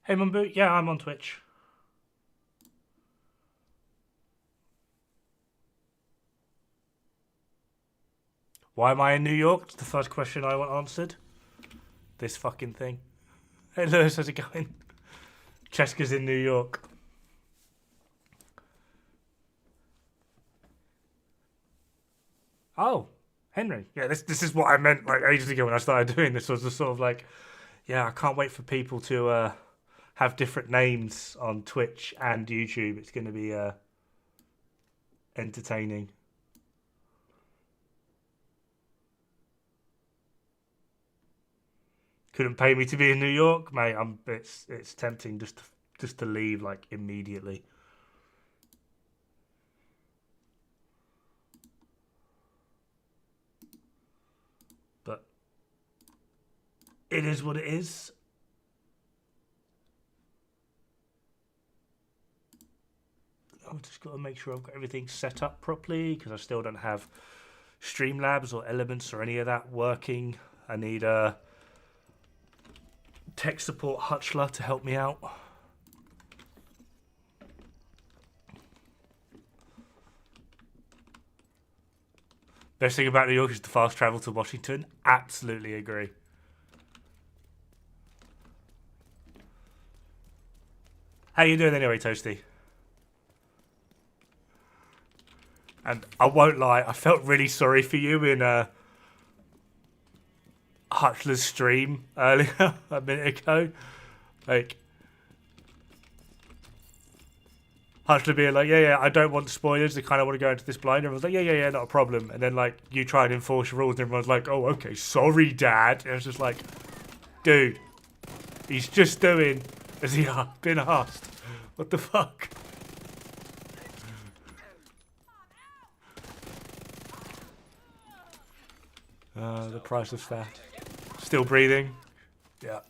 Hey Mumbu, yeah, I'm on Twitch. Why am I in New York? It's the first question I want answered. This fucking thing. Hey Lewis, how's it going? Cheska's in New York. Oh, Henry. Yeah, this is what I meant like ages ago when I started doing this. Was the sort of like, yeah, I can't wait for people to have different names on Twitch and YouTube. It's going to be entertaining. Couldn't pay me to be in New York, mate. It's tempting just to leave like immediately. But it is what it is. I've just got to make sure I've got everything set up properly because I still don't have Streamlabs or Elements or any of that working. I need a tech support Hutchler to help me out. Best thing about New York is the fast travel to Washington. Absolutely agree. How you doing anyway, Toasty? And I won't lie, I felt really sorry for you in Hutchler's stream earlier, a minute ago. Like, Hutchler being like, yeah, I don't want spoilers. I kind of want to go into this blind. Everyone's like, yeah, not a problem. And then, like, you try and enforce your rules, and everyone's like, oh, okay, sorry, Dad. And it was just like, dude, he's just doing as he been asked. What the fuck? The price of fat. Still breathing. Yeah.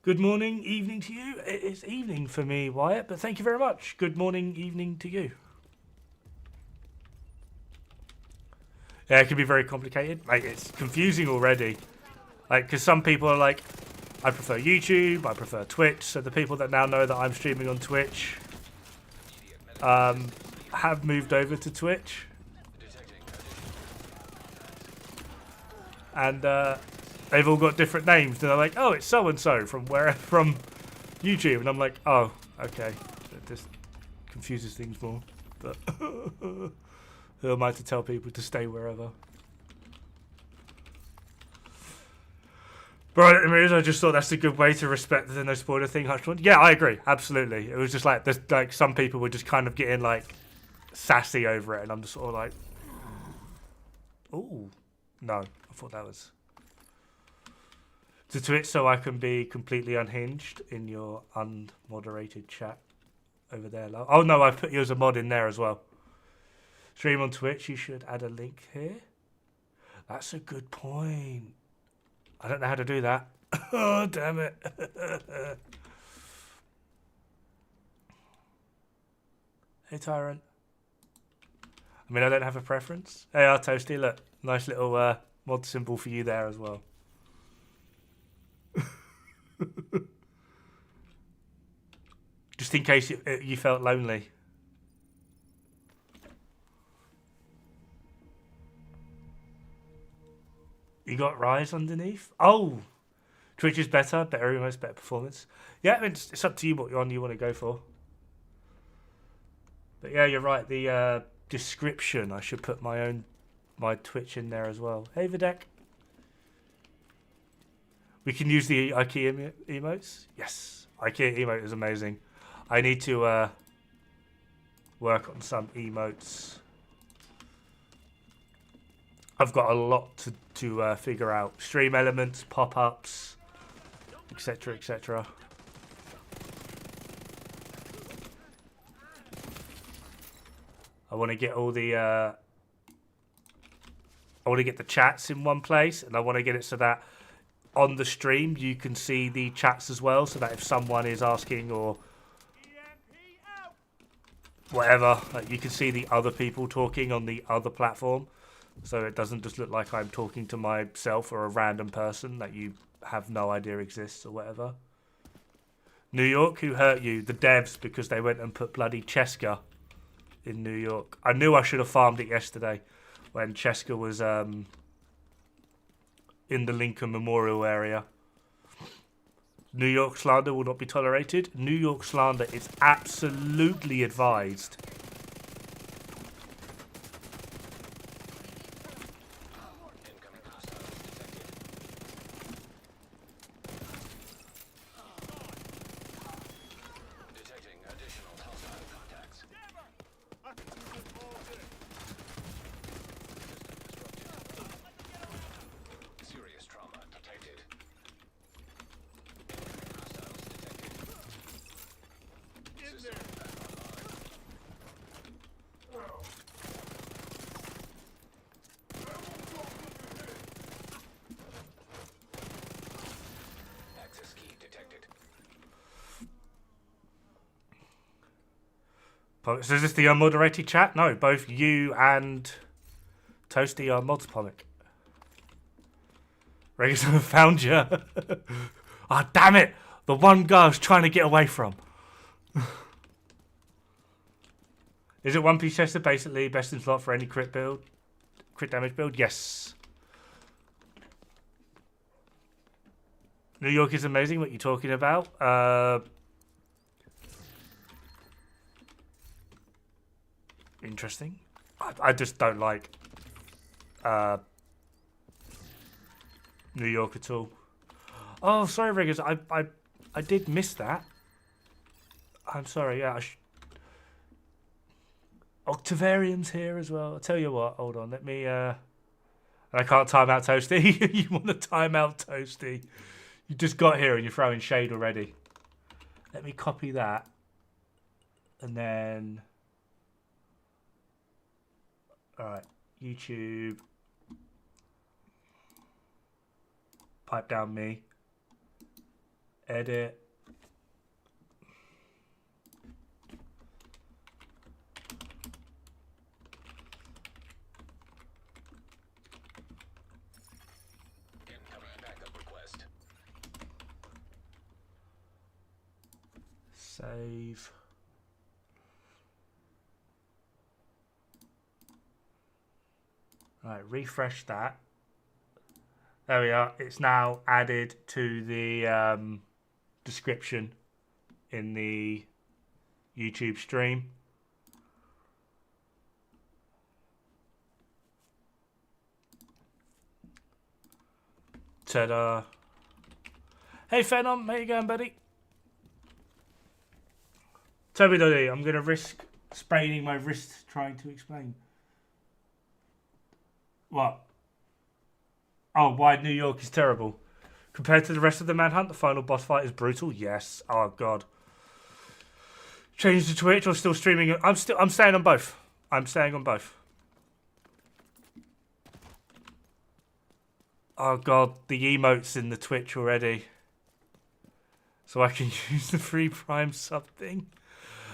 Good morning, evening to you. It is evening for me, Wyatt, but thank you very much. Good morning, evening to you. Yeah, it can be very complicated. Like, it's confusing already. Like, because some people are like, I prefer YouTube, I prefer Twitch. So the people that now know that I'm streaming on Twitch have moved over to Twitch. And they've all got different names. And they're like, oh, it's so-and-so from YouTube. And I'm like, oh, okay. It just confuses things more. But who am I to tell people to stay wherever? But I just thought that's a good way to respect the no spoiler thing. Yeah, I agree. Absolutely. It was just like some people were just kind of getting like sassy over it. And I'm just sort of like, ooh, no. I thought that was to Twitch so I can be completely unhinged in your unmoderated chat over there. Oh no, I put you as a mod in there as well. Stream on Twitch, you should add a link here. That's a good point. I don't know how to do that. Oh, damn it. Hey, Tyrant. I mean, I don't have a preference. Hey, Toasty, look. Nice little mod symbol for you there as well. Just in case you felt lonely. You got Rise underneath? Oh! Twitch is better almost better performance. Yeah, it's up to you what one you want to go for. But yeah, you're right. The description, I should put my Twitch in there as well. Hey, Videk. We can use the IKEA emotes? Yes. IKEA emote is amazing. I need to work on some emotes. I've got a lot to figure out. Stream elements, pop-ups, etc, etc. I want to get all the I want to get the chats in one place, and I want to get it so that on the stream you can see the chats as well, so that if someone is asking or whatever, like, you can see the other people talking on the other platform, so it doesn't just look like I'm talking to myself or a random person that you have no idea exists or whatever. New York, who hurt you? The devs, because they went and put bloody Cheska in New York. I knew I should have farmed it yesterday when Cheska was in the Lincoln Memorial area. New York slander will not be tolerated. New York slander is absolutely advised. So is this the unmoderated chat? No, both you and Toasty are modspolic. Regular found you. Ah, oh, damn it! The one guy I was trying to get away from. Is it one piece chester basically best in slot for any crit build? Crit damage build? Yes. New York is amazing. What are you talking about? Interesting. I just don't like New York at all. Oh, sorry, Riggers. I did miss that. I'm sorry. Yeah. Octavarium's here as well. I'll tell you what. Hold on. Let me. I can't time out Toasty. You want to time out Toasty? You just got here and you're throwing shade already. Let me copy that, and then. Alright, YouTube, pipe down me, edit, backup request. Save. Right, refresh that. There we are. It's now added to the description in the YouTube stream. Ta-da. Hey, Phenom. How you going, buddy? Toby Doddy, I'm going to risk spraining my wrist trying to explain. What? Oh, why New York is terrible. Compared to the rest of the manhunt, the final boss fight is brutal. Yes. Oh god. Change to Twitch or still streaming? I'm staying on both. I'm staying on both. Oh god, the emotes in the Twitch already. So I can use the free Prime sub thing.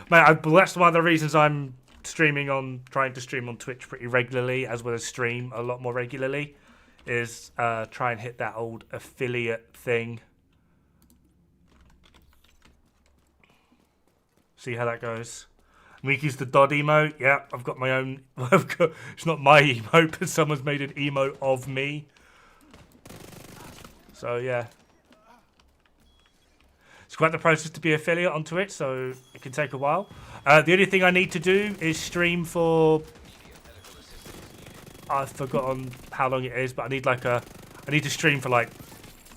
Man, that's one of the reasons I'm trying to stream on Twitch pretty regularly, as well as stream a lot more regularly, is try and hit that old affiliate thing. See how that goes. Miki's the Dod emote. Yeah, I've got my own. It's not my emote, but someone's made an emote of me. So yeah. It's quite the process to be affiliate on Twitch, so it can take a while. The only thing I need to do is stream for... I've forgotten how long it is, but I need I need to stream for like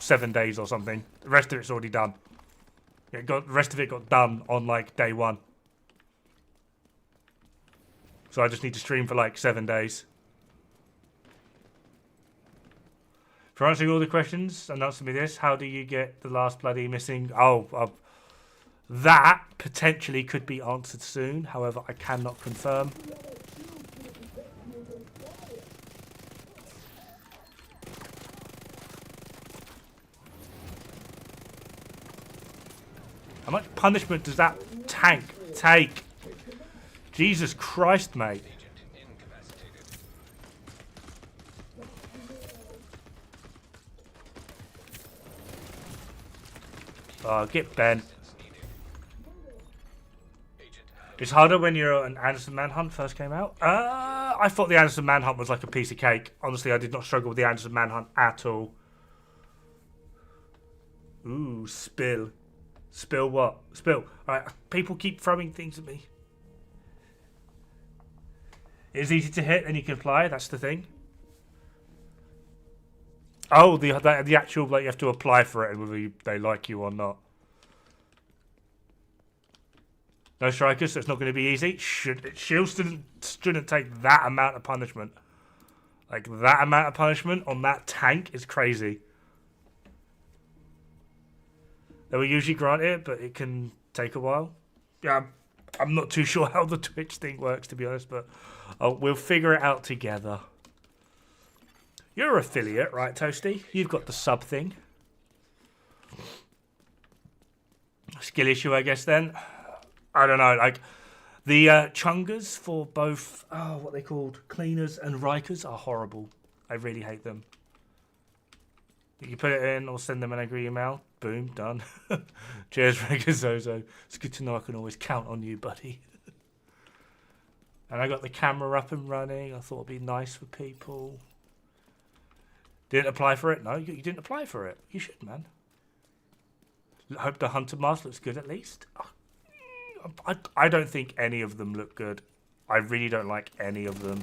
7 days or something. The rest of it's already done. The rest of it got done on like day 1. So I just need to stream for like 7 days. For answering all the questions, and answer me this: how do you get the last bloody missing? That potentially could be answered soon. However, I cannot confirm. How much punishment does that tank take? Jesus Christ, mate. Oh, get bent. It's harder when you're an Anderson Manhunt first came out. I thought the Anderson Manhunt was like a piece of cake. Honestly, I did not struggle with the Anderson Manhunt at all. Ooh, spill. Spill what? Spill. Alright, people keep throwing things at me. It's easy to hit and you can apply, that's the thing. Oh, the actual, like, you have to apply for it and whether they like you or not. No strikers, so it's not going to be easy. Shields shouldn't take that amount of punishment. Like, that amount of punishment on that tank is crazy. They will usually grant it, but it can take a while. Yeah, I'm not too sure how the Twitch thing works, to be honest, but we'll figure it out together. You're an affiliate, right, Toasty? You've got the sub thing. Skill issue, I guess, then. I don't know, like, the chungers for both, what they called, cleaners and rikers are horrible. I really hate them. You put it in or send them an angry email. Boom, done. Cheers, Regazozo. It's good to know I can always count on you, buddy. And I got the camera up and running. I thought it'd be nice for people. Didn't apply for it? No, you didn't apply for it. You should, man. Hope the Hunter mask looks good at least. I don't think any of them look good. I really don't like any of them.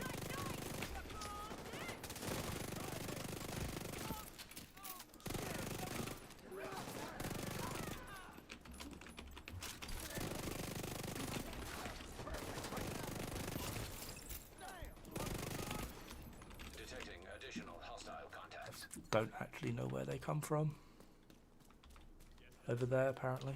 Detecting additional hostile contacts. Don't actually know where they come from. Over there, apparently.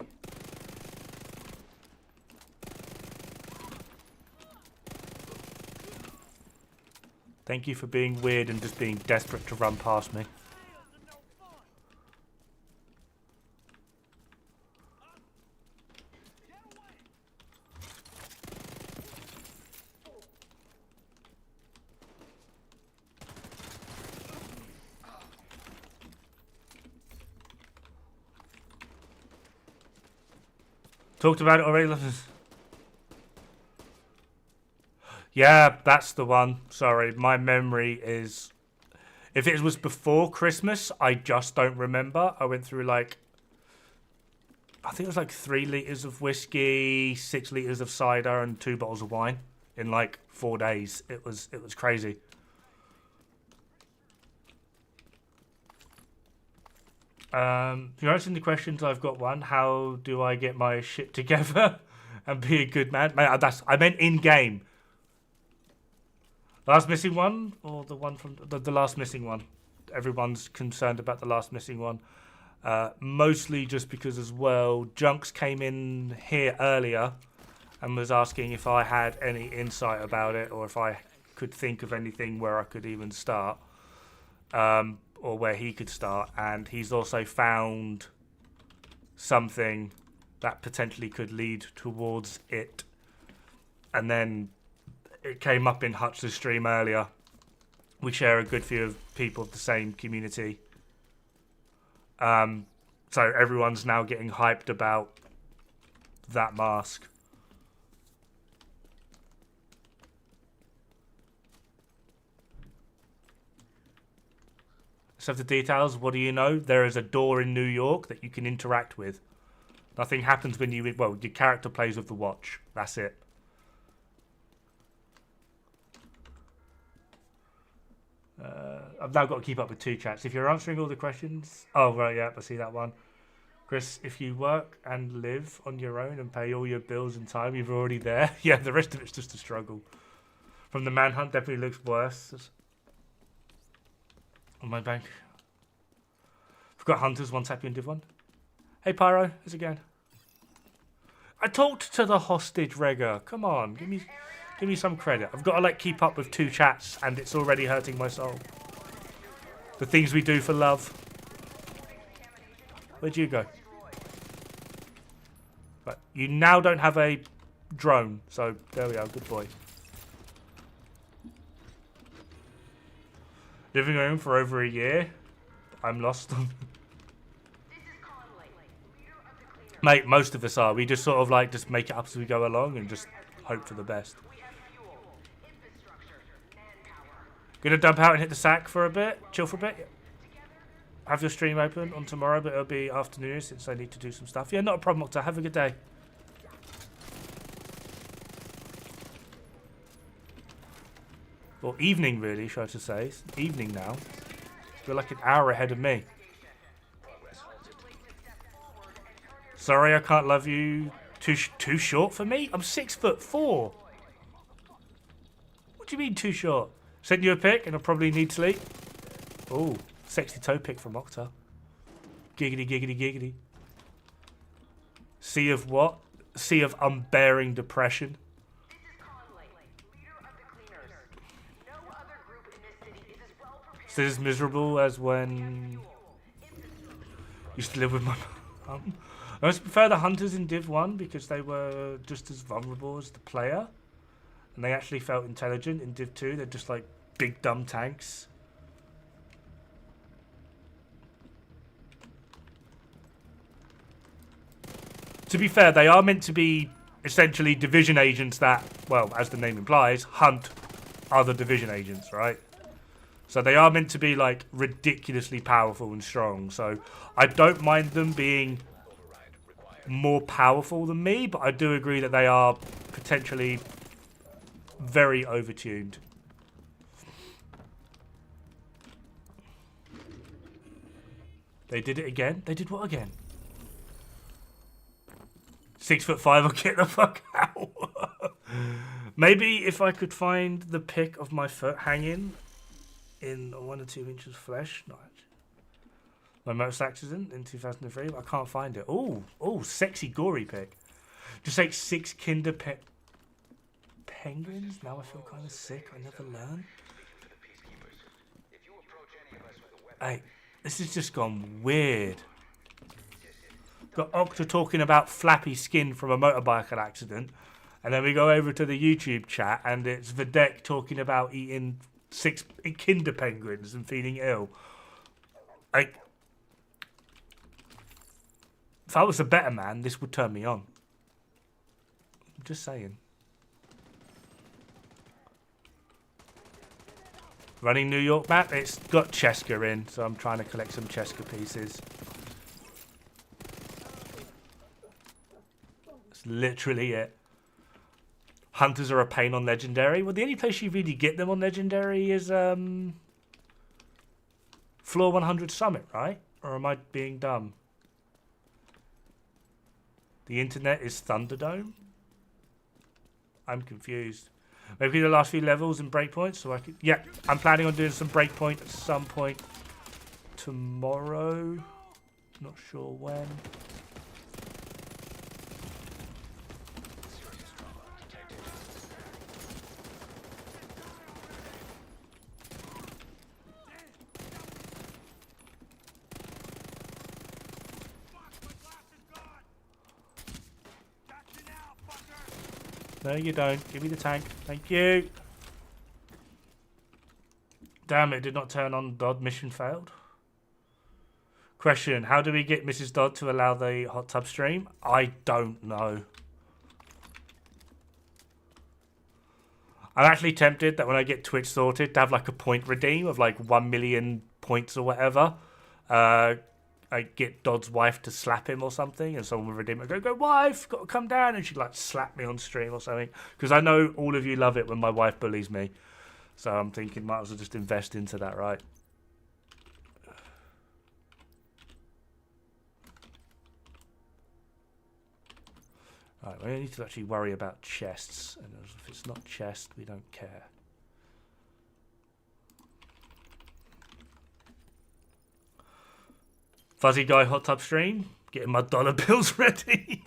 Thank you for being weird and just being desperate to run past me. Talked about it already. Yeah, that's the one. Sorry, my memory is... If it was before Christmas, I just don't remember. I went through like... I think it was like 3 litres of whiskey, 6 litres of cider and 2 bottles of wine in like 4 days. It was crazy. You're answering the questions. I've got one. How do I get my shit together and be a good man? I meant in-game. Last missing one, or the one from the last missing one? Everyone's concerned about the last missing one. Mostly just because as well, Junks came in here earlier and was asking if I had any insight about it or if I could think of anything where I could even start, or where he could start. And he's also found something that potentially could lead towards it. And then it came up in Hutch's stream earlier. We share a good few of people of the same community. So everyone's now getting hyped about that mask. So the details, what do you know? There is a door in New York that you can interact with. Nothing happens when you... Well, your character plays with the watch. That's it. I've now got to keep up with 2 chats. If you're answering all the questions... Oh, right, yeah, I see that one. Chris, if you work and live on your own and pay all your bills in time, you're already there. Yeah, the rest of it's just a struggle. From the manhunt, definitely looks worse. On my bank. I've got hunters, one's happy and div one. Hey, Pyro, how's it going? I talked to the hostage, Rega. Come on, give me some credit. I've got to like keep up with 2 chats and it's already hurting my soul. The things we do for love. Where'd you go? Right, you now don't have a drone, so there we are, good boy. Living home for over a year. I'm lost. Mate, most of us are. We just sort of like just make it up as we go along and just hope for the best. Gonna dump out and hit the sack for a bit, chill for a bit. Have your stream open on tomorrow, but it'll be afternoon since I need to do some stuff. Yeah, not a problem, Octa. Have a good day. Or evening, really, should I to say. It's evening now. You're like an hour ahead of me. Sorry, I can't love you. Too short for me? I'm 6'4". What do you mean too short? Send you a pic and I'll probably need sleep. Oh, sexy toe pic from Octa. Giggity, giggity, giggity. Sea of what? Sea of unbearing depression. So this is miserable as when used to live with my mum. I always prefer the hunters in Div 1 because they were just as vulnerable as the player. And they actually felt intelligent. In Div 2, they're just like big dumb tanks. To be fair, they are meant to be essentially division agents that, well, as the name implies, hunt other division agents, right? So they are meant to be like ridiculously powerful and strong. So I don't mind them being more powerful than me, but I do agree that they are potentially very overtuned. They did it again? They did what again? 6'5", I'll get the fuck out. Maybe if I could find the pic of my foot hanging in 1 or 2 inches of flesh. No, my motorcycle accident in 2003. I can't find it. Oh, sexy gory pic. Just like 6 kinder penguins. Now I feel kind of sick. I never learn. Hey, this has just gone weird. Got Octa talking about flappy skin from a motorbike accident, and then we go over to the YouTube chat, and it's Videk talking about eating 6 kinder penguins and feeling ill. Like, if I was a better man, this would turn me on. I'm just saying. Running New York map, it's got Cheska in, so I'm trying to collect some Cheska pieces. That's literally it. Hunters are a pain on Legendary. Well, the only place you really get them on Legendary is Floor 100 Summit, right? Or am I being dumb? The internet is Thunderdome? I'm confused. Maybe the last few levels and breakpoints, so I could... Yeah, I'm planning on doing some breakpoint at some point tomorrow. Not sure when. No, you don't. Give me the tank. Thank you. Damn, it did not turn on Dodd. Mission failed. Question. How do we get Mrs. Dodd to allow the hot tub stream? I don't know. I'm actually tempted that when I get Twitch sorted to have like a point redeem of like 1 million points or whatever. I get Dodd's wife to slap him or something, and someone will redeem it. Go, wife, got to come down, and she'd like slap me on stream or something. Because I know all of you love it when my wife bullies me, so I'm thinking might as well just invest into that, right? Right, we need to actually worry about chests, and if it's not chest, we don't care. Fuzzy Guy hot tub stream. Getting my dollar bills ready.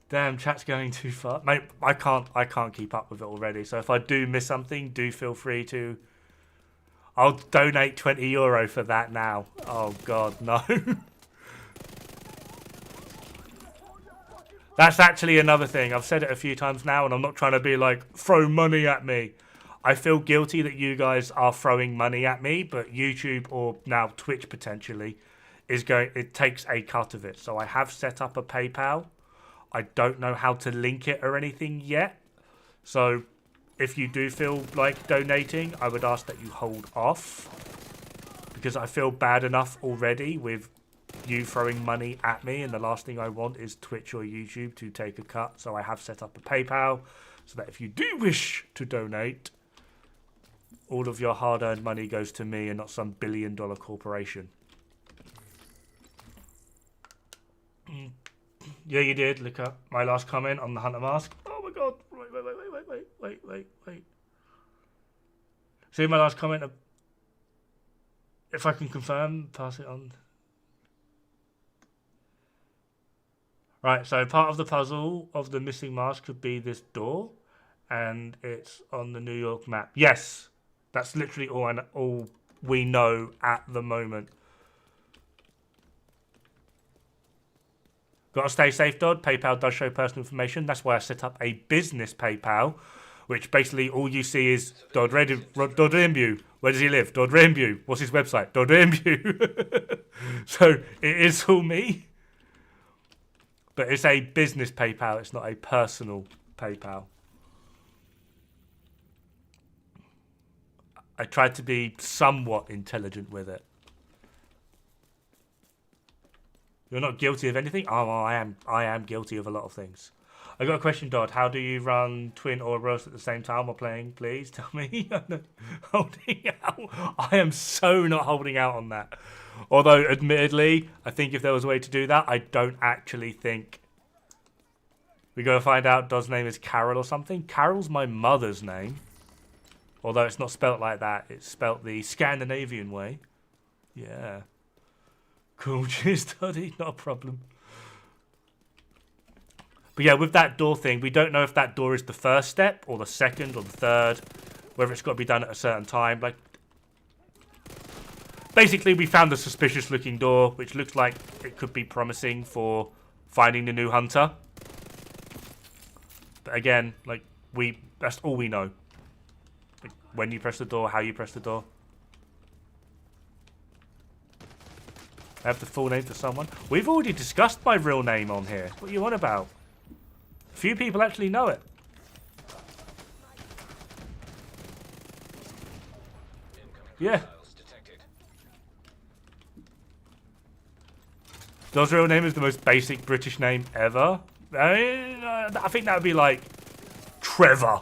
Damn, chat's going too far. Mate, I can't keep up with it already. So if I do miss something, do feel free to... I'll donate €20 for that now. Oh, God, no. That's actually another thing. I've said it a few times now, and I'm not trying to be like, throw money at me. I feel guilty that you guys are throwing money at me, but YouTube or now Twitch potentially is going. It takes a cut of it. So I have set up a PayPal. I don't know how to link it or anything yet. So if you do feel like donating, I would ask that you hold off. Because I feel bad enough already with you throwing money at me, and the last thing I want is Twitch or YouTube to take a cut. So I have set up a PayPal so that if you do wish to donate, all of your hard-earned money goes to me and not some billion-dollar corporation. Yeah, you did. Look up my last comment on the Hunter Mask. Oh my god. Wait. See my last comment. If I can confirm, pass it on. Right, so part of the puzzle of the missing mask could be this door. And it's on the New York map. Yes. That's literally all we know at the moment. Gotta stay safe, Dodd. PayPal does show personal information. That's why I set up a business PayPal, which basically all you see is Dod-Regnbue. Where does he live? Dod-Regnbue. What's his website? Dod-Regnbue. So it is all me. But it's a business PayPal. It's not a personal PayPal. I tried to be somewhat intelligent with it. You're not guilty of anything? Oh, well, I am guilty of a lot of things. I got a question, Dodd. How do you run twin or roast at the same time while playing? Please tell me. Holding out. I am so not holding out on that. Although, admittedly, I think if there was a way to do that, I don't actually think. We gotta find out Dodd's name is Carol or something. Carol's my mother's name. Although it's not spelt like that. It's spelt the Scandinavian way. Yeah. Cool, cheers, Doddy. Not a problem. But yeah, with that door thing, we don't know if that door is the first step or the second or the third. Whether it's got to be done at a certain time. Like, basically, we found a suspicious looking door, which looks like it could be promising for finding the new hunter. But again, like, that's all we know. Like, when you press the door, how you press the door. I have the full name for someone. We've already discussed my real name on here. What are you on about? Few people actually know it. Yeah. Dodd's real name is the most basic British name ever. I think that would be like Trevor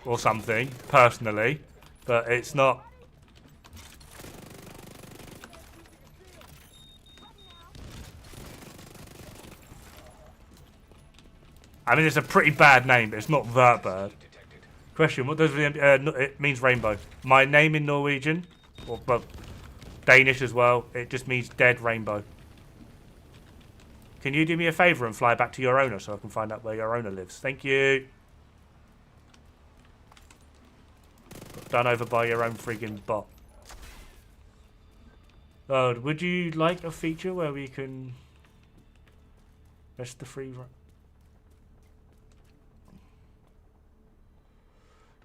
or something, personally. But it's not. I mean, it's a pretty bad name, but it's not that bad. Question, what does it means rainbow. My name in Norwegian, or well, Danish as well, it just means dead rainbow. Can you do me a favour and fly back to your owner so I can find out where your owner lives? Thank you. Done over by your own friggin' bot. Oh, would you like a feature where we can rest the free run?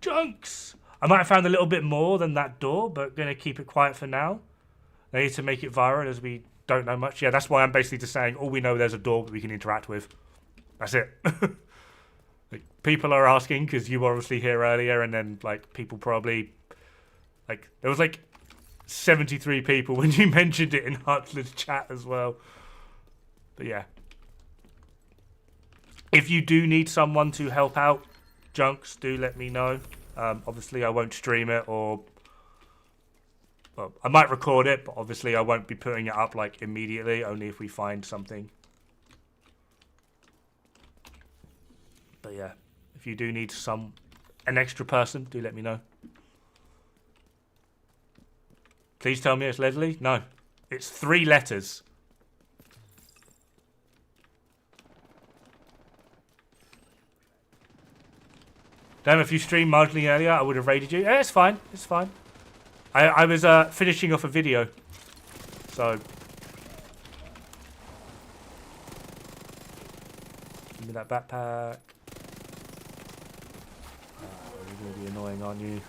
Junks! I might have found a little bit more than that door, but going to keep it quiet for now. I need to make it viral as we don't know much. Yeah, that's why I'm basically just saying all we know there's a door that we can interact with. That's it. Like, people are asking because you were obviously here earlier, and then like people probably like there was like 73 people when you mentioned it in Hutler's chat as well. But yeah, if you do need someone to help out, Junks, do let me know. Obviously, I won't stream it, or well, I might record it, but obviously I won't be putting it up like immediately. Only if we find something. But yeah, if you do need an extra person, do let me know. Please tell me it's Leslie. No, it's 3 letters. Damn, if you streamed marginally earlier, I would have raided you. Yeah, it's fine. It's fine. I was finishing off a video. So. Give me that backpack. You're going to be annoying, aren't you?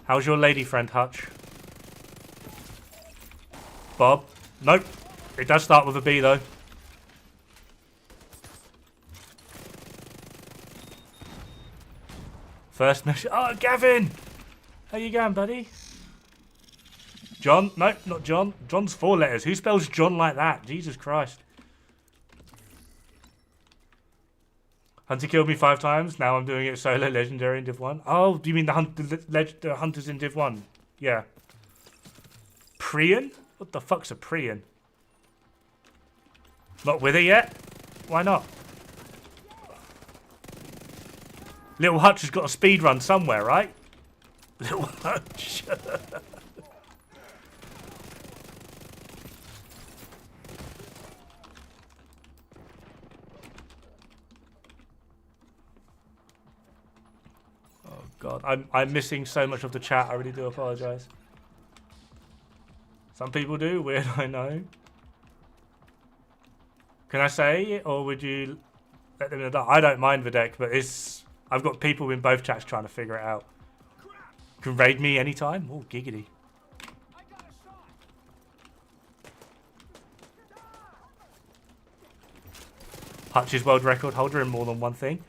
How's your lady friend, Hutch? Bob? Nope. It does start with a B though. First mission. Oh, Gavin! How you going, buddy? John? Nope, not John. John's 4 letters. Who spells John like that? Jesus Christ. Hunter killed me 5 times. Now I'm doing it solo legendary in Div 1. Oh, do you mean the hunters in Div 1? Yeah. Priyan? What the fuck's a Priyan? Not with it yet? Why not? Little Hutch has got a speed run somewhere, right? Little Hutch. Oh god, I'm missing so much of the chat. I really do apologise. Some people do. Weird, I know. Can I say it, or would you let them in the dark? I don't mind the deck, but it's... I've got people in both chats trying to figure it out. Can raid me anytime? Oh, giggity. Hutch's world record holder in more than one thing.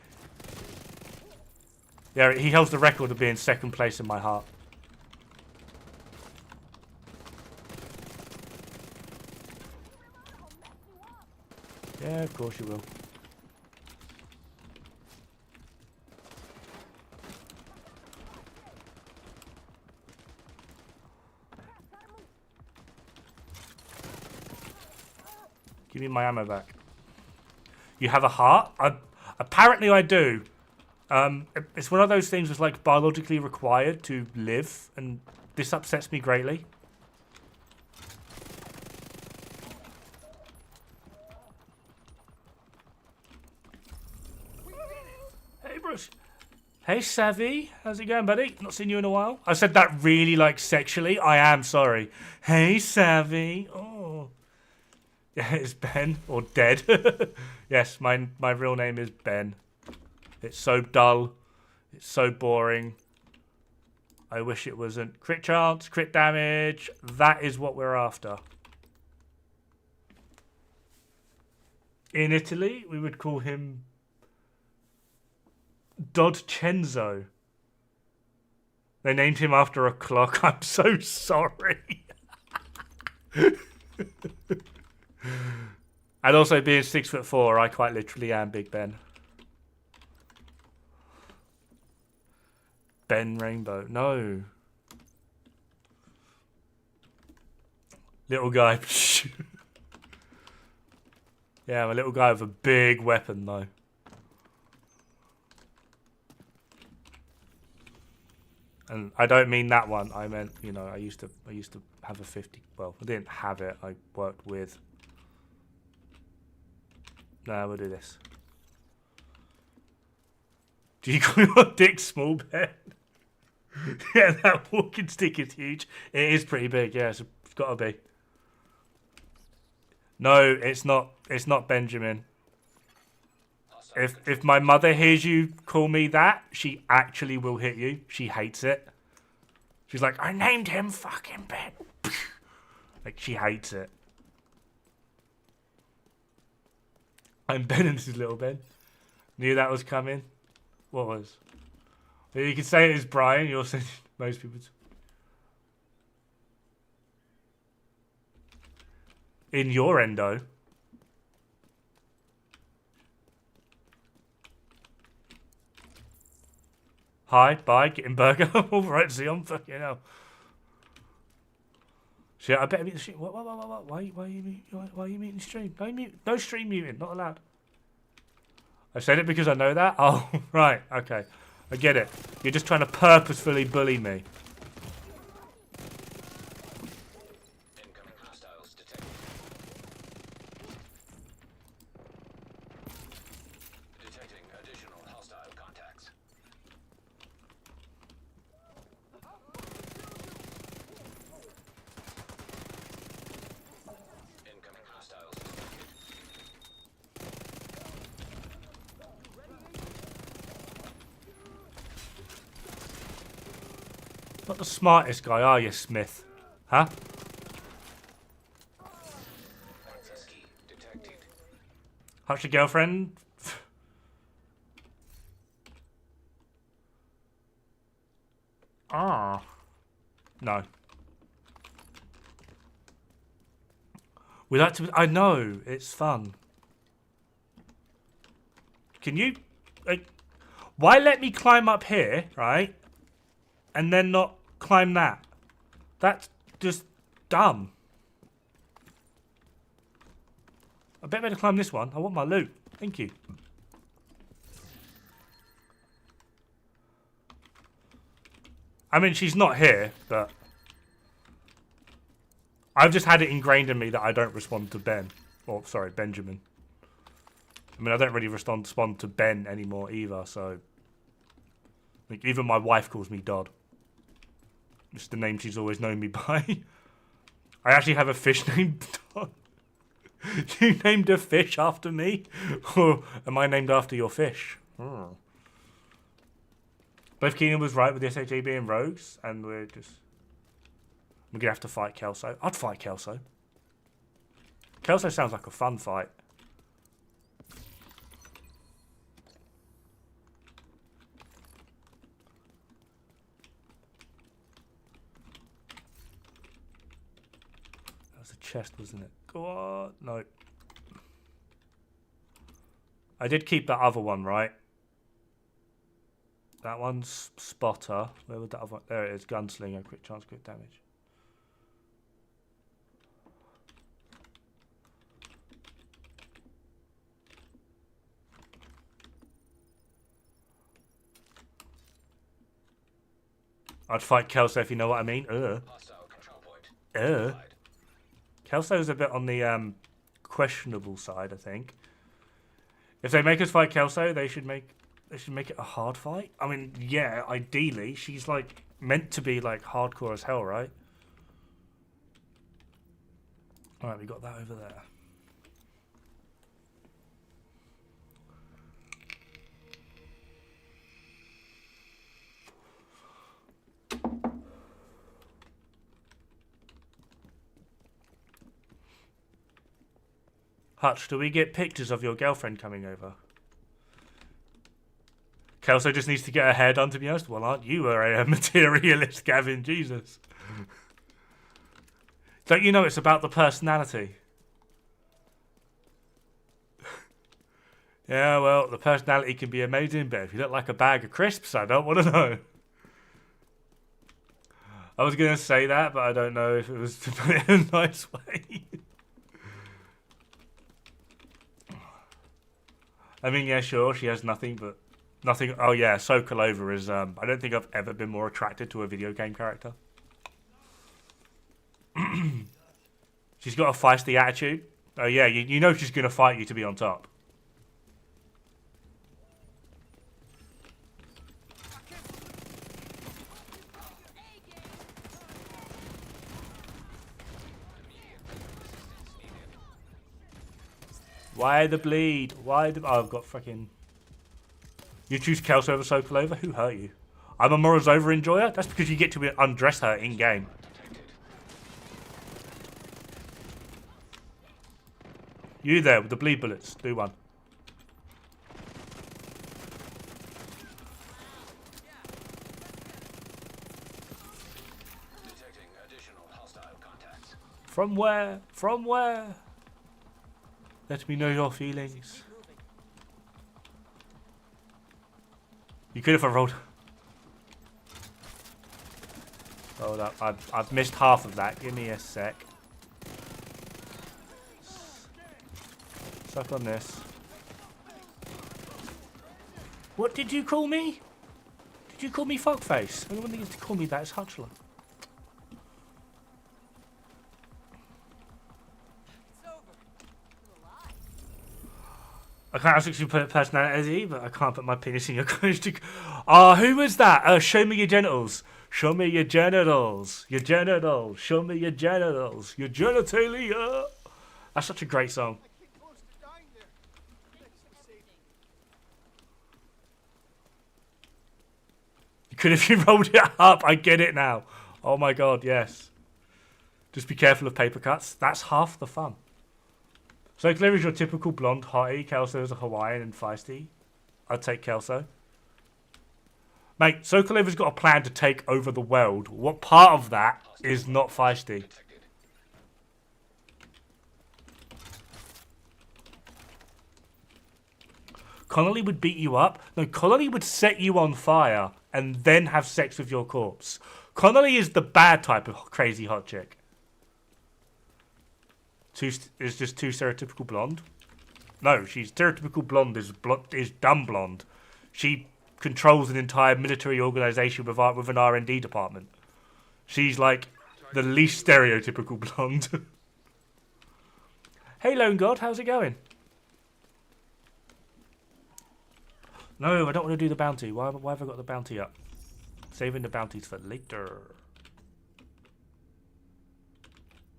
Yeah, he holds the record of being 2nd place in my heart. Yeah, of course you will. Give me my ammo back. You have a heart? Apparently I do. It's one of those things that's like biologically required to live, and this upsets me greatly. Hey, Bruce. Hey, Savvy. How's it going, buddy? Not seen you in a while. I said that really, like, sexually. I am sorry. Hey, Savvy. Oh. Yeah, it's Ben. Or Dead. Yes, my real name is Ben. It's so dull. It's so boring. I wish it wasn't. Crit chance, crit damage. That is what we're after. In Italy, we would call him Dod-Regnbue. They named him after a clock. I'm so sorry. And also being 6'4", I quite literally am Big Ben. Ben Rainbow. No. Little guy. Yeah, I'm a little guy with a big weapon though. And I don't mean that one. I meant, you know, I used to have a 50. Well, I didn't have it. I worked with. No, we'll do this. Do you call your dick small, Ben? Yeah, that walking stick is huge. It is pretty big. Yeah, it's got to be. No, it's not. It's not Benjamin. If my mother hears you call me that, she actually will hit you. She hates it. She's like, I named him fucking Ben. Like, she hates it. I'm Ben and this is little Ben. Knew that was coming. What was? You could say it is Brian. You're saying most people. In your endo. Hi, bye, getting burger. All right, see, I'm fucking hell. Shit, I better mute the stream. What? Why are you muting stream? No stream muting, not allowed. I said it because I know that? Oh, right, okay. I get it. You're just trying to purposefully bully me. Incoming hostiles detected. Detecting additional hostile contacts. Incoming hostiles detected. Not the smartest guy, are you, Smith? Huh? How's your girlfriend? Ah. No. We like to... I know. It's fun. Can you... Like, why let me climb up here, right? And then not climb that? That's just dumb. I bet better climb this one. I want my loot. Thank you. I mean, she's not here, but... I've just had it ingrained in me that I don't respond to Ben. Or, sorry, Benjamin. I mean, I don't really respond to Ben anymore either, so... Like, even my wife calls me Dod. It's the name she's always known me by. I actually have a fish named Dod. You named a fish after me? Or am I named after your fish? Oh. Both Keenan was right with the SHA being rogues, and we're going to have to fight Kelso. I'd fight Kelso. Kelso sounds like a fun fight. That was a chest, wasn't it? Go on. No. I did keep that other one, right? That one's spotter. Where would that other one? There it is. Gunslinger. Quick chance, quick damage. I'd fight Kelso if you know what I mean. Hostile control point. Kelso's a bit on the questionable side, I think. If they make us fight Kelso, they should make it a hard fight. I mean, yeah, ideally, she's like meant to be like hardcore as hell, right? All right, we got that over there. Hutch, do we get pictures of your girlfriend coming over? Kelso just needs to get her hair done, to be honest. Well, aren't you a materialist, Gavin? Jesus. Don't you know it's about the personality? Yeah, well, the personality can be amazing, but if you look like a bag of crisps, I don't want to know. I was going to say that, but I don't know if it was to put it in a nice way. I mean, yeah, sure, she has nothing, but... Nothing... Oh, yeah, Sokolova is... I don't think I've ever been more attracted to a video game character. She's got a feisty attitude. Oh, yeah, you know she's going to fight you to be on top. Why the bleed? Why the... Oh, I've got fucking... You choose Kelso over Sokolova? Who hurt you? I'm a Morozova enjoyer? That's because you get to undress her in-game. You there with the bleed bullets. Do one. Detecting additional hostile contacts. From where? From where? Let me know your feelings. You could have rolled. Hold up. I've missed half of that. Give me a sec. Suck on this. What did you call me? Did you call me fuckface? Anyone that used to call me that is Hutchler. I can't actually put personality, but I can't put my penis in your college. Who was that? Show me your genitals. Show me your genitals. Your genitals. Show me your genitals. Your genitalia. That's such a great song. You could have you rolled it up. I get it now. Oh my god, yes. Just be careful of paper cuts. That's half the fun. So Clear is your typical blonde hottie. Kelso is a Hawaiian and feisty. I'd take Kelso. Mate, Sokoliver's got a plan to take over the world. What part of that is not feisty? Detected. Connolly would beat you up. No, Connolly would set you on fire and then have sex with your corpse. Connolly is the bad type of crazy hot chick. Is just too stereotypical blonde. No, she's stereotypical blonde is dumb blonde. She controls an entire military organization with an R&D department. She's like the least stereotypical blonde. Hey, Lone God, how's it going? No, I don't want to do the bounty. Why have I got the bounty up? Saving the bounties for later.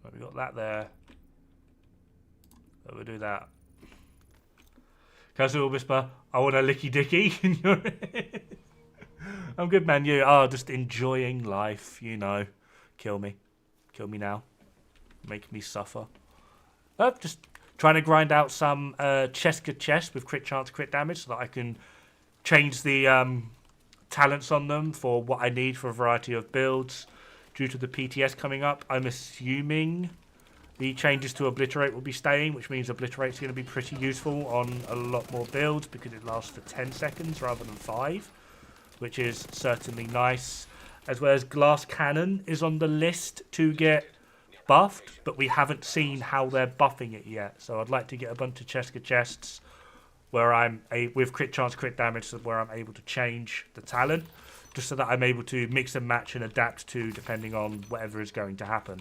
Right, we got that there. So we'll do that. Casual Whisper, I want a licky dicky in your head. I'm good, man. You are just enjoying life, you know. Kill me. Kill me now. Make me suffer. Just trying to grind out some Cheska chest with crit chance, crit damage so that I can change the talents on them for what I need for a variety of builds. Due to the PTS coming up, I'm assuming the changes to Obliterate will be staying, which means Obliterate's going to be pretty useful on a lot more builds because it lasts for 10 seconds rather than 5, which is certainly nice. As well as Glass Cannon is on the list to get buffed, but we haven't seen how they're buffing it yet. So I'd like to get a bunch of Cheska chests where I'm with crit chance, crit damage, so where I'm able to change the talent, just so that I'm able to mix and match and adapt to depending on whatever is going to happen.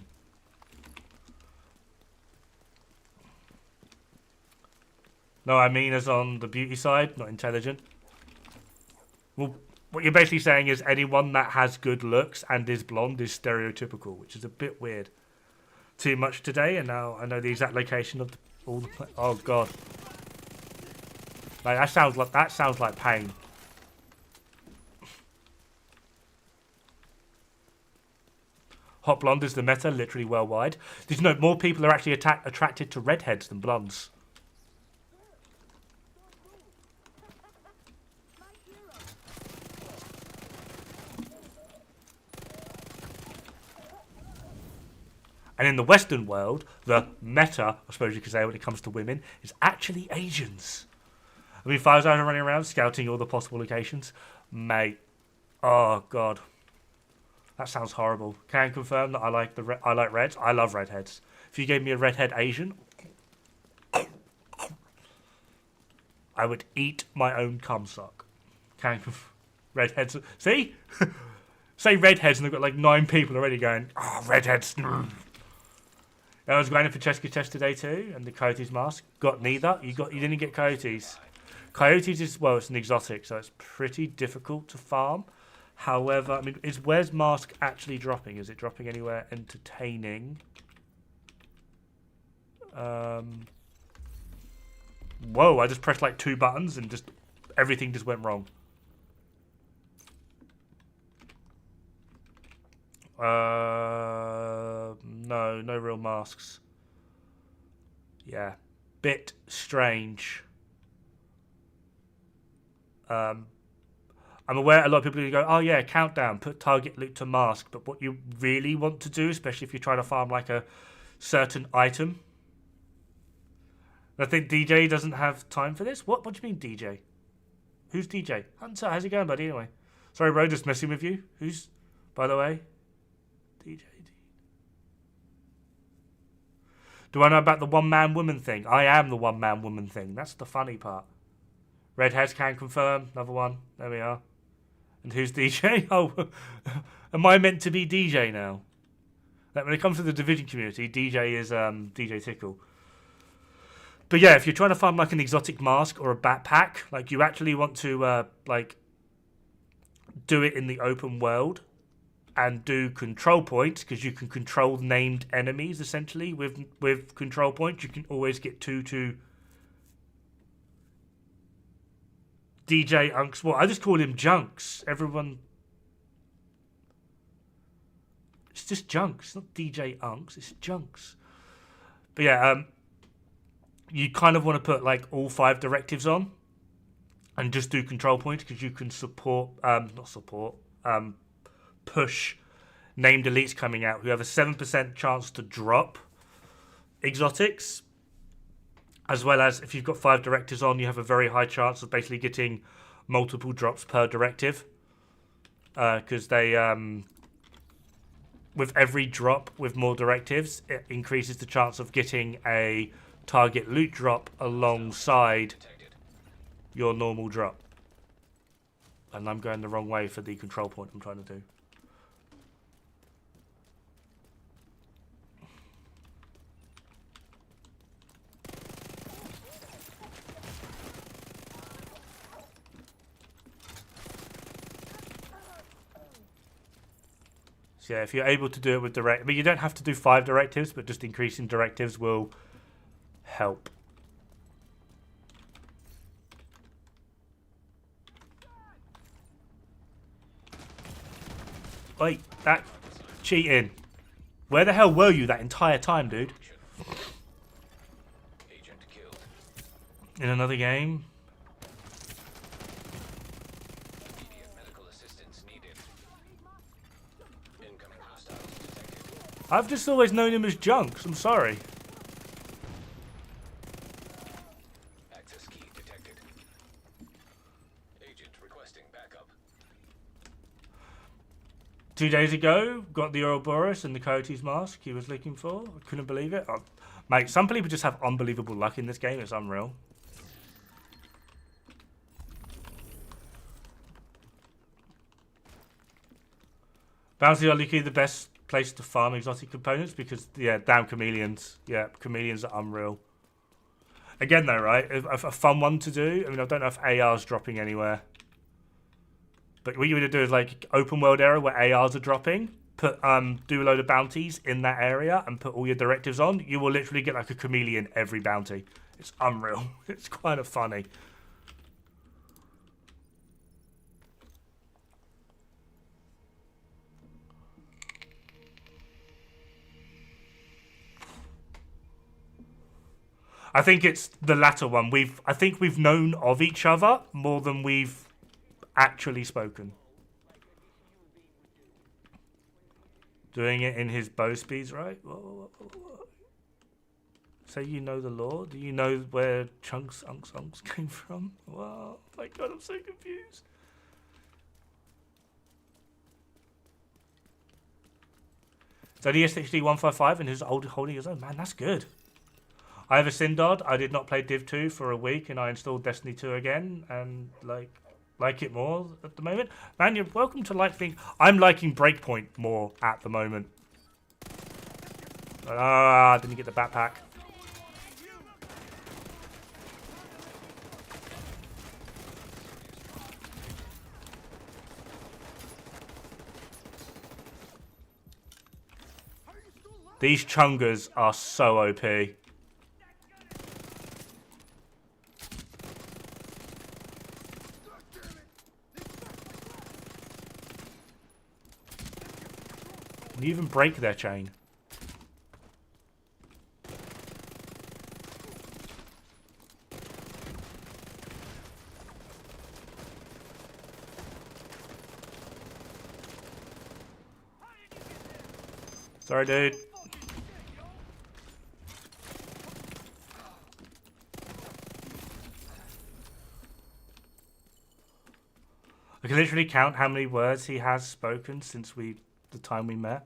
No, I mean as on the beauty side, not intelligent. Well, what you're basically saying is anyone that has good looks and is blonde is stereotypical, which is a bit weird. Too much today, and now I know the exact location of all the. Oh god, like that sounds like pain. Hot blonde is the meta, literally worldwide. Did you know more people are actually attracted to redheads than blondes? And in the Western world, the meta, I suppose you could say when it comes to women, is actually Asians. I mean, 5 hours running around scouting all the possible locations. Mate, oh god. That sounds horrible. Can confirm that I like reds. I love redheads. If you gave me a redhead Asian, I would eat my own cum sock. Redheads. See? Say redheads and they've got like 9 people already going, oh, redheads. I was grinding for Cheska chest today too, and the Coyotes mask. Got neither. You didn't get Coyotes. Coyotes is, well, it's an exotic, so it's pretty difficult to farm. However, I mean, where's mask actually dropping? Is it dropping anywhere entertaining? Whoa, I just pressed like 2 buttons and just everything just went wrong. No real masks. Yeah, bit strange. I'm aware a lot of people are going to go, oh yeah, countdown, put target loot to mask. But what you really want to do, especially if you're trying to farm like a certain item. I think DJ doesn't have time for this. What do you mean DJ? Who's DJ? Hunter, how's it going, buddy? Anyway, sorry, bro, just messing with you. Who's, by the way, DJ? Do I know about the one-man woman thing? I am the one-man woman thing. That's the funny part. Redheads can confirm. Another one. There we are. And who's DJ? Oh, am I meant to be DJ now? Like when it comes to the Division community, DJ is DJ Tickle. But yeah, if you're trying to farm like an exotic mask or a backpack, like you actually want to like do it in the open world and do control points, because you can control named enemies essentially with control points. You can always get 2 to DJ Unks. Well, I just call him Junks. Everyone, it's just Junks, not DJ Unks. It's Junks. But yeah, you kind of want to put like all 5 directives on and just do control points, because you can push named elites coming out who have a 7% chance to drop exotics, as well as if you've got 5 directives on, you have a very high chance of basically getting multiple drops per directive, because they with every drop with more directives, it increases the chance of getting a target loot drop alongside your normal drop. And I'm going the wrong way for the control point I'm trying to do. So yeah, if you're able to do it with I mean, you don't have to do 5 directives, but just increasing directives will help. Wait, that cheating. Where the hell were you that entire time, dude? Agent killed. In another game? Immediate medical assistance needed. Incoming hostiles detected. I've just always known him as Junks, I'm sorry. Access key detected. Agent requesting backup. 2 days ago, got the Ouroboros and the Coyote's mask he was looking for. I couldn't believe it. Mate, some people just have unbelievable luck in this game. It's unreal. Bounty are literally the best place to farm exotic components because, yeah, damn chameleons. Yeah, chameleons are unreal. Again, though, right? A fun one to do. I mean, I don't know if AR's dropping anywhere. But what you would do is like open world area where ARs are dropping, do a load of bounties in that area and put all your directives on. You will literally get like a chameleon every bounty. It's unreal. It's kind of funny. I think it's the latter one. I think we've known of each other more than we've actually spoken. Doing it in his bow speeds, right? Whoa. Say you know the lore? Do you know where Chunks Unks came from? Wow, my god, I'm so confused. So the SHD 155 and who's holding his own. Man, that's good. I have a Syndod. I did not play Div 2 for a week and I installed Destiny 2 again and like it more at the moment. Man, you're welcome to like things. I'm liking Breakpoint more at the moment. Ah, didn't get the backpack. These chungers are so OP. You even break their chain. Sorry, dude. I can literally count how many words he has spoken since the time we met.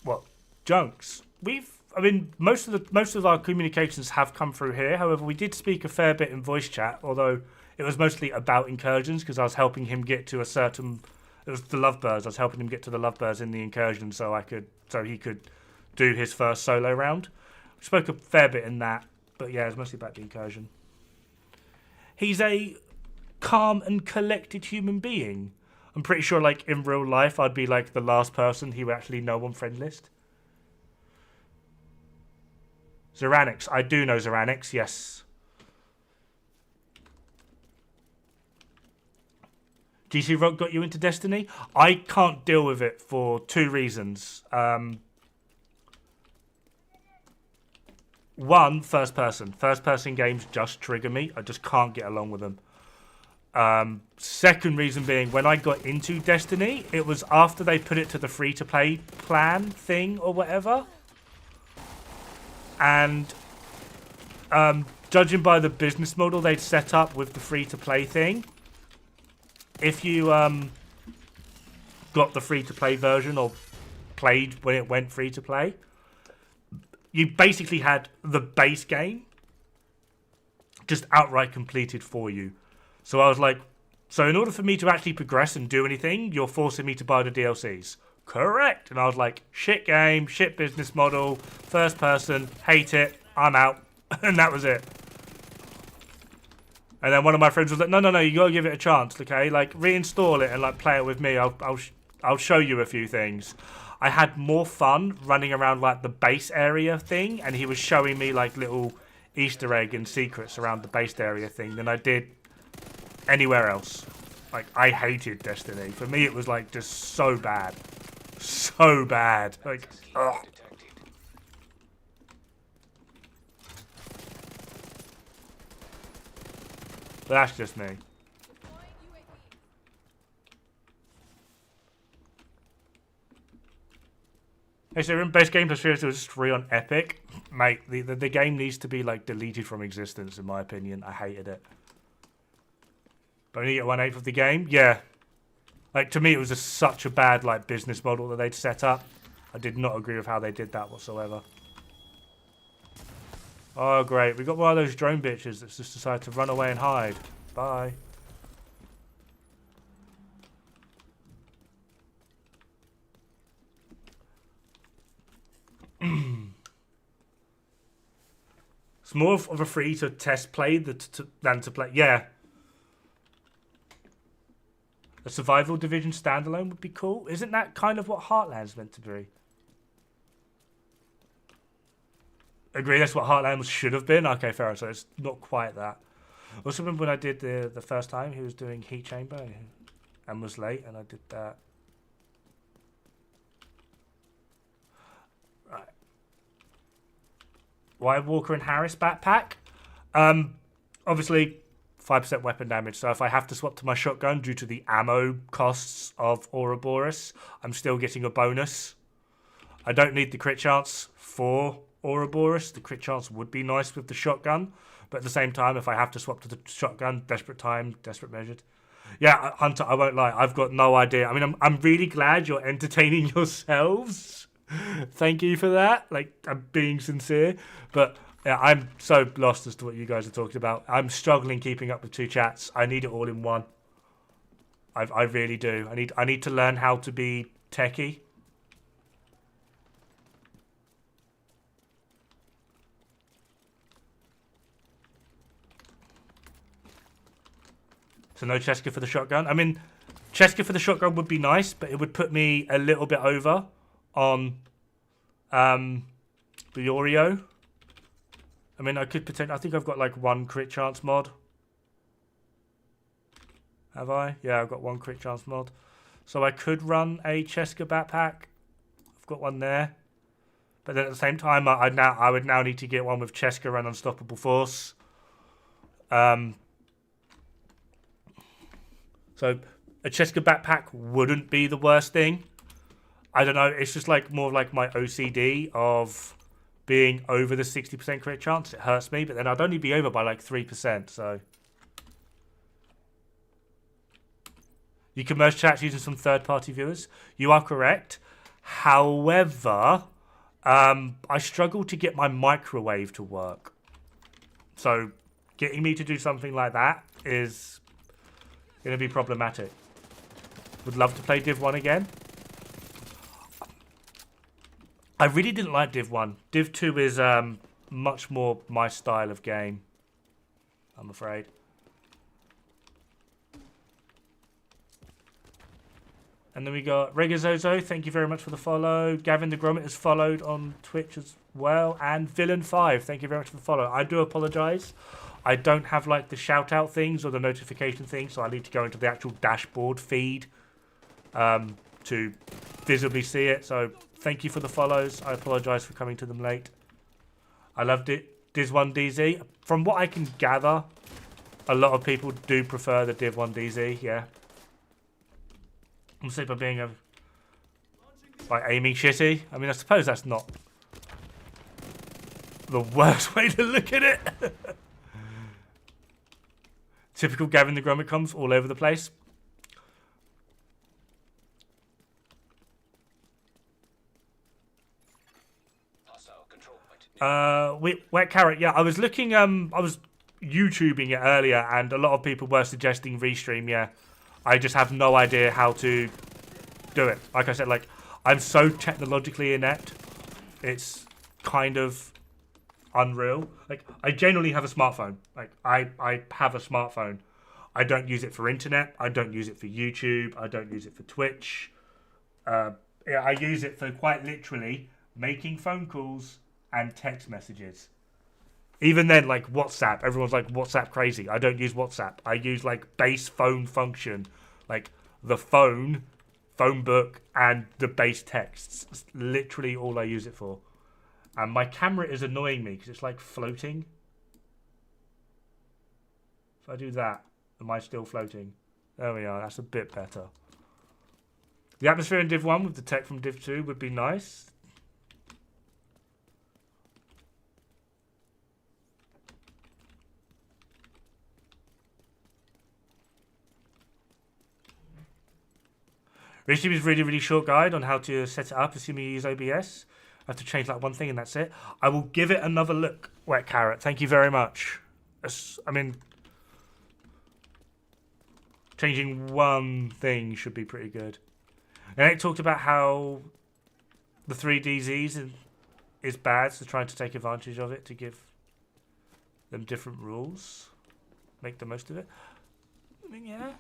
What? Junks. I mean, most of our communications have come through here. However, we did speak a fair bit in voice chat, although it was mostly about incursions because I was helping him get to it was the Lovebirds. I was helping him get to the Lovebirds in the incursion so he could do his first solo round. We spoke a fair bit in that, but yeah, it was mostly about the incursion. He's a calm and collected human being. I'm pretty sure, like, in real life, I'd be, like, the last person he would actually know on friend list. Zeranix. I do know Zeranix, yes. GC Rock got you into Destiny? I can't deal with it for 2 reasons. one, first person. First person games just trigger me. I just can't get along with them. Second reason being, when I got into Destiny, it was after they put it to the free-to-play plan thing or whatever. And judging by the business model they'd set up with the free-to-play thing, if you got the free-to-play version or played when it went free-to-play, you basically had the base game just outright completed for you. So I was like, so in order for me to actually progress and do anything, you're forcing me to buy the DLCs. Correct. And I was like, shit game, shit business model, first person, hate it, I'm out. And that was it. And then one of my friends was like, no, you gotta give it a chance, okay? Like, reinstall it and like play it with me. I'll show you a few things. I had more fun running around like the base area thing, and he was showing me like little Easter egg and secrets around the base area thing than I did anywhere else. Like, I hated Destiny. For me, it was like just so bad. So bad. Like, ugh. But that's just me. Hey, so in base game plus it was just free on Epic. Mate, the game needs to be like deleted from existence, in my opinion. I hated it. But only get 1/8 of the game? Yeah. Like, to me, it was just such a bad like business model that they'd set up. I did not agree with how they did that whatsoever. Oh, great. We got one of those drone bitches that's just decided to run away and hide. Bye. It's more of a free to test play than to play. Yeah. A survival division standalone would be cool. Isn't that kind of what Heartland's meant to be? Agree, that's what Heartland should have been. Okay, fair enough. So it's not quite that. I also remember when I did the first time, he was doing Heat Chamber and was late, and I did that. Right. Why Walker and Harris backpack? Obviously, 5% weapon damage. So if I have to swap to my shotgun due to the ammo costs of Ouroboros, I'm still getting a bonus. I don't need the crit chance for Ouroboros. The crit chance would be nice with the shotgun. But at the same time, if I have to swap to the shotgun, desperate time, desperate measured. Yeah, Hunter, I won't lie. I've got no idea. I mean, I'm really glad you're entertaining yourselves. Thank you for that. Like, I'm being sincere. But yeah, I'm so lost as to what you guys are talking about. I'm struggling keeping up with two chats. I need it all in one. I really do. I need to learn how to be techie. So no Cheska for the shotgun. I mean, Cheska for the shotgun would be nice, but it would put me a little bit over on Biorio. I mean, I could potentially... I think I've got like one crit chance mod. Have I? Yeah, I've got one crit chance mod. So I could run a Cheska backpack. I've got one there. But then at the same time, I would now need to get one with Cheska and Unstoppable Force. So a Cheska backpack wouldn't be the worst thing. I don't know. It's just like more like my OCD of being over the 60% crit chance. It hurts me, but then I'd only be over by like 3%. So you can merge chats using some third-party viewers. You are correct. However, I struggle to get my microwave to work. So getting me to do something like that is going to be problematic. Would love to play Div 1 again. I really didn't like Div 1. Div 2 is much more my style of game, I'm afraid. And then we got Regazozo, thank you very much for the follow. Gavin the Gromit has followed on Twitch as well. And Villain5, thank you very much for the follow. I do apologise. I don't have like the shout out things or the notification things, so I need to go into the actual dashboard feed to visibly see it. So thank you for the follows. I apologise for coming to them late. I loved it. Div 1 DZ. From what I can gather, a lot of people do prefer the Div 1 DZ, yeah. I'm sick of being a... like, aiming shitty. I mean, I suppose that's not the worst way to look at it. Typical Gavin the Gromit comes all over the place. Hostile control point. Wet Carrot, yeah, I was looking, I was YouTubing it earlier, and a lot of people were suggesting Restream, yeah. I just have no idea how to do it. Like I said, like, I'm so technologically inept, it's kind of unreal. Like, I genuinely have a smartphone. Like, I have a smartphone. I don't use it for internet. I don't use it for YouTube. I don't use it for Twitch. Yeah, I use it for quite literally making phone calls and text messages. Even then, like WhatsApp, everyone's like WhatsApp crazy. I don't use WhatsApp. I use like base phone function, like the phone book, and the base texts. It's literally all I use it for. And my camera is annoying me because it's like floating. If I do that, am I still floating? There we are. That's a bit better. The atmosphere in Div 1 with the tech from Div 2 would be nice. Restream is really, really short guide on how to set it up, assuming you use OBS. I have to change like one thing and that's it. I will give it another look, Wet Carrot. Thank you very much. I mean, changing one thing should be pretty good. And it talked about how the 3DZs is bad, so trying to take advantage of it to give them different rules. Make the most of it. I mean, yeah.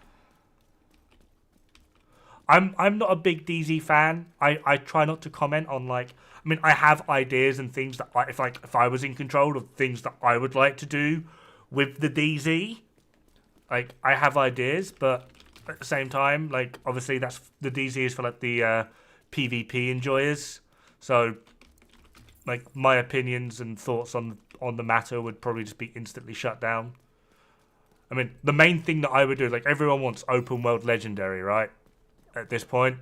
I'm not a big DZ fan. I try not to comment on like. I mean, I have ideas and things that if I was in control of things that I would like to do with the DZ. Like I have ideas, but at the same time, like obviously that's the DZ is for like the PvP enjoyers. So like my opinions and thoughts on the matter would probably just be instantly shut down. I mean, the main thing that I would do, like everyone wants open world legendary, right? At this point,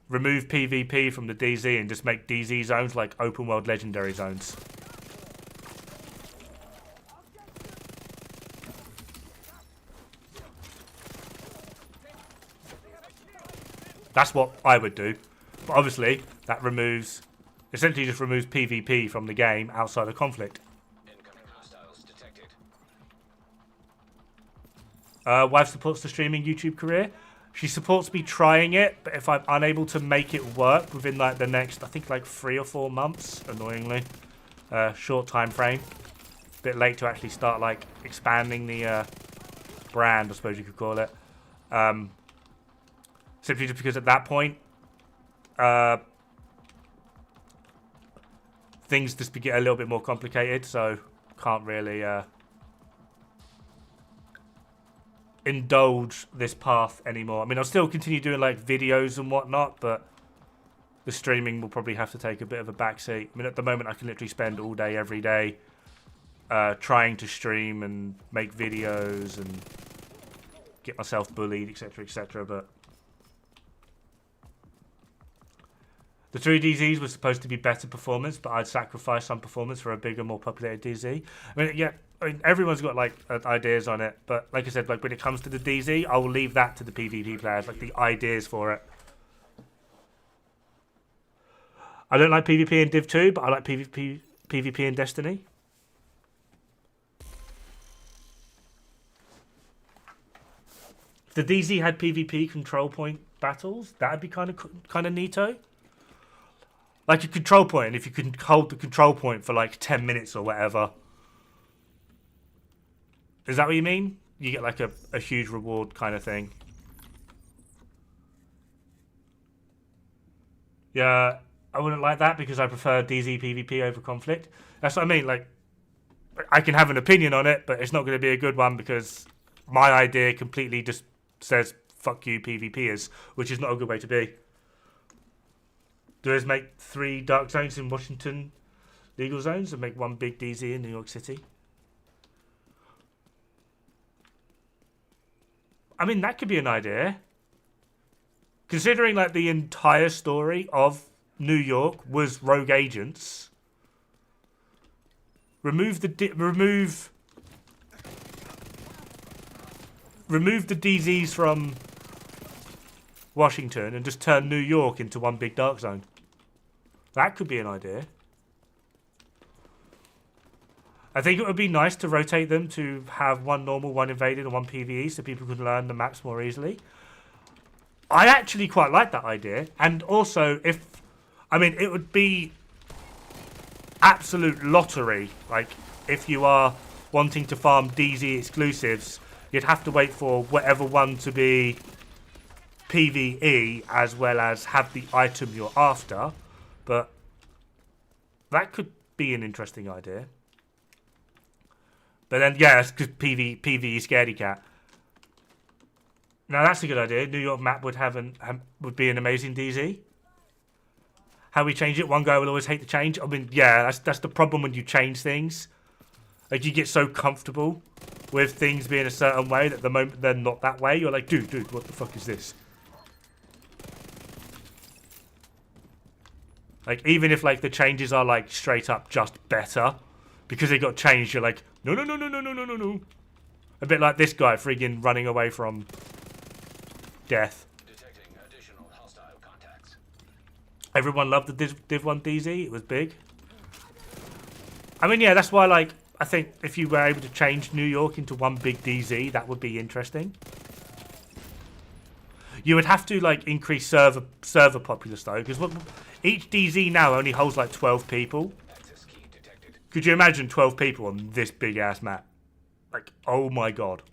remove PvP from the DZ and just make DZ zones like open world legendary zones. That's what I would do. But obviously, that essentially just removes PvP from the game outside of conflict. Incoming hostiles detected. Wife supports the streaming YouTube career. She supports me trying it, but if I'm unable to make it work within like the next, I think like 3 or 4 months, annoyingly, short time frame, bit late to actually start like expanding the brand, I suppose you could call it. Simply just because at that point, things just get a little bit more complicated, so can't really indulge this path anymore. I mean, I'll still continue doing like videos and whatnot, but the streaming will probably have to take a bit of a backseat. I mean, at the moment, I can literally spend all day, every day, trying to stream and make videos and get myself bullied, etc., etc. But the 3DZs were supposed to be better performance, but I'd sacrifice some performance for a bigger, more populated DZ. I mean, yeah, everyone's got like ideas on it, but like I said, like when it comes to the DZ, I will leave that to the PvP players, like the ideas for it. I don't like PvP in Div 2, but I like PvP in Destiny. If the DZ had PvP control point battles, that'd be kind of neato. Like a control point, if you can hold the control point for like 10 minutes or whatever. Is that what you mean? You get like a huge reward kind of thing. Yeah, I wouldn't like that because I prefer DZ PvP over conflict. That's what I mean. Like, I can have an opinion on it, but it's not going to be a good one because my idea completely just says, fuck you PvPers, which is not a good way to be. Do us make 3 dark zones in Washington? legal zones and make one big DZ in New York City. I mean, that could be an idea. Considering like the entire story of New York was rogue agents. Remove the DZs from Washington and just turn New York into one big dark zone. That could be an idea. I think it would be nice to rotate them to have one normal, one invaded, and one PvE so people can learn the maps more easily. I actually quite like that idea. And also, it would be absolute lottery. Like, if you are wanting to farm DZ exclusives, you'd have to wait for whatever one to be PvE as well as have the item you're after. But that could be an interesting idea. But then, yeah, it's because PvE scaredy cat. Now that's a good idea. New York map would would be an amazing DZ. How we change it? One guy will always hate the change. I mean, yeah, that's the problem when you change things. Like, you get so comfortable with things being a certain way that the moment they're not that way, you're like, dude, what the fuck is this? Like, even if like the changes are like straight up just better, because they got changed, you're like, no. A bit like this guy friggin' running away from death. Detecting additional hostile contacts. Everyone loved the Div 1 DZ. It was big. I mean, yeah, that's why, like, I think if you were able to change New York into one big DZ, that would be interesting. You would have to, like, increase server populace, though, because each DZ now only holds, like, 12 people. Access key detected. Could you imagine 12 people on this big-ass map? Like, oh my god.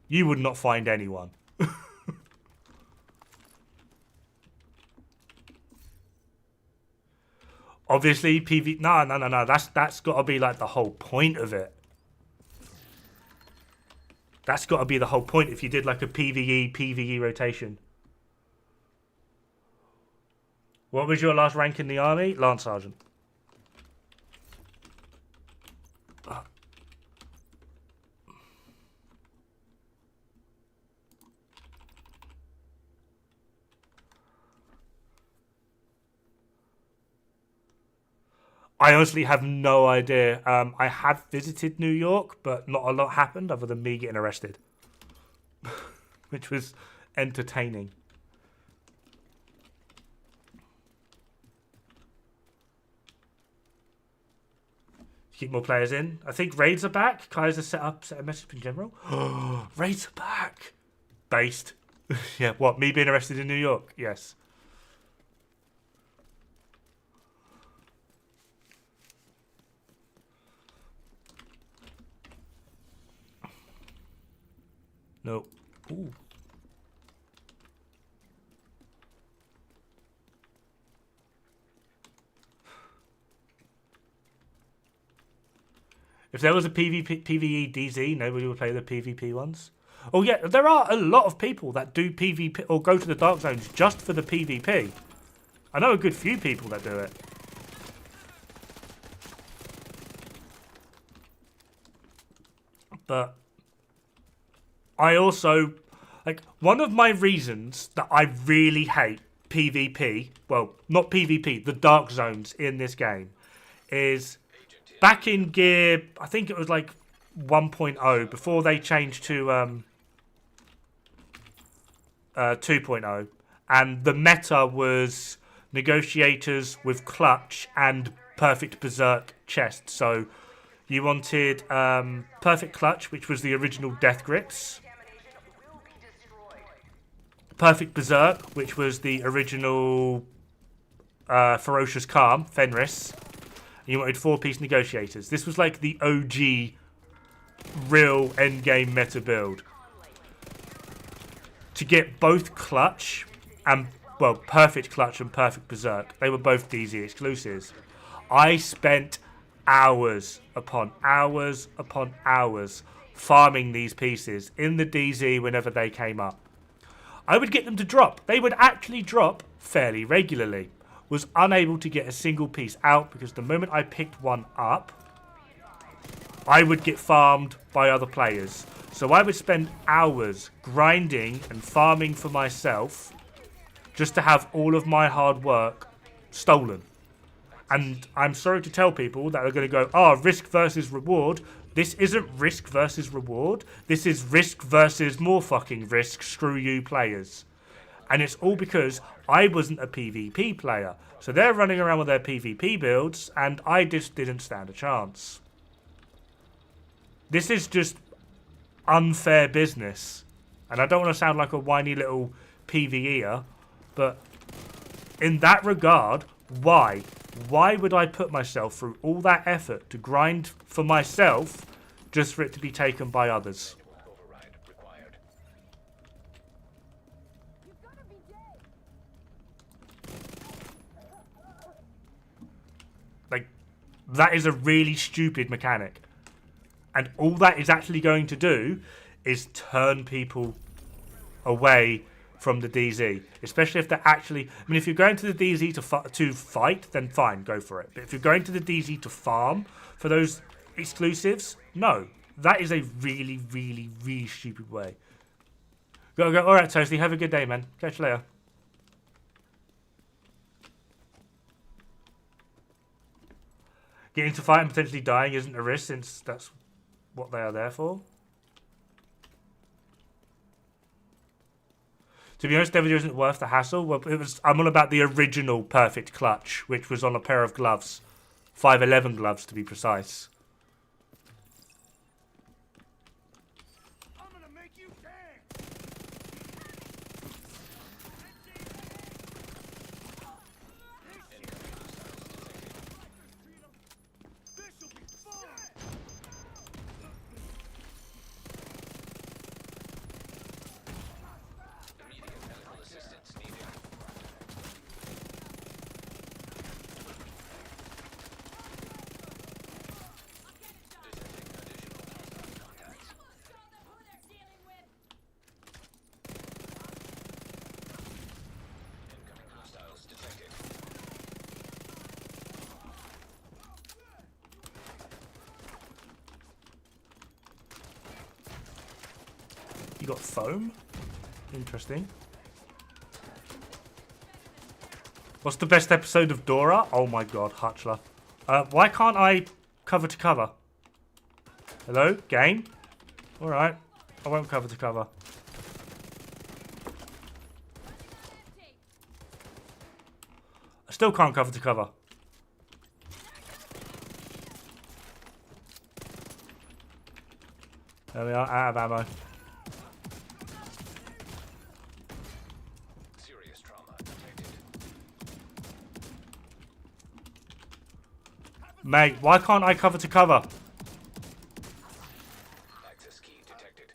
You would not find anyone. Obviously, PV... No. That's got to be, like, the whole point of it. That's got to be the whole point if you did, like, a PvE rotation. What was your last rank in the army? Lance Sergeant. I honestly have no idea. I have visited New York, but not a lot happened other than me getting arrested. Which was entertaining. Keep more players in. I think raids are back. Kaiser set a message in general. Raids are back. Based. Yeah, what? Me being arrested in New York? Yes. No. Ooh. If there was a PvE DZ, nobody would play the PvP ones. Oh yeah, there are a lot of people that do PvP or go to the Dark Zones just for the PvP. I know a good few people that do it. But I also, like, one of my reasons that I really hate PvP, well, not PvP, the Dark Zones in this game, is back in gear, I think it was like 1.0, before they changed to 2.0, and the meta was negotiators with clutch and perfect berserk chest. So you wanted perfect clutch, which was the original death grips, perfect berserk, which was the original ferocious calm, Fenris. You wanted 4-piece negotiators. This was like the OG real endgame meta build. To get both clutch and, well, perfect clutch and perfect berserk, they were both DZ exclusives. I spent hours upon hours upon hours farming these pieces in the DZ whenever they came up. I would get them to drop. They would actually drop fairly regularly. Was unable to get a single piece out because the moment I picked one up, I would get farmed by other players. So I would spend hours grinding and farming for myself just to have all of my hard work stolen. And I'm sorry to tell people that are going to go, oh, risk versus reward. This isn't risk versus reward. This is risk versus more fucking risk. Screw you players. And it's all because I wasn't a PvP player. So they're running around with their PvP builds and I just didn't stand a chance. This is just unfair business. And I don't want to sound like a whiny little PvEer, but in that regard, why? Why would I put myself through all that effort to grind for myself just for it to be taken by others? Like, that is a really stupid mechanic. And all that is actually going to do is turn people away from the DZ. Especially if they're actually... I mean, if you're going to the DZ to fight, then fine, go for it. But if you're going to the DZ to farm for those exclusives, no. That is a really, really, really stupid way. Go. All right, Toasty, have a good day, man. Catch you later. Getting to fight and potentially dying isn't a risk since that's what they are there for. To be honest, Devil isn't worth the hassle. Well, I'm on about the original Perfect Clutch, which was on a pair of gloves. 511 gloves, to be precise. I'm gonna make you dance. This'll be fun. Immediate medical assistance needed. Detecting additional hostile contacts. Incoming hostiles detected. You got foam? Interesting. What's the best episode of Dora? Oh my god, Hutchler. Why can't I cover to cover? Hello? Game? Alright. I won't cover to cover. I still can't cover to cover. There we are, out of ammo. Serious trauma detected. Mate, why can't I cover to cover? Access key detected.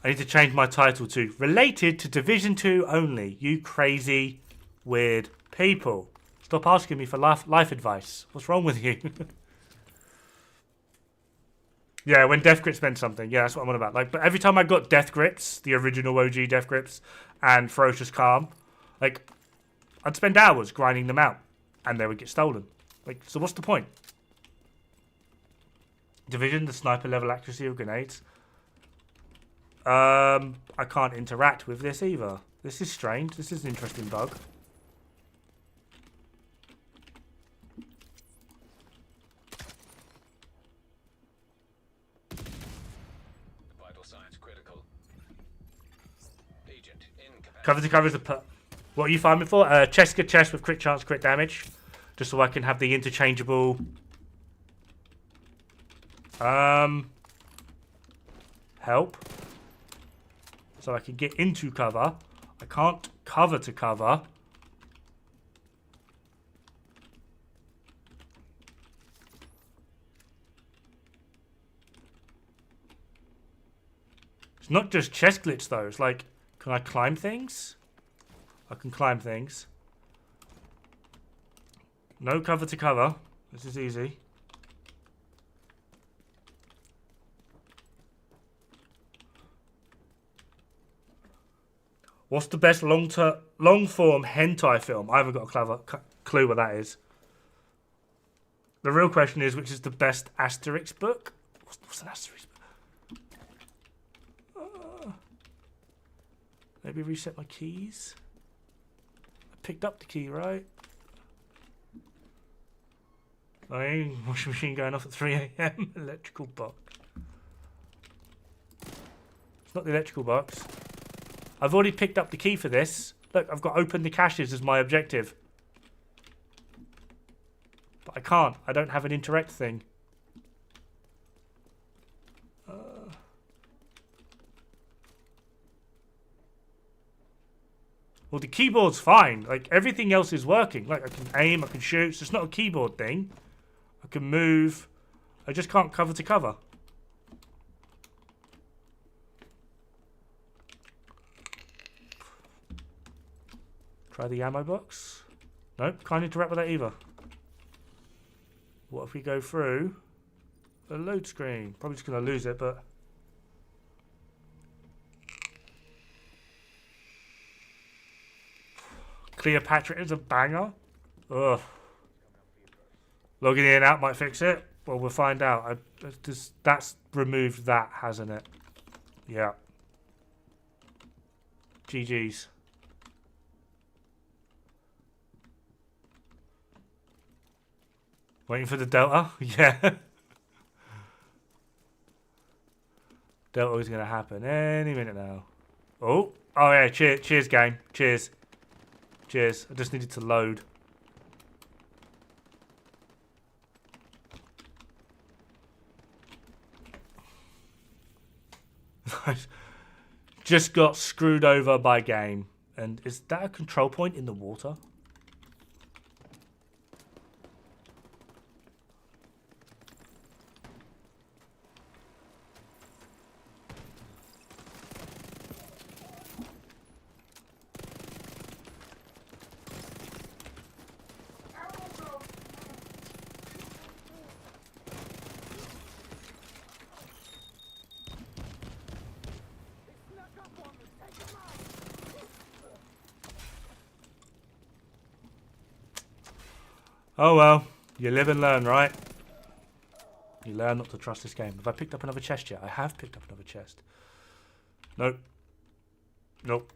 I need to change my title to Related to Division 2 Only. You crazy, weird people. Stop asking me for life advice. What's wrong with you? Yeah, when death grips meant something. Yeah, that's what I'm on about. Like, but every time I got death grips, the original OG death grips, and ferocious calm, like, I'd spend hours grinding them out, and they would get stolen. Like, so what's the point? Division, the sniper level accuracy of grenades. I can't interact with this either. This is strange. This is an interesting bug. Vital signs critical. Agent incapacitated. Cover to cover is a what are you farming for? Chest with crit chance, crit damage. Just so I can have the interchangeable... help. So I can get into cover. I can't cover to cover. It's not just chest glitch though. It's like, can I climb things? I can climb things. No cover to cover. This is easy. What's the best long-form hentai film? I haven't got a clue what that is. The real question is, which is the best Asterix book? What's an Asterix book? Maybe reset my keys. I picked up the key, right? Washing machine going off at 3 AM. Electrical box. It's not the electrical box. I've already picked up the key for this. Look, I've got to open the caches as my objective. But I can't. I don't have an interact thing. Well, the keyboard's fine. Like, everything else is working. Like, I can aim, I can shoot. It's just not a keyboard thing. I can move. I just can't cover to cover. Try the ammo box. Nope, can't interact with that either. What if we go through a load screen? Probably just going to lose it, but... Cleopatra is a banger. Ugh. Logging in and out might fix it. Well, we'll find out. That's removed that, hasn't it? Yeah. GG's. Waiting for the Delta? Yeah. Delta is going to happen any minute now. Oh yeah. Cheers, game. Cheers. Cheers. I just needed to load. Just got screwed over by game. And is that a control point in the water? Oh well, you live and learn, right? You learn not to trust this game. Have I picked up another chest yet? I have picked up another chest. Nope. Nope.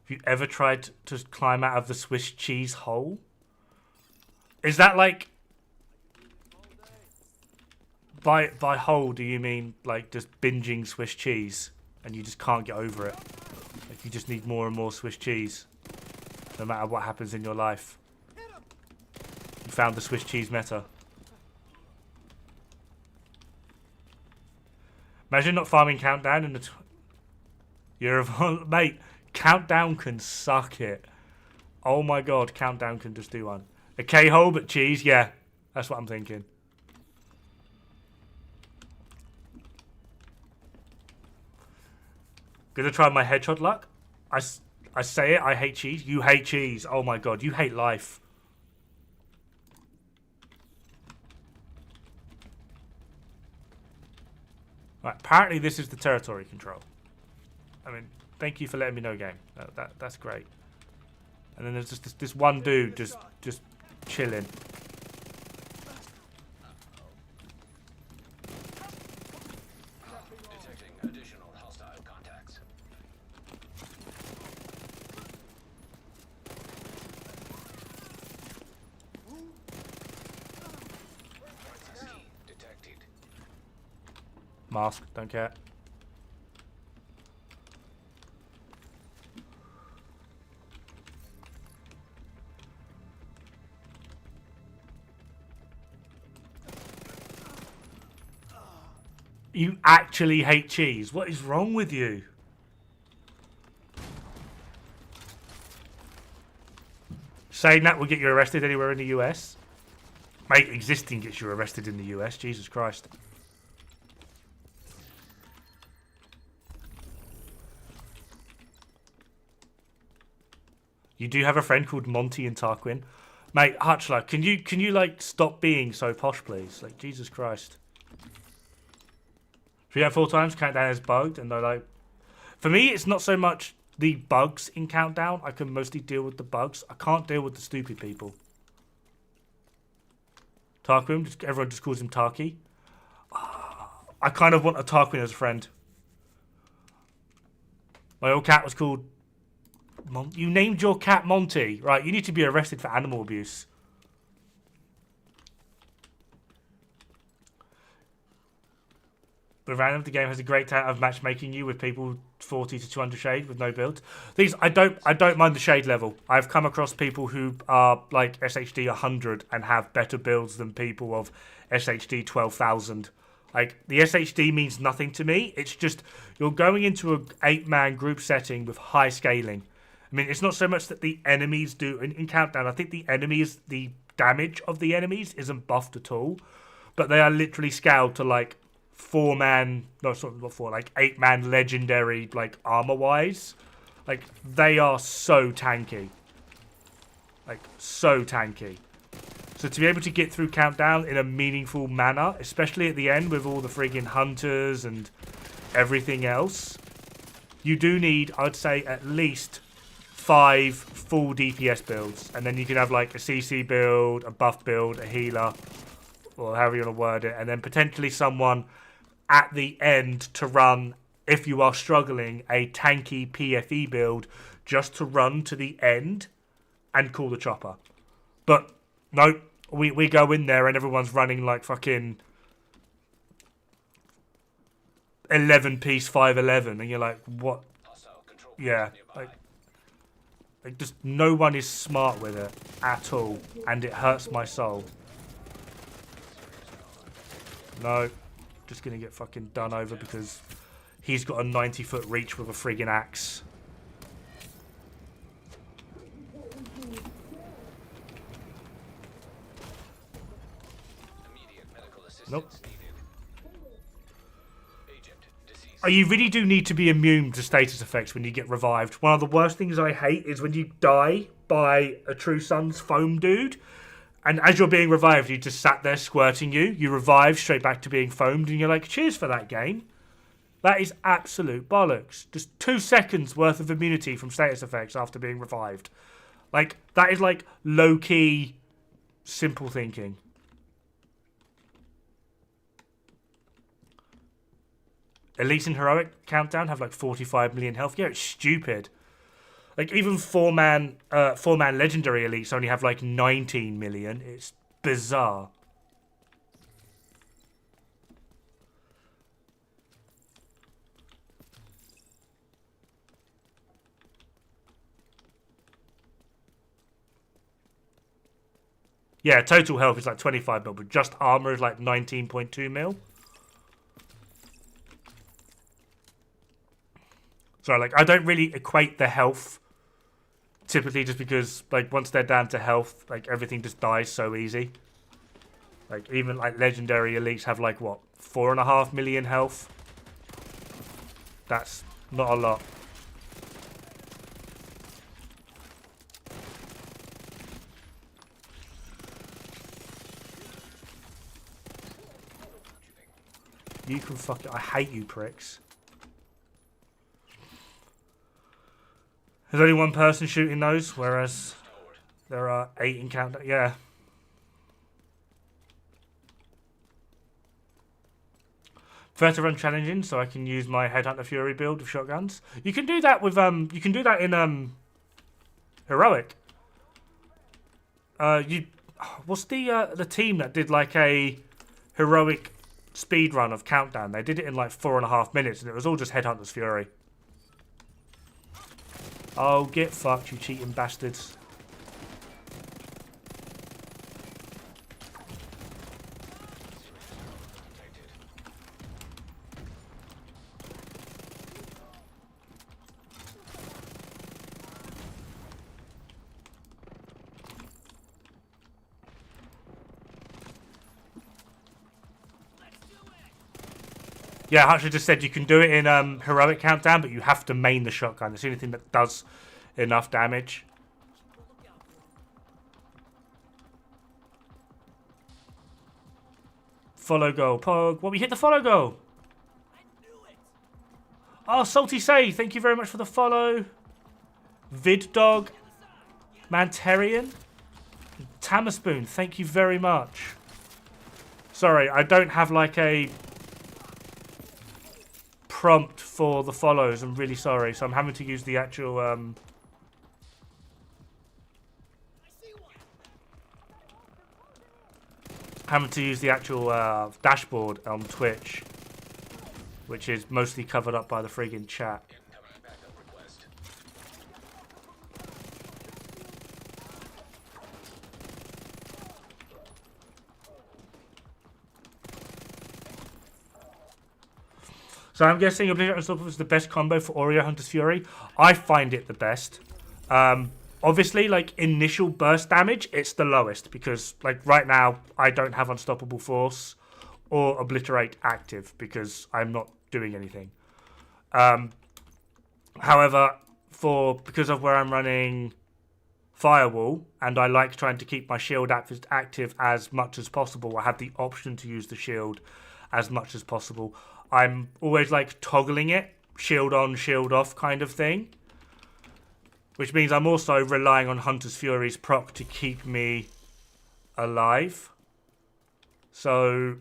Have you ever tried to climb out of the Swiss cheese hole? Is that like... By hole, do you mean like just binging Swiss cheese and you just can't get over it? Like you just need more and more Swiss cheese, no matter what happens in your life. You found the Swiss cheese meta. Imagine not farming Countdown in the... You're a... Mate, Countdown can suck it. Oh my god, Countdown can just do one. A K-hole but cheese? Yeah, that's what I'm thinking. Gonna try my headshot luck. I say it, I hate cheese. You hate cheese. Oh my god, you hate life. Right, apparently this is the territory control. I mean, thank you for letting me know, game. That's great. And then there's just this one dude just chilling. Detecting additional hostile contacts. Key detected. Mask, don't care. You actually hate cheese. What is wrong with you? Saying that will get you arrested anywhere in the US. Mate, existing gets you arrested in the US. Jesus Christ. You do have a friend called Monty and Tarquin. Mate, Hutchler, can you like stop being so posh, please? Like, Jesus Christ. 3 out of 4 times, Countdown is bugged, and they're like... For me, it's not so much the bugs in Countdown. I can mostly deal with the bugs. I can't deal with the stupid people. Tarquin, everyone just calls him Tarky. I kind of want a Tarquin as a friend. My old cat was called... You named your cat Monty. Right, you need to be arrested for animal abuse. But random, the game has a great talent of matchmaking you with people 40 to 200 shade with no build. These I don't mind the shade level. I've come across people who are like SHD 100 and have better builds than people of SHD 12,000. Like, the SHD means nothing to me. It's just you're going into an 8-man group setting with high scaling. I mean, it's not so much that the enemies do in Countdown. I think the damage of the enemies isn't buffed at all, but they are literally scaled to like 4-man, no, sorry, not 4, like 8-man legendary, like armor wise. Like, they are so tanky. Like, so tanky. So to be able to get through Countdown in a meaningful manner, especially at the end with all the friggin' hunters and everything else, you do need, I'd say, at least 5 full DPS builds. And then you can have like a CC build, a buff build, a healer, or however you want to word it. And then potentially someone at the end to run, if you are struggling, a tanky PFE build just to run to the end and call the chopper. But no, we go in there and everyone's running like fucking 11-piece 511, and you're like, what? Yeah, like just no one is smart with it at all, and it hurts my soul. No, just gonna get fucking done over because he's got a 90-foot reach with a friggin' axe. Nope. Oh, you really do need to be immune to status effects when you get revived. One of the worst things I hate is when you die by a True Sun's foam dude, and as you're being revived, he just sat there squirting you. You revive straight back to being foamed, and you're like, cheers for that game. That is absolute bollocks. Just 2 seconds worth of immunity from status effects after being revived. Like, that is like low-key simple thinking. Elites in Heroic Countdown have like 45 million health. Yeah, it's stupid. Like, even 4-man legendary elites only have like 19 million. It's bizarre. Yeah, total health is like 25 mil, but just armor is like 19.2 mil. So, like, I don't really equate the health typically, just because, like, once they're down to health, like, everything just dies so easy. Like, even, like, legendary elites have, like, what, 4.5 million health? That's not a lot. You can fuck it. I hate you pricks. There's only one person shooting those, whereas there are 8 in Countdown. Yeah. Prefer to run challenging, so I can use my Headhunter Fury build with shotguns. You can do that with You can do that in Heroic. What's the team that did like a Heroic speed run of Countdown? They did it in like 4.5 minutes, and it was all just Headhunter's Fury. Oh, get fucked, you cheating bastards. Yeah, Hutcher just said you can do it in Heroic Countdown, but you have to main the shotgun. It's the only thing that does enough damage. Follow goal. Pog. Well, we hit the follow goal. Oh, Salty Say, thank you very much for the follow. Viddog. Mantarian. Tamerspoon, thank you very much. Sorry, I don't have like a prompt for the follows. I'm really sorry. So I'm having to use the actual... dashboard on Twitch, which is mostly covered up by the friggin' chat. Incoming backup request. So I'm guessing Obliterate Unstoppable is the best combo for Oreo Hunter's Fury. I find it the best. Obviously, like, initial burst damage, it's the lowest. Because, like, right now, I don't have Unstoppable Force or Obliterate active. Because I'm not doing anything. However, because of where I'm running Firewall, and I like trying to keep my shield active as much as possible, I have the option to use the shield as much as possible. I'm always like toggling it, shield on, shield off kind of thing. Which means I'm also relying on Hunter's Fury's proc to keep me alive. So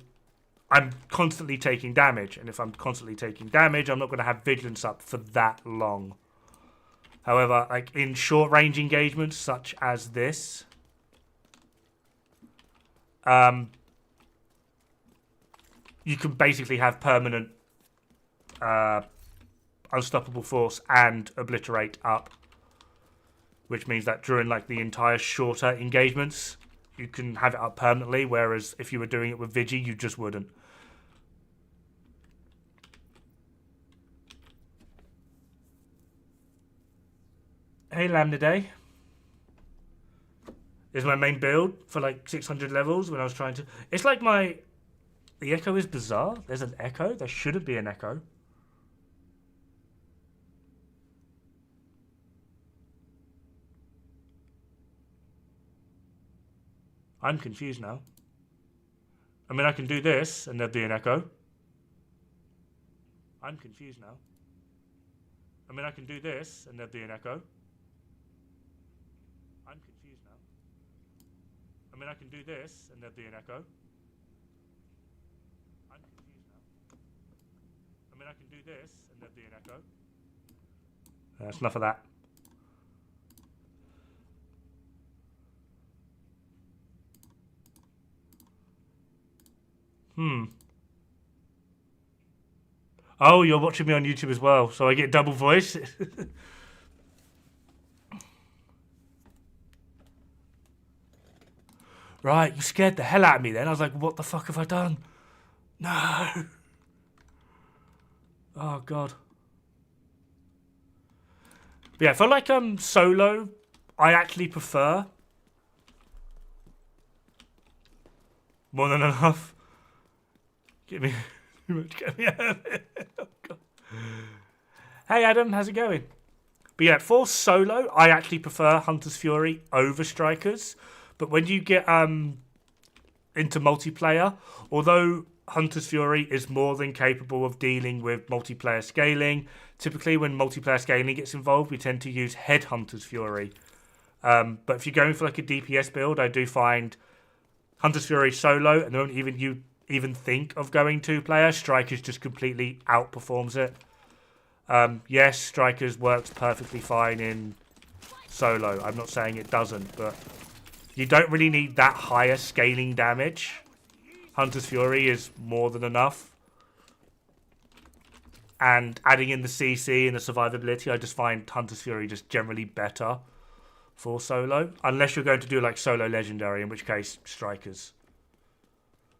I'm constantly taking damage. And if I'm constantly taking damage, I'm not going to have Vigilance up for that long. However, like in short range engagements such as this, you can basically have permanent Unstoppable Force and Obliterate up. Which means that during like the entire shorter engagements, you can have it up permanently. Whereas if you were doing it with Vigi, you just wouldn't. Hey Lambda Day. Is my main build for like 600 levels when I was trying to... It's like my... The echo is bizarre. There's an echo. There shouldn't be an echo. I'm confused now. I mean, I can do this and there'd be an echo. I'm confused now. I mean, I can do this and there'd be an echo. I'm confused now. I mean, I can do this and there'd be an echo. I'm confused now. I mean, I can do this and there'd be an echo. That's enough of that. Oh, you're watching me on YouTube as well, so I get double voice. Right, you scared the hell out of me then. I was like, what the fuck have I done? No. Oh, God. But yeah, for like solo, I actually prefer more than enough. Get me too much. Get me out of it. Oh, God. Hey Adam, how's it going? But yeah, for solo, I actually prefer Hunter's Fury over Strikers. But when you get into multiplayer, although Hunter's Fury is more than capable of dealing with multiplayer scaling, typically when multiplayer scaling gets involved, we tend to use Headhunter's Fury. But if you're going for like a DPS build, I do find Hunter's Fury solo, and don't even think of going two-player. Strikers just completely outperforms it. Yes, Strikers works perfectly fine in solo. I'm not saying it doesn't, but you don't really need that higher scaling damage. Hunter's Fury is more than enough. And adding in the CC and the survivability, I just find Hunter's Fury just generally better for solo. Unless you're going to do like solo legendary, in which case Strikers.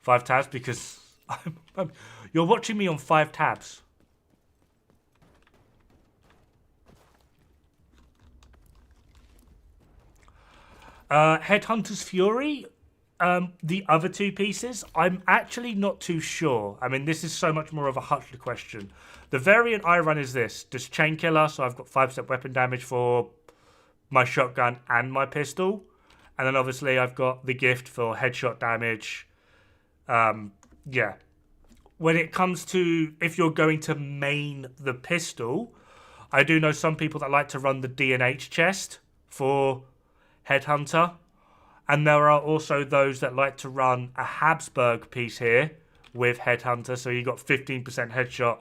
5 tabs because you're watching me on 5 tabs. Headhunter's Fury, the other two pieces, I'm actually not too sure. I mean, this is so much more of a Hutler question. The variant I run is this, just Chain Killer, so I've got 5-step weapon damage for my shotgun and my pistol. And then obviously I've got the gift for headshot damage, Yeah. When it comes to if you're going to main the pistol, I do know some people that like to run the D&H chest for Headhunter. And there are also those that like to run a Habsburg piece here with Headhunter. So you got 15% headshot,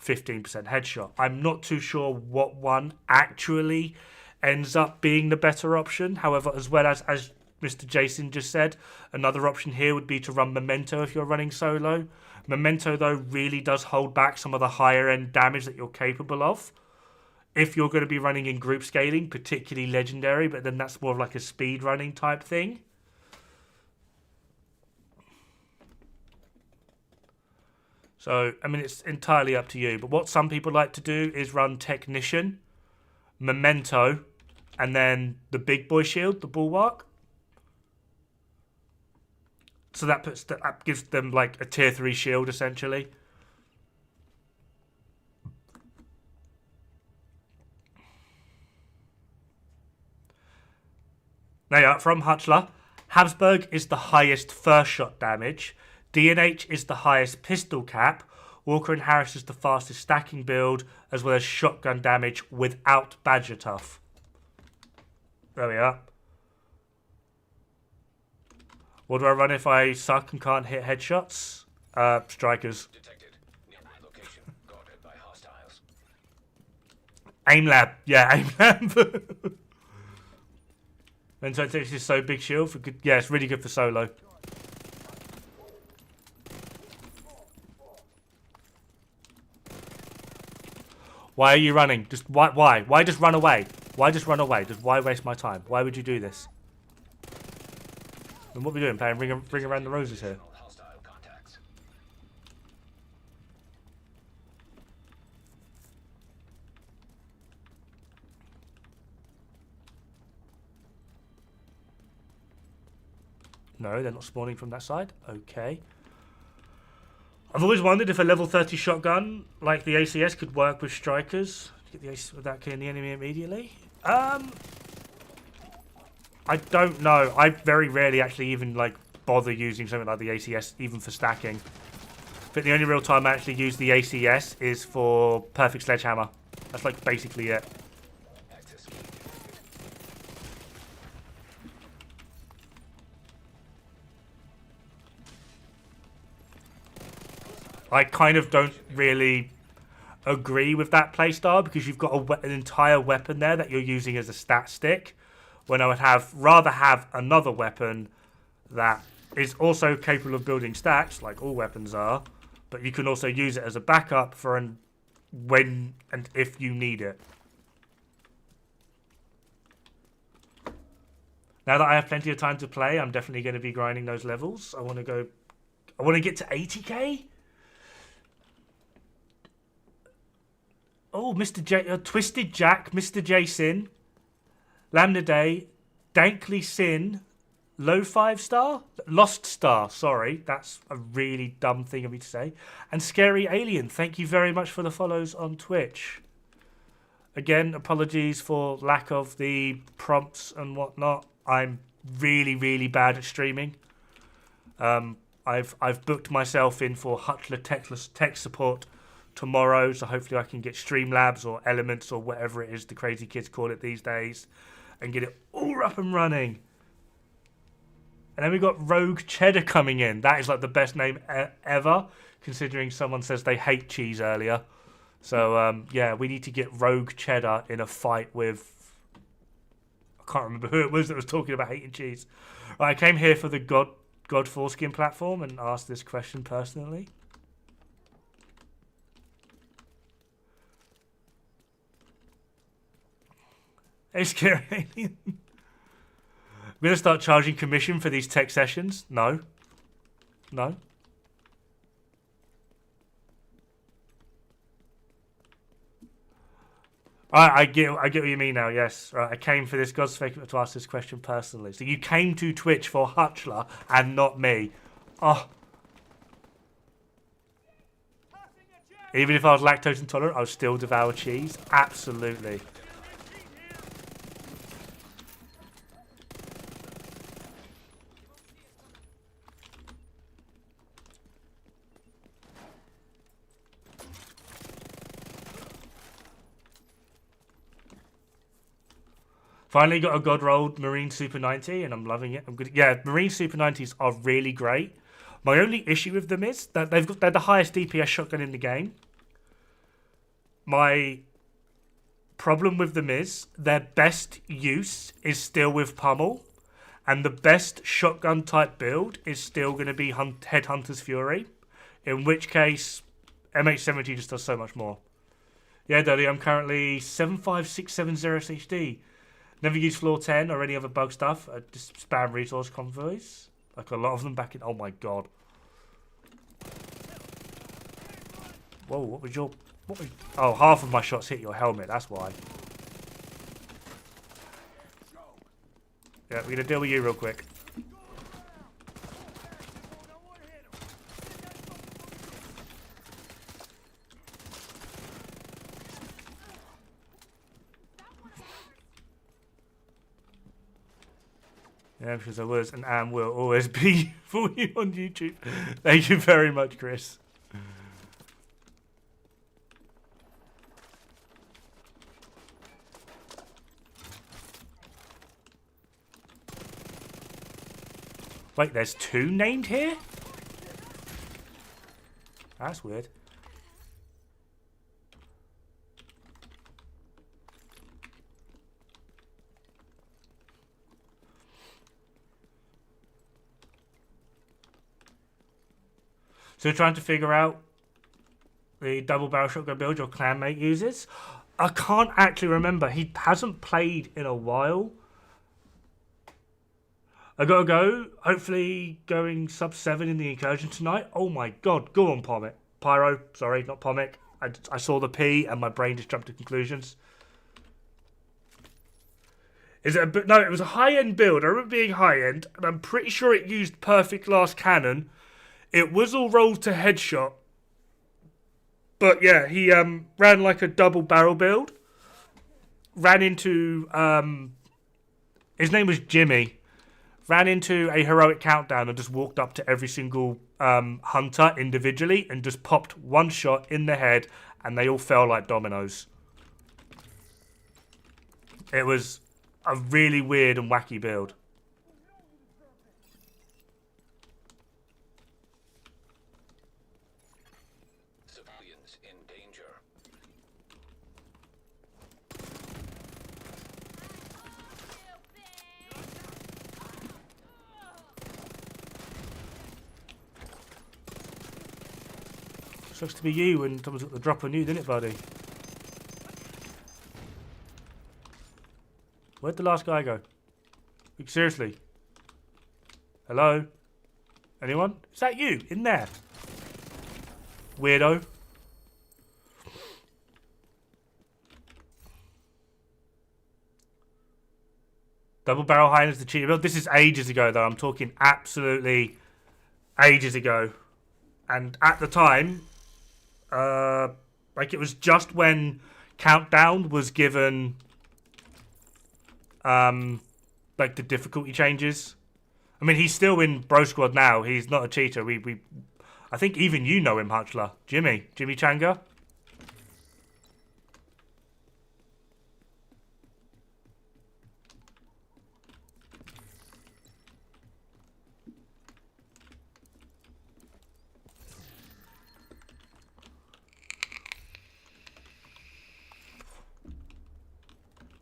15% headshot. I'm not too sure what one actually ends up being the better option. However, as well as Mr. Jason just said, another option here would be to run Memento if you're running solo. Memento, though, really does hold back some of the higher end damage that you're capable of. If you're going to be running in group scaling, particularly Legendary, but then that's more of like a speed running type thing. So, I mean, it's entirely up to you. But what some people like to do is run Technician, Memento, and then the big boy shield, the Bulwark. So that gives them like a tier 3 shield, essentially. Now, yeah, from Hutchler, Habsburg is the highest first shot damage. D&H is the highest pistol cap. Walker and Harris is the fastest stacking build, as well as shotgun damage without Badger Tough. There we are. What do I run if I suck and can't hit headshots? Strikers. Detected. Nearby location. Guarded by hostiles. Aim lab. Yeah, aim lab. Monetization is so big shield for good. Yeah, it's really good for solo. Why are you running? Just why? Why just run away? Why just run away? Just why waste my time? Why would you do this? And what are we doing? Playing ring around the roses here. Hostile contacts. No, they're not spawning from that side. Okay. I've always wondered if a level 30 shotgun like the ACS could work with strikers. Get the ACS without killing the enemy immediately. I don't know. I very rarely actually even like bother using something like the ACS even for stacking. But the only real time I actually use the ACS is for Perfect Sledgehammer. That's like basically it. Access. I kind of don't really agree with that playstyle because you've got an entire weapon there that you're using as a stat stick, when I would rather have another weapon that is also capable of building stacks, like all weapons are, but you can also use it as a backup for when and if you need it. Now that I have plenty of time to play, I'm definitely going to be grinding those levels. I want to get to 80k. Oh, Mr. J, Twisted Jack, Mr. Jason, Lambda Day, Dankly Sin, Low 5-star? Lost Star, sorry. That's a really dumb thing of me to say. And Scary Alien, thank you very much for the follows on Twitch. Again, apologies for lack of the prompts and whatnot. I'm really, really bad at streaming. I've booked myself in for Hutchler tech support tomorrow, so hopefully I can get Streamlabs or Elements or whatever it is the crazy kids call it these days and get it all up and running. And then we got Rogue Cheddar coming in. That is like the best name ever, considering someone says they hate cheese earlier. So yeah, we need to get Rogue Cheddar in a fight with, I can't remember who it was that was talking about hating cheese. Right, I came here for the God Foreskin platform and asked this question personally. Hey, Scary Alien. We're going to start charging commission for these tech sessions? No. No. I get what you mean now, yes. Right, I came for this God's fake to ask this question personally. So you came to Twitch for Hutchler and not me. Oh. Even if I was lactose intolerant, I would still devour cheese. Absolutely. Finally got a god rolled Marine Super 90 and I'm loving it. I'm good. Yeah, Marine Super 90s are really great. My only issue with them is that they're the highest DPS shotgun in the game. My problem with them is their best use is still with pummel, and the best shotgun type build is still going to be Headhunter's Fury, in which case MH70 just does so much more. Yeah, Daddy, I'm currently 75670 HD. Never used floor 10 or any other bug stuff. I just spam resource convoys. Like a lot of them back in... Oh my god. Whoa, what was your... Oh, half of my shots hit your helmet, that's why. Yeah, we're going to deal with you real quick. Yeah, because I was and am will always be for you on YouTube. Thank you very much, Chris. Wait, there's two named here? That's weird. So you're trying to figure out the double barrel shotgun build your clanmate uses? I can't actually remember. He hasn't played in a while. I gotta go. Hopefully going sub 7 in the incursion tonight. Oh my god. Go on, Pommick. Pyro. Sorry, not Pommick. I saw the P and my brain just jumped to conclusions. Is it a... No, it was a high-end build. I remember being high-end, and I'm pretty sure it used perfect glass cannon. It was all rolled to headshot. But yeah, he ran like a double barrel build. Ran into... his name was Jimmy. Ran into a heroic countdown and just walked up to every single hunter individually and just popped one shot in the head and they all fell like dominoes. It was a really weird and wacky build. Civilians in danger. Sucks to be you when someone's got the drop on you, didn't it, buddy? Where'd the last guy go? Seriously? Hello? Anyone? Is that you? In there? Weirdo. Double barrel high is the cheater build. This is ages ago, though. I'm talking absolutely ages ago. And at the time, like it was just when Countdown was given, like the difficulty changes. I mean, he's still in Bro Squad now. He's not a cheater. I think even you know him, Hutchler. Jimmy Changa.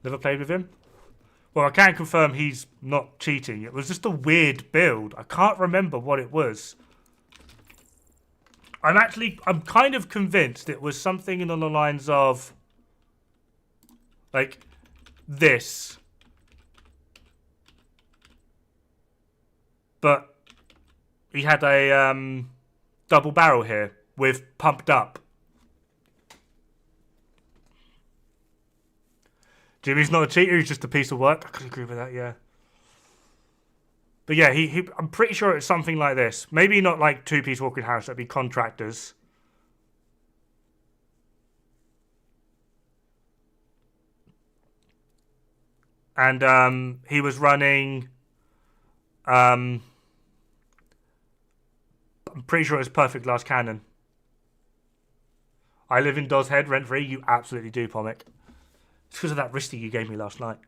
Never played with him? Well, I can confirm he's not cheating. It was just a weird build. I can't remember what it was. I'm kind of convinced it was something along the lines of, like, this. But he had a double barrel here with pumped up. Jimmy's not a cheater, he's just a piece of work. I could agree with that, yeah. But yeah, I'm pretty sure it's something like this. Maybe not like two-piece walking house, that'd be contractors. And he was running... I'm pretty sure it's perfect glass cannon. I live in Dod's Head, rent-free. You absolutely do, Pommick. It's because of that wristy you gave me last night.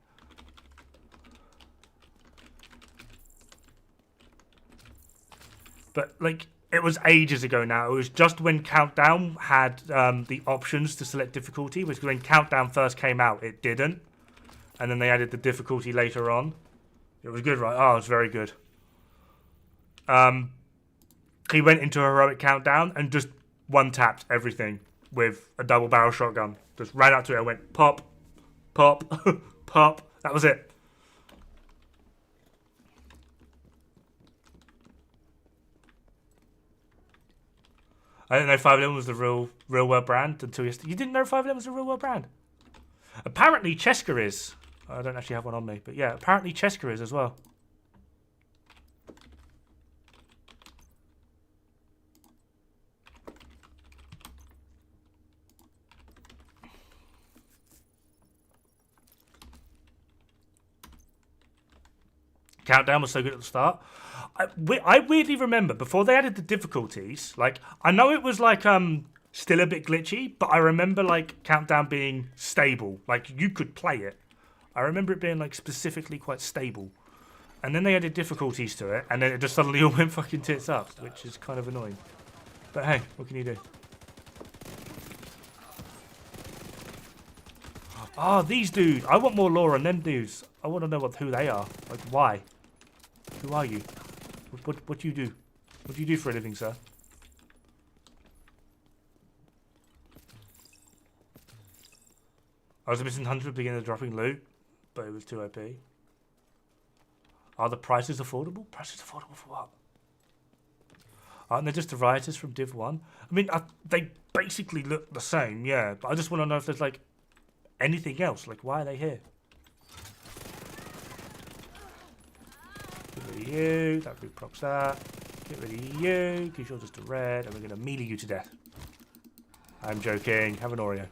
But like it was ages ago now. It was just when Countdown had the options to select difficulty, which when Countdown first came out, it didn't. And then they added the difficulty later on. It was good, right? Oh, it was very good. He went into Heroic Countdown and just one-tapped everything with a double-barrel shotgun. Just ran up to it and went pop, pop, pop. That was it. I didn't know 511 was the real world brand until yesterday. You didn't know 511 was the real world brand? Apparently Cheska is. I don't actually have one on me, but yeah, apparently Cheska is as well. Countdown was so good at the start. I weirdly remember before they added the difficulties. Like I know it was like still a bit glitchy, but I remember like Countdown being stable. Like you could play it. I remember it being like specifically quite stable. And then they added difficulties to it, and then it just suddenly all went fucking tits up, which is kind of annoying. But hey, what can you do? Ah, these dudes. I want more lore on them dudes. I want to know who they are. Like, why? Who are you? What do you do? What do you do for a living, sir? I was missing 100 beginner dropping loot, but it was too OP. Are the prices affordable? Prices affordable for what? Aren't they just the rioters from Div 1? I mean, they basically look the same, yeah. But I just want to know if there's, like, anything else. Like, why are they here? Get rid of you. That group procs that. Get rid of you, because you're just a red, and we're going to melee you to death. I'm joking. Have an Oreo.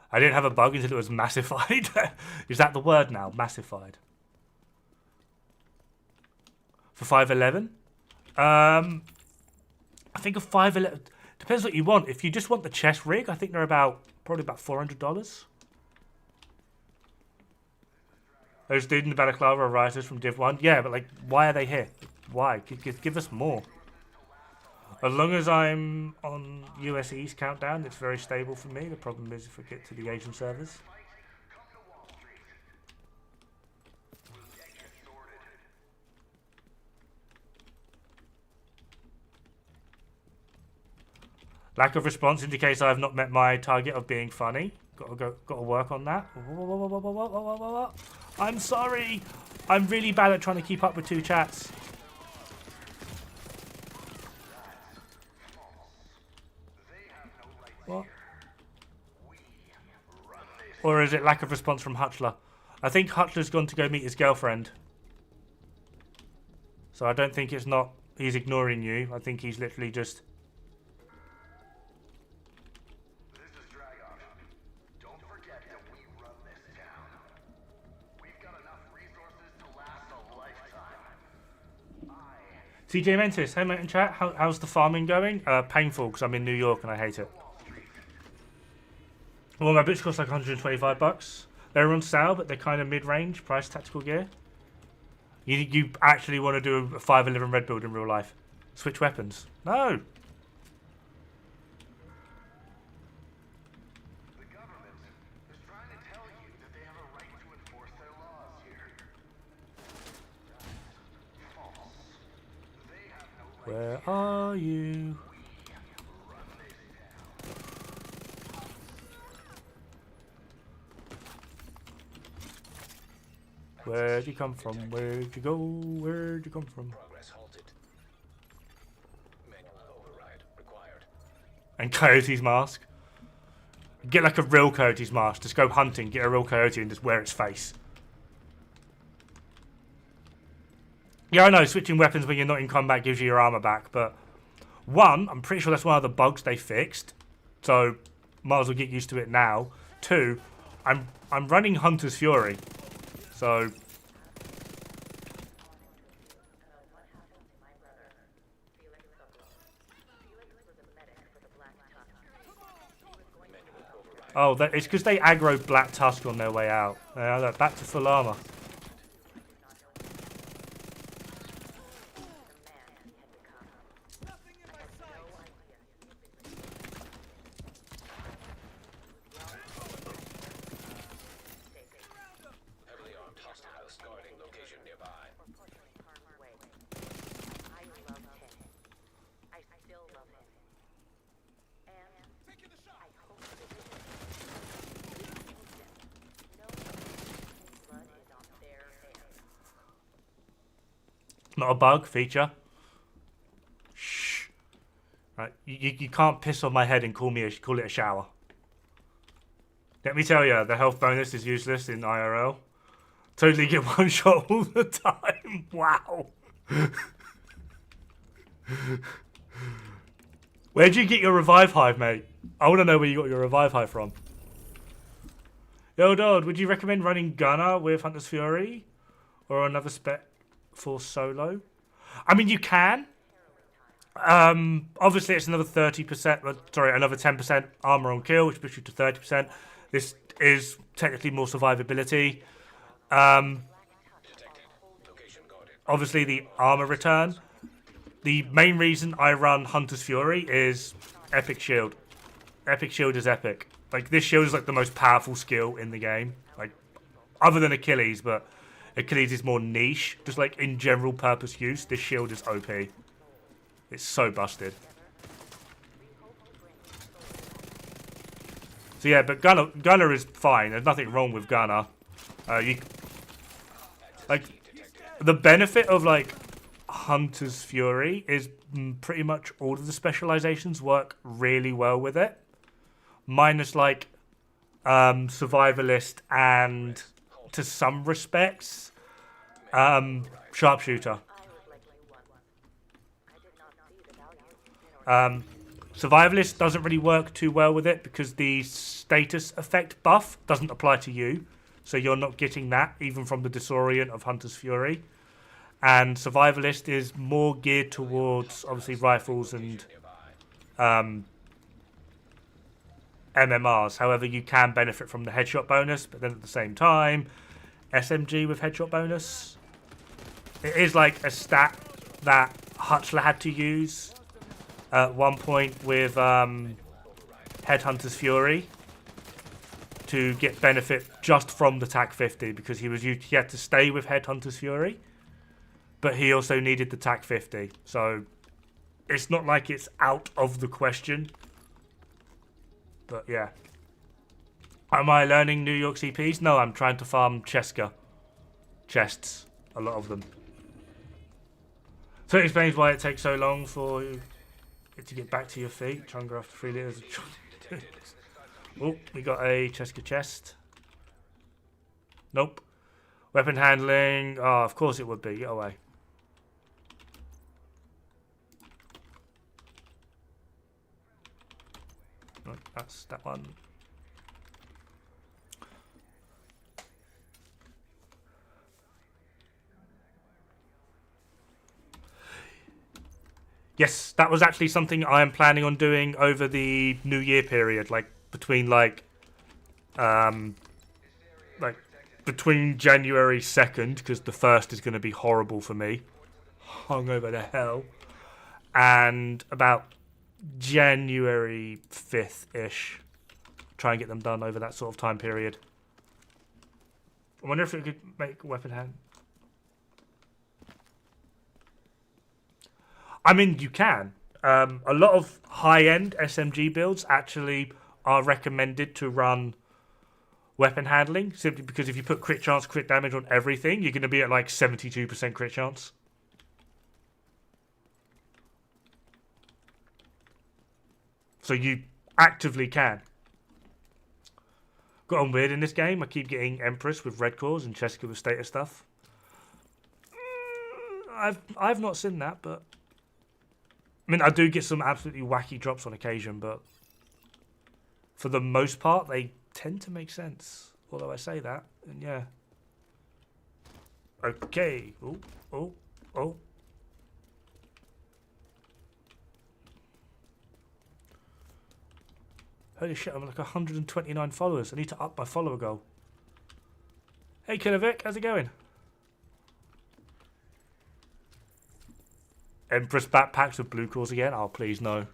I didn't have a bug until it was massified. Is that the word now? Massified. For 511? I think a 511... Depends what you want. If you just want the chest rig, I think they're probably about $400. Those dudes in the balaclava are rioters from Div 1. Yeah, but like, why are they here? Why? Give us more. As long as I'm on US East Countdown, it's very stable for me. The problem is if I get to the Asian servers. Lack of response indicates I have not met my target of being funny. Got to work on that. I'm sorry. I'm really bad at trying to keep up with two chats. What? Or is it lack of response from Hutchler? I think Hutchler's gone to go meet his girlfriend. So I don't think it's not he's ignoring you. I think he's literally just... Don't forget that we run this town. We've got enough resources to last a lifetime. CJ Mentis, hey mate in chat, how's the farming going? Painful because I'm in New York and I hate it. Well, my boots cost like $125. They're on sale, but they're kind of mid-range price tactical gear. You actually want to do a 511 red build in real life? Switch weapons? No. The government is trying to tell you that they have a right to enforce their laws here. False. They have no right. Where are you? Where'd you come from? Where'd you go? Where'd you come from? Progress halted. Manual override required. And Coyote's mask. Get like a real Coyote's mask. Just go hunting, get a real Coyote and just wear its face. Yeah, I know, switching weapons when you're not in combat gives you your armor back, but... One, I'm pretty sure that's one of the bugs they fixed. So, might as well get used to it now. Two, I'm running Hunter's Fury. So... Oh, it's because they aggro Black Tusk on their way out. Look, back to full armor. Heavily armed hostiles guarding location nearby. Not a bug, feature. Shh. Right, you can't piss on my head and call it a shower. Let me tell you, the health bonus is useless in IRL. Totally get one shot all the time. Wow. Where'd you get your revive hive, mate? I want to know where you got your revive hive from. Yo, Dod, would you recommend running Gunner with Hunter's Fury? Or another spec for solo? I mean, you can. Obviously, it's another 30%. Sorry, another 10% armor on kill, which puts you to 30%. This is technically more survivability. Obviously, the armor return. The main reason I run Hunter's Fury is Epic Shield. Epic Shield is epic. Like, this shield is like the most powerful skill in the game. Like, other than Achilles, but Achilles is more niche. Just like in general purpose use, this shield is OP. It's so busted. So yeah, but Gunner is fine. There's nothing wrong with Gunner. Like, the benefit of like Hunter's Fury is pretty much all of the specializations work really well with it. Minus like Survivalist and to some respects Sharpshooter. Survivalist doesn't really work too well with it because the status effect buff doesn't apply to you. So you're not getting that even from the disorient of Hunter's Fury. And Survivalist is more geared towards obviously rifles and MMRs. However, you can benefit from the headshot bonus, but then at the same time, SMG with headshot bonus. It is like a stat that Hutchler had to use at one point with Headhunter's Fury to get benefit just from the TAC 50 because he had to stay with Headhunter's Fury, but he also needed the TAC 50. So it's not like it's out of the question. But yeah. Am I learning New York CPs? No, I'm trying to farm Cheska. Chests. A lot of them. So it explains why it takes so long for you to get back to your feet. Chunga after 3 liters of chunga. Oh, we got a Cheska chest. Nope. Weapon handling. Oh, of course it would be. Get away. Right, that's that one. Yes, that was actually something I am planning on doing over the New Year period, like between between January 2nd, because the 1st is going to be horrible for me, hungover to hell, and about January 5th-ish. Try and get them done over that sort of time period. I wonder if it could make weapon hand. I mean, you can. A lot of high-end SMG builds actually are recommended to run weapon handling, simply because if you put crit chance, crit damage on everything, you're going to be at like 72% crit chance. So you actively can. Got on weird in this game. I keep getting Empress with red cores and Cheska with status stuff. I've not seen that, but I mean, I do get some absolutely wacky drops on occasion, but for the most part, they tend to make sense. Although I say that, and yeah. Okay. Oh. Holy shit, I'm like 129 followers. I need to up my follower goal. Hey, Killervic, how's it going? Empress backpacks with blue claws again? Oh, please, no.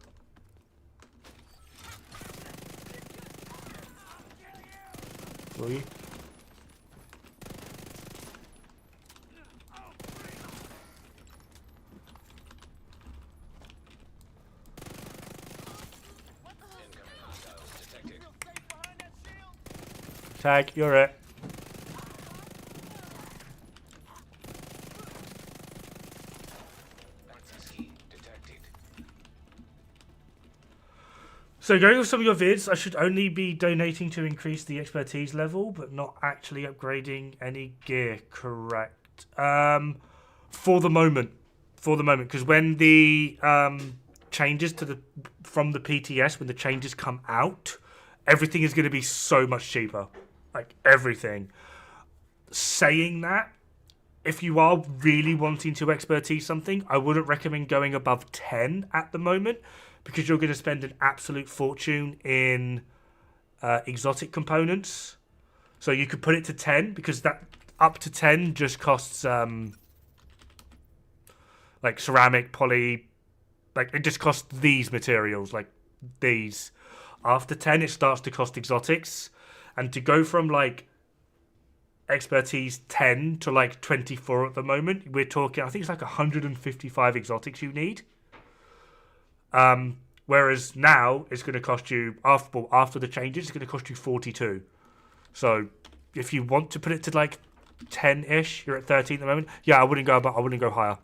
Will you? Tag, you're it. So going with some of your vids, I should only be donating to increase the expertise level, but not actually upgrading any gear, correct? For the moment, because when the changes to from the PTS, when the changes come out, everything is going to be so much cheaper, like everything. Saying that, if you are really wanting to expertise something, I wouldn't recommend going above 10 at the moment, because you're going to spend an absolute fortune in exotic components. So you could put it to 10, because that up to 10 just costs like ceramic, poly, like it just costs these materials, like these. After 10, it starts to cost exotics. And to go from like expertise 10 to like 24 at the moment, we're talking, I think it's like 155 exotics you need. Whereas now it's going to cost you after the changes, it's going to cost you 42. So if you want to put it to like 10-ish, you're at 13 at the moment. Yeah, I wouldn't go higher,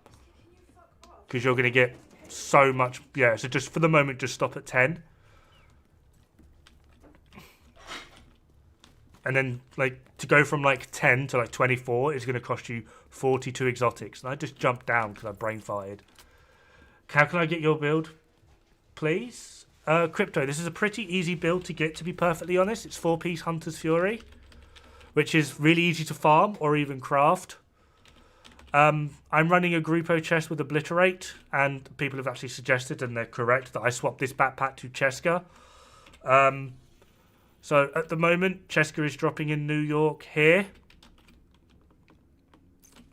because you're going to get so much. Yeah, so just for the moment, just stop at 10, and then like to go from like 10 to like 24 is going to cost you 42 exotics. And I just jumped down because I brain farted. How can I get your build, please? Crypto, this is a pretty easy build to get, to be perfectly honest. It's 4-piece Hunter's Fury, which is really easy to farm or even craft. I'm running a Grupo chest with Obliterate, and people have actually suggested, and they're correct, that I swap this backpack to Cheska. So at the moment, Cheska is dropping in New York here.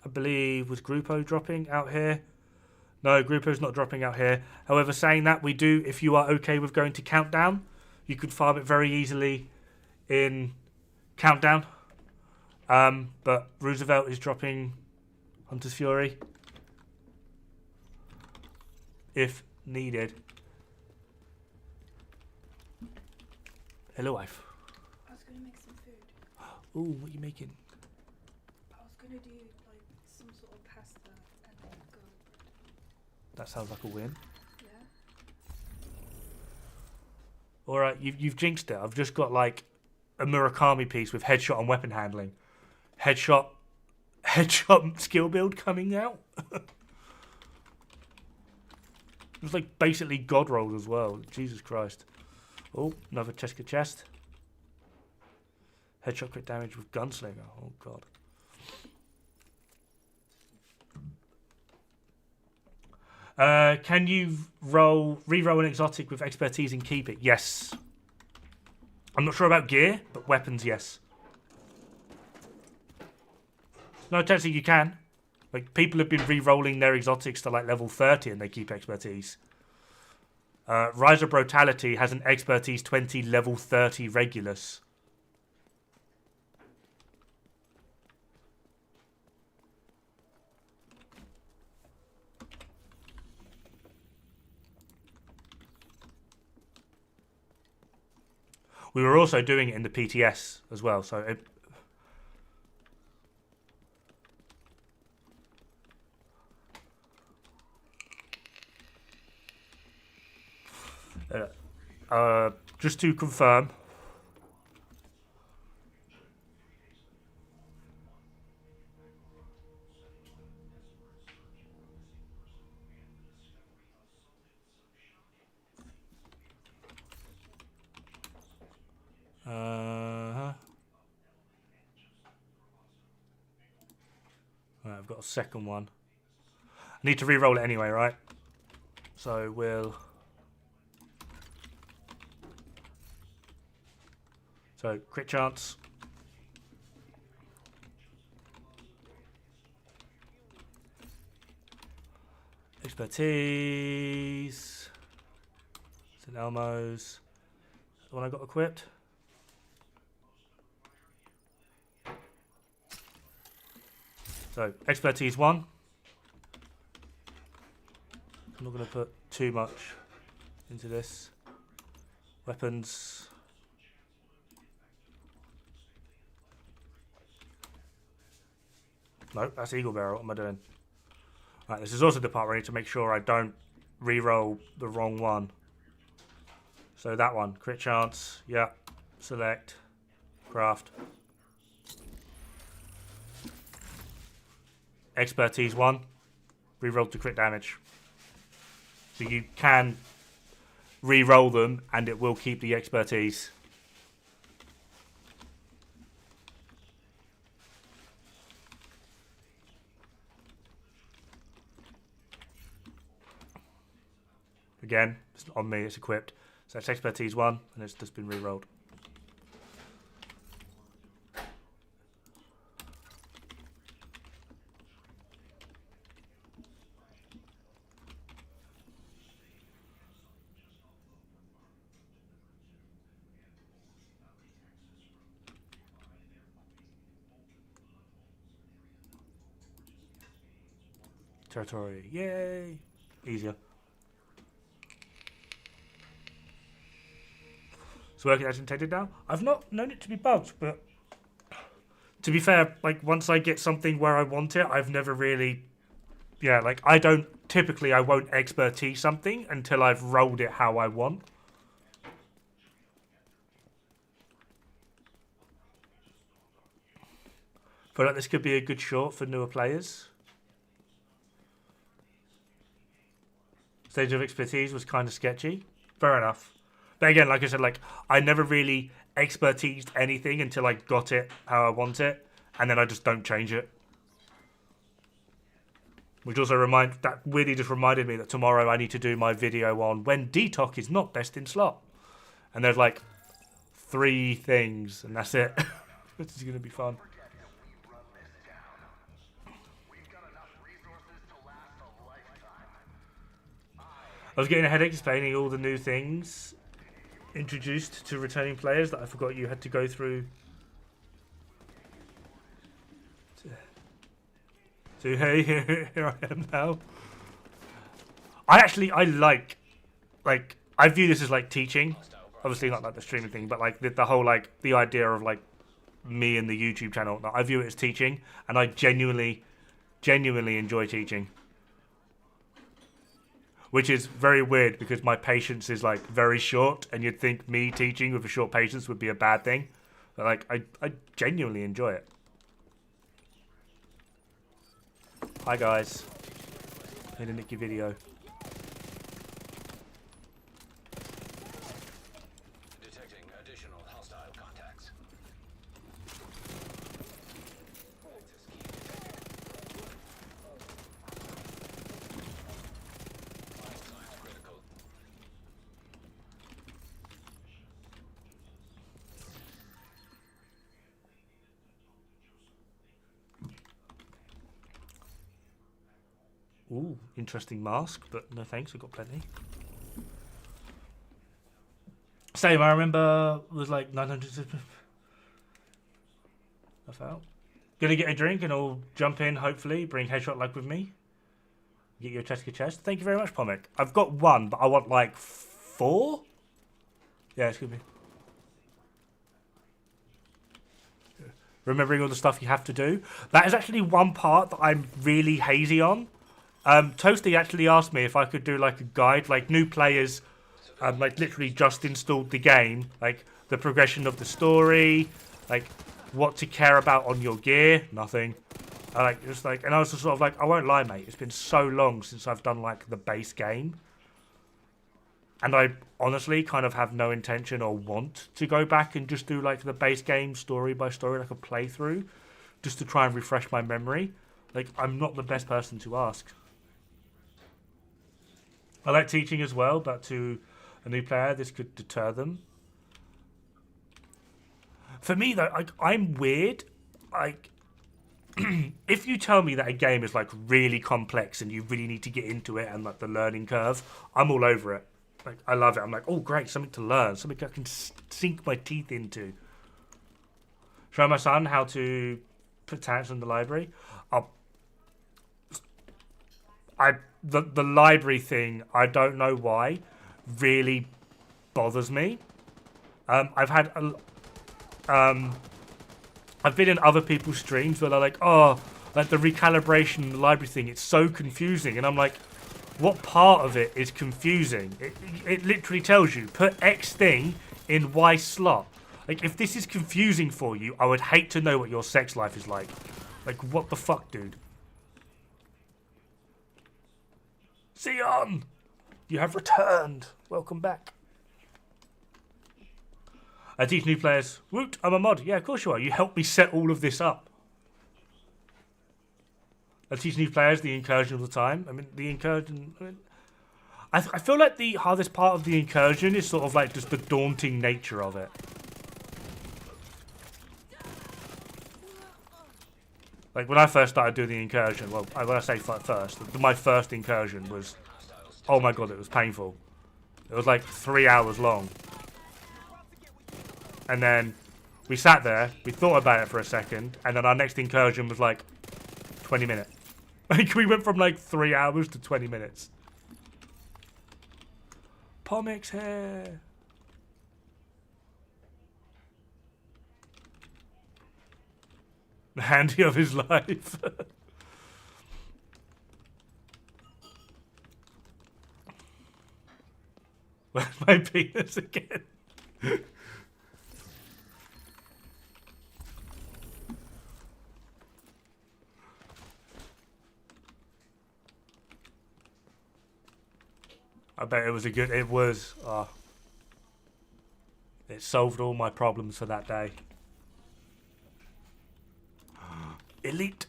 I believe, was Grupo dropping out here? No, Grupo's not dropping out here. However, saying that, we do, if you are okay with going to Countdown, you could farm it very easily in Countdown. But Roosevelt is dropping Hunter's Fury if needed. Hello, wife. I was going to make some food. Ooh, what are you making? I was going to do like some sort of pasta and then garlic bread. That sounds like a win. Yeah? Alright, you've jinxed it. I've just got like a Murakami piece with headshot and weapon handling. Headshot skill build coming out. It was like basically god roll as well. Jesus Christ. Oh, another Cheska chest. Headshot crit damage with gunslinger. Oh god. Can you re-roll an exotic with expertise and keep it? Yes. I'm not sure about gear, but weapons, yes. No, technically you can. Like, people have been re-rolling their exotics to like level 30 and they keep expertise. Rise of Brutality has an expertise 20 level 30 Regulus. We were also doing it in the PTS as well, so it... just to confirm, right, I've got a second one. I need to re-roll it anyway, right? So we'll... So, crit chance. Expertise. St. Elmo's. The one I got equipped. So, expertise 1. I'm not going to put too much into this. Weapons. No, that's Eagle Barrel. What am I doing? Right, this is also the part where I need to make sure I don't re-roll the wrong one. So that one, crit chance, yeah. Select, craft. Expertise 1, re-roll to crit damage. So you can re-roll them and it will keep the expertise. Again, it's not on me, it's equipped. So it's expertise 1 and it's just been re-rolled. Territory, yay! Easier. It's working as intended now. I've not known it to be bugged, but to be fair, like once I get something where I want it, I've never really, like I won't expertise something until I've rolled it how I want. Feel like this could be a good short for newer players. Stage of expertise was kind of sketchy. Fair enough. But again, like I said, like I never really expertised anything until I got it how I want it, and then I just don't change it. Which also weirdly just reminded me that tomorrow I need to do my video on when detox is not best in slot. And there's like 3 things, and that's it. This is going to be fun. I was getting a headache explaining all the new things introduced to returning players that I forgot you had to go through. So hey, here I am now. I like I view this as like teaching. Obviously not like the streaming thing, but like the whole like the idea of like me and the YouTube channel. I view it as teaching, and I genuinely enjoy teaching. Which is very weird because my patience is like very short, and you'd think me teaching with a short patience would be a bad thing. But like I genuinely enjoy it. Hi guys. Made a Nicky video. Detecting additional hostile contacts. Signs critical. Ooh, interesting mask, but no thanks, we've got plenty. Same, I remember it was like 900. I felt. Gonna get a drink and I'll jump in, hopefully. Bring headshot luck with me. Get your chest. Thank you very much, Pomic. I've got 1, but I want like 4? Yeah, it's gonna be. Remembering all the stuff you have to do. That is actually one part that I'm really hazy on. Toasty actually asked me if I could do like a guide, like new players, like literally just installed the game, like the progression of the story, like what to care about on your gear, nothing. And I was just sort of like, I won't lie, mate, it's been so long since I've done like the base game. And I honestly kind of have no intention or want to go back and just do like the base game story by story, like a playthrough, just to try and refresh my memory. Like, I'm not the best person to ask. I like teaching as well, but to a new player, this could deter them. For me though, I'm weird. Like, if you tell me that a game is like really complex and you really need to get into it and like the learning curve, I'm all over it. Like, I love it. I'm like, oh great, something to learn, something I can sink my teeth into. Show my son how to put tanks in the library. The library thing, I don't know why, really bothers me. I've been in other people's streams where they're like, oh, like the recalibration in the library thing, it's so confusing. And I'm like, what part of it is confusing? It literally tells you, put X thing in Y slot. Like, if this is confusing for you, I would hate to know what your sex life is like. Like, what the fuck, dude? Sion! You have returned. Welcome back. I teach new players. Woot, I'm a mod. Yeah, of course you are. You helped me set all of this up. I teach new players the incursion all the time. I mean, the incursion... I feel like the hardest part of the incursion is sort of like just the daunting nature of it. Like, when I first started doing the incursion, well, when I say first, my first incursion was... Oh my god, it was painful. It was like 3 hours long. And then we sat there, we thought about it for a second, and then our next incursion was like 20 minutes. Like, we went from like 3 hours to 20 minutes. Pomix hair. The handy of his life. Where's my penis again? I bet it was a good... It was... it solved all my problems for that day. Elite.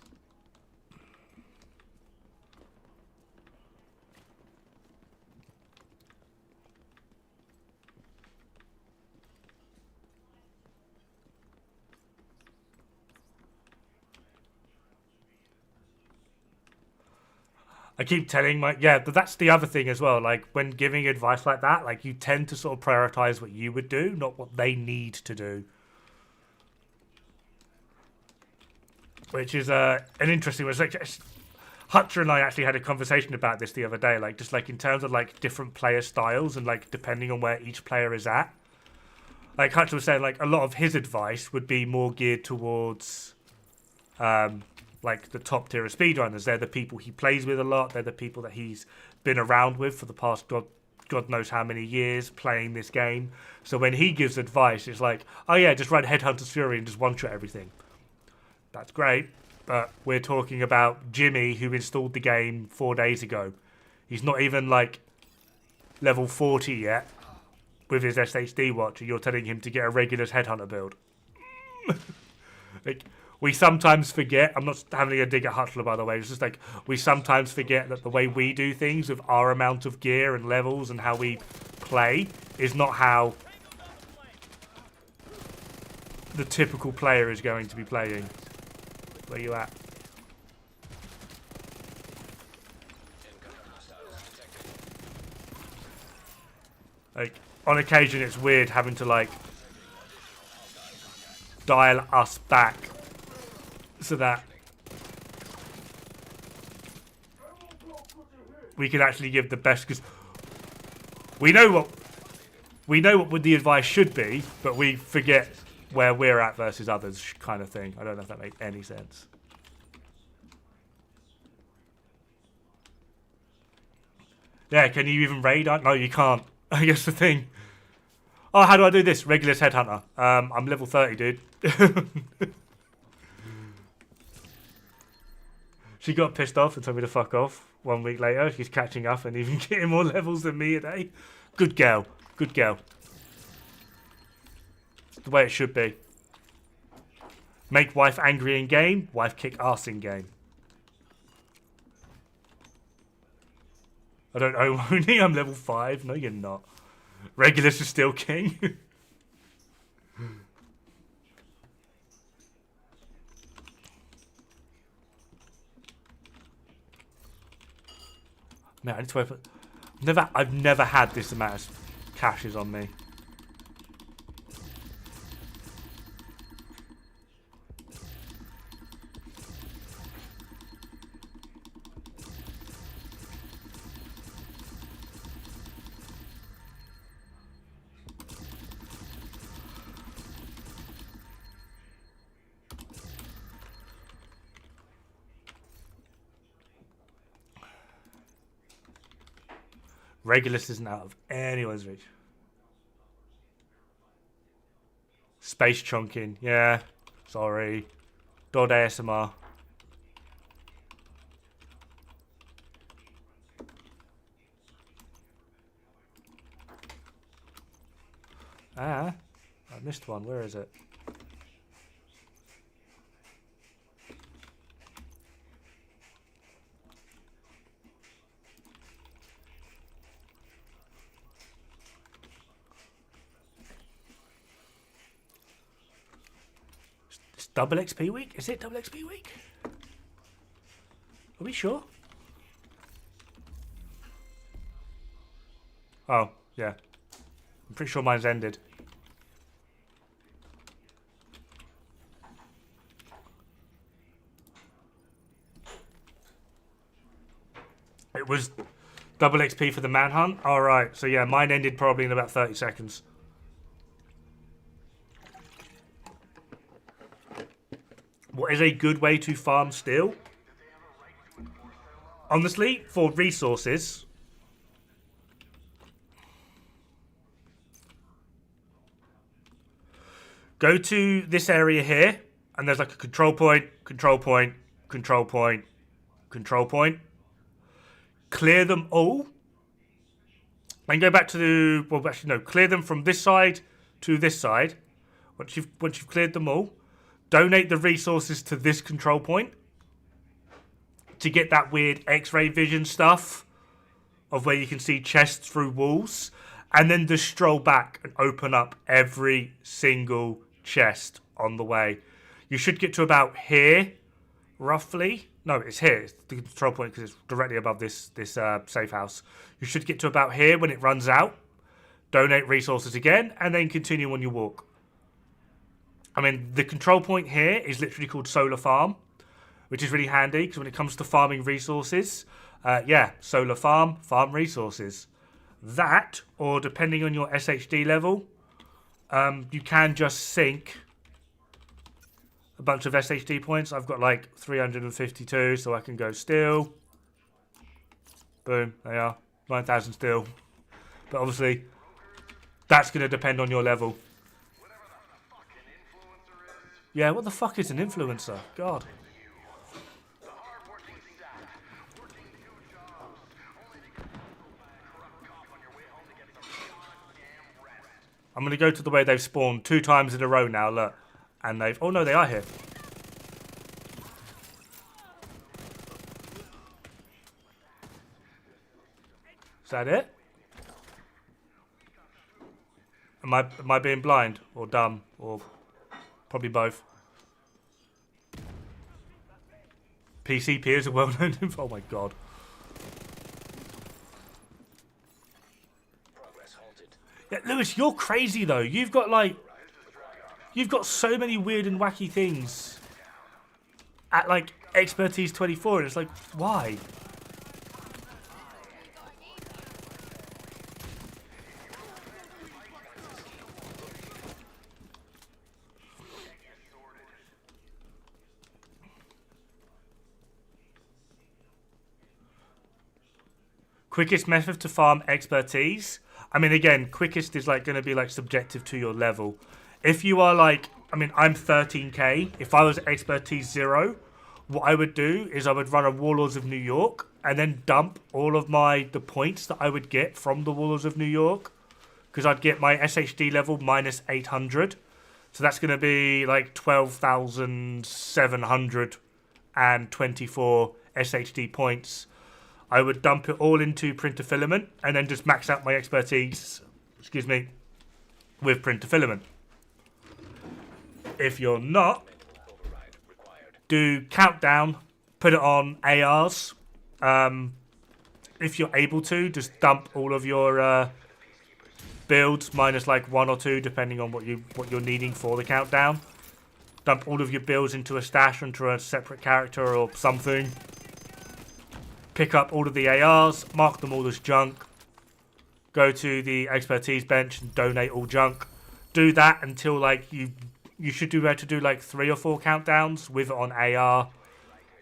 I keep telling my... Yeah, but that's the other thing as well. Like, when giving advice like that, like, you tend to sort of prioritize what you would do, not what they need to do. Which is an interesting one. Like, Hutcher and I actually had a conversation about this the other day. Like, just like in terms of like different player styles and like depending on where each player is at. Like, Hutcher was saying, like, a lot of his advice would be more geared towards... like the top tier of speedrunners. They're the people he plays with a lot. They're the people that he's been around with for the past God knows how many years playing this game. So when he gives advice, it's like, oh yeah, just run Headhunter's Fury and just one-shot everything. That's great, but we're talking about Jimmy, who installed the game 4 days ago. He's not even like level 40 yet with his SHD watch, and you're telling him to get a regular Headhunter build. Like, we sometimes forget, I'm not having a dig at Hutchler, by the way, it's just like, we sometimes forget that the way we do things with our amount of gear and levels and how we play is not how the typical player is going to be playing. Where you at? Like, on occasion it's weird having to like dial us back so that we can actually give the best, because we know what the advice should be, but we forget where we're at versus others, kind of thing. I don't know if that makes any sense. Yeah, can you even raid? No, you can't. I guess the thing. Oh, how do I do this? Regulus Headhunter. I'm level 30, dude. She got pissed off and told me to fuck off. 1 week later, she's catching up and even getting more levels than me a day. Good girl. Good girl. It's the way it should be. Make wife angry in game, wife kick ass in game. I don't know, only I'm level 5. No, you're not. Regulus is still king. Man, I need to open. I've never had this amount of caches on me. Regulus isn't out of anyone's reach. Space chunking, yeah. Sorry. Dod ASMR. I missed one. Where is it? It's double XP week? Is it double XP week? Are we sure? Oh, yeah. I'm pretty sure mine's ended. It was double XP for the manhunt? Alright, so yeah, mine ended probably in about 30 seconds. What is a good way to farm steel? Honestly, for resources, go to this area here, and there's like a control point, control point, control point, control point. Clear them all. And go back to the... Well, actually, no. Clear them from this side to this side. Once you've cleared them all, donate the resources to this control point to get that weird X-ray vision stuff of where you can see chests through walls. And then just stroll back and open up every single chest on the way. You should get to about here, roughly. No, it's here. It's the control point because it's directly above this safe house. You should get to about here when it runs out. Donate resources again, and then continue on your walk. I mean, the control point here is literally called Solar Farm, which is really handy because when it comes to farming resources, yeah, Solar Farm, farm resources. That, or depending on your SHD level, you can just sink a bunch of SHD points. I've got like 352, so I can go steel. Boom, there you are. 9,000 steel. But obviously, that's going to depend on your level. Yeah, what the fuck is an influencer? God. I'm going to go to the way they've spawned 2 times in a row now, look. And they've... Oh, no, they are here. Is that it? Am I being blind? Or dumb? Or probably both? PCP is a well-known... Oh, my God. Yeah, Lewis, you're crazy, though. You've got, like... You've got so many weird and wacky things at, like, Expertise 24, and it's like, why? Quickest method to farm Expertise. I mean, again, quickest is, like, going to be, like, subjective to your level. If you are like, I mean, I'm 13k. If I was Expertise 0, what I would do is I would run a Warlords of New York and then dump all of the points that I would get from the Warlords of New York. Because I'd get my SHD level minus 800. So that's going to be like 12,724 SHD points. I would dump it all into Printer Filament and then just max out my Expertise, with Printer Filament. If you're not, do Countdown, put it on ARs, if you're able to, just dump all of your builds minus like 1 or 2, depending on what you're needing for the countdown. Dump all of your builds into a stash, into a separate character or something. Pick up all of the ARs, mark them all as junk. Go to the expertise bench and donate all junk. Do that until like you should be able to do like 3 or 4 countdowns with it on AR.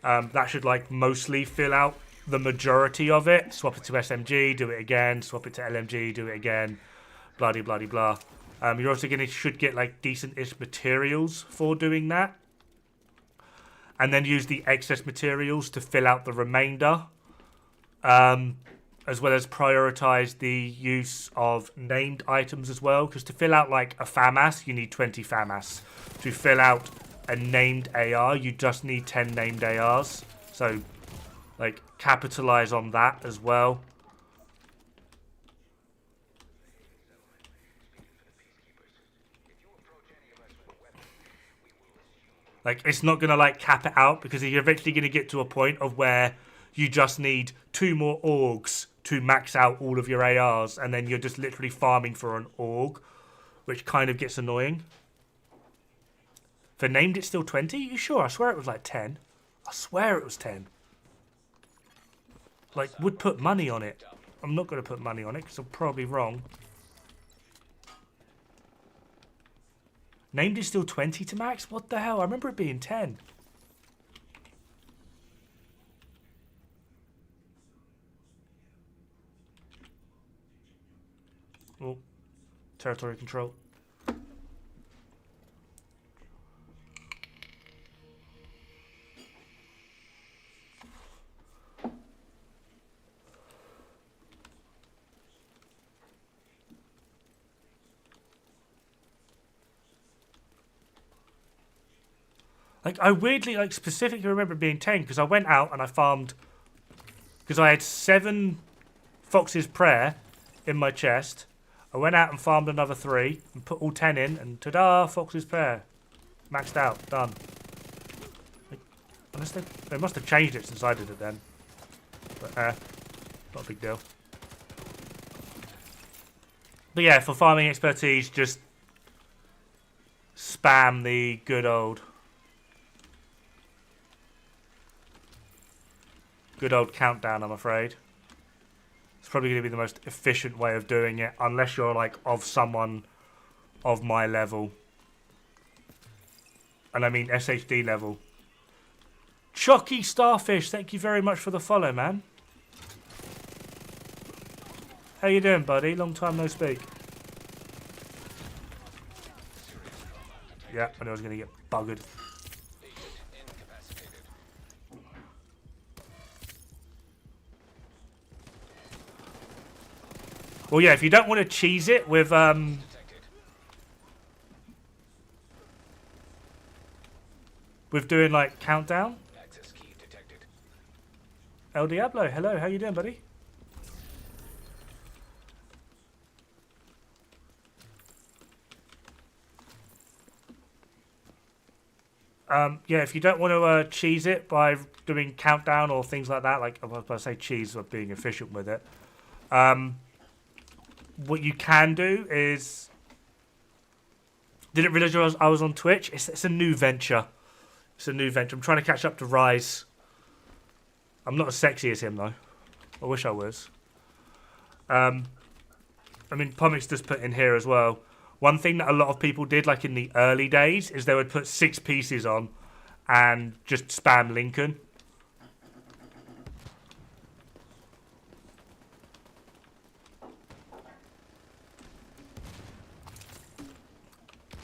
That should like mostly fill out the majority of it. Swap it to SMG, do it again. Swap it to LMG, do it again. Blah de blah de blah. You're also should get like decent-ish materials for doing that, and then use the excess materials to fill out the remainder, as well as prioritize the use of named items as well. Because to fill out like a FAMAS, you need 20 FAMAS. To fill out a named AR, you just need 10 named ARs. So, like, capitalize on that as well. Like, it's not going to, like, cap it out, because you're eventually going to get to a point of where you just need 2 more orgs to max out all of your ARs, and then you're just literally farming for an org, which kind of gets annoying. For named, it's still 20? You sure? I swear it was like 10. I swear it was 10. Like, would put money on it. I'm not going to put money on it, because I'm probably wrong. Named is still 20 to max? What the hell? I remember it being 10. Oh, territory control. Like, I weirdly, like, specifically remember it being 10, because I went out and I farmed, because I had 7 Fox's Prayer in my chest. I went out and farmed another 3, and put all 10 in, and ta-da, Fox's Prayer. Maxed out, done. Like, unless they must have changed it since I did it then. But, not a big deal. But yeah, for farming expertise, just spam the good old countdown, I'm afraid. It's probably going to be the most efficient way of doing it, unless you're like of someone of my level. And I mean SHD level. Chucky Starfish, thank you very much for the follow, man. How you doing, buddy? Long time no speak. Yeah, I knew I was going to get buggered. Well, yeah, if you don't want to cheese it with doing like countdown. Access key detected. El Diablo, hello, how you doing, buddy? Yeah, if you don't want to cheese it by doing countdown or things like that, like I was about to say cheese or being efficient with it. What you can do is... Didn't realise I was on Twitch. It's a new venture. It's a new venture. I'm trying to catch up to Rise. I'm not as sexy as him, though. I wish I was. I mean, Pomix just put in here as well. One thing that a lot of people did, like in the early days, is they would put 6 pieces on and just spam Lincoln.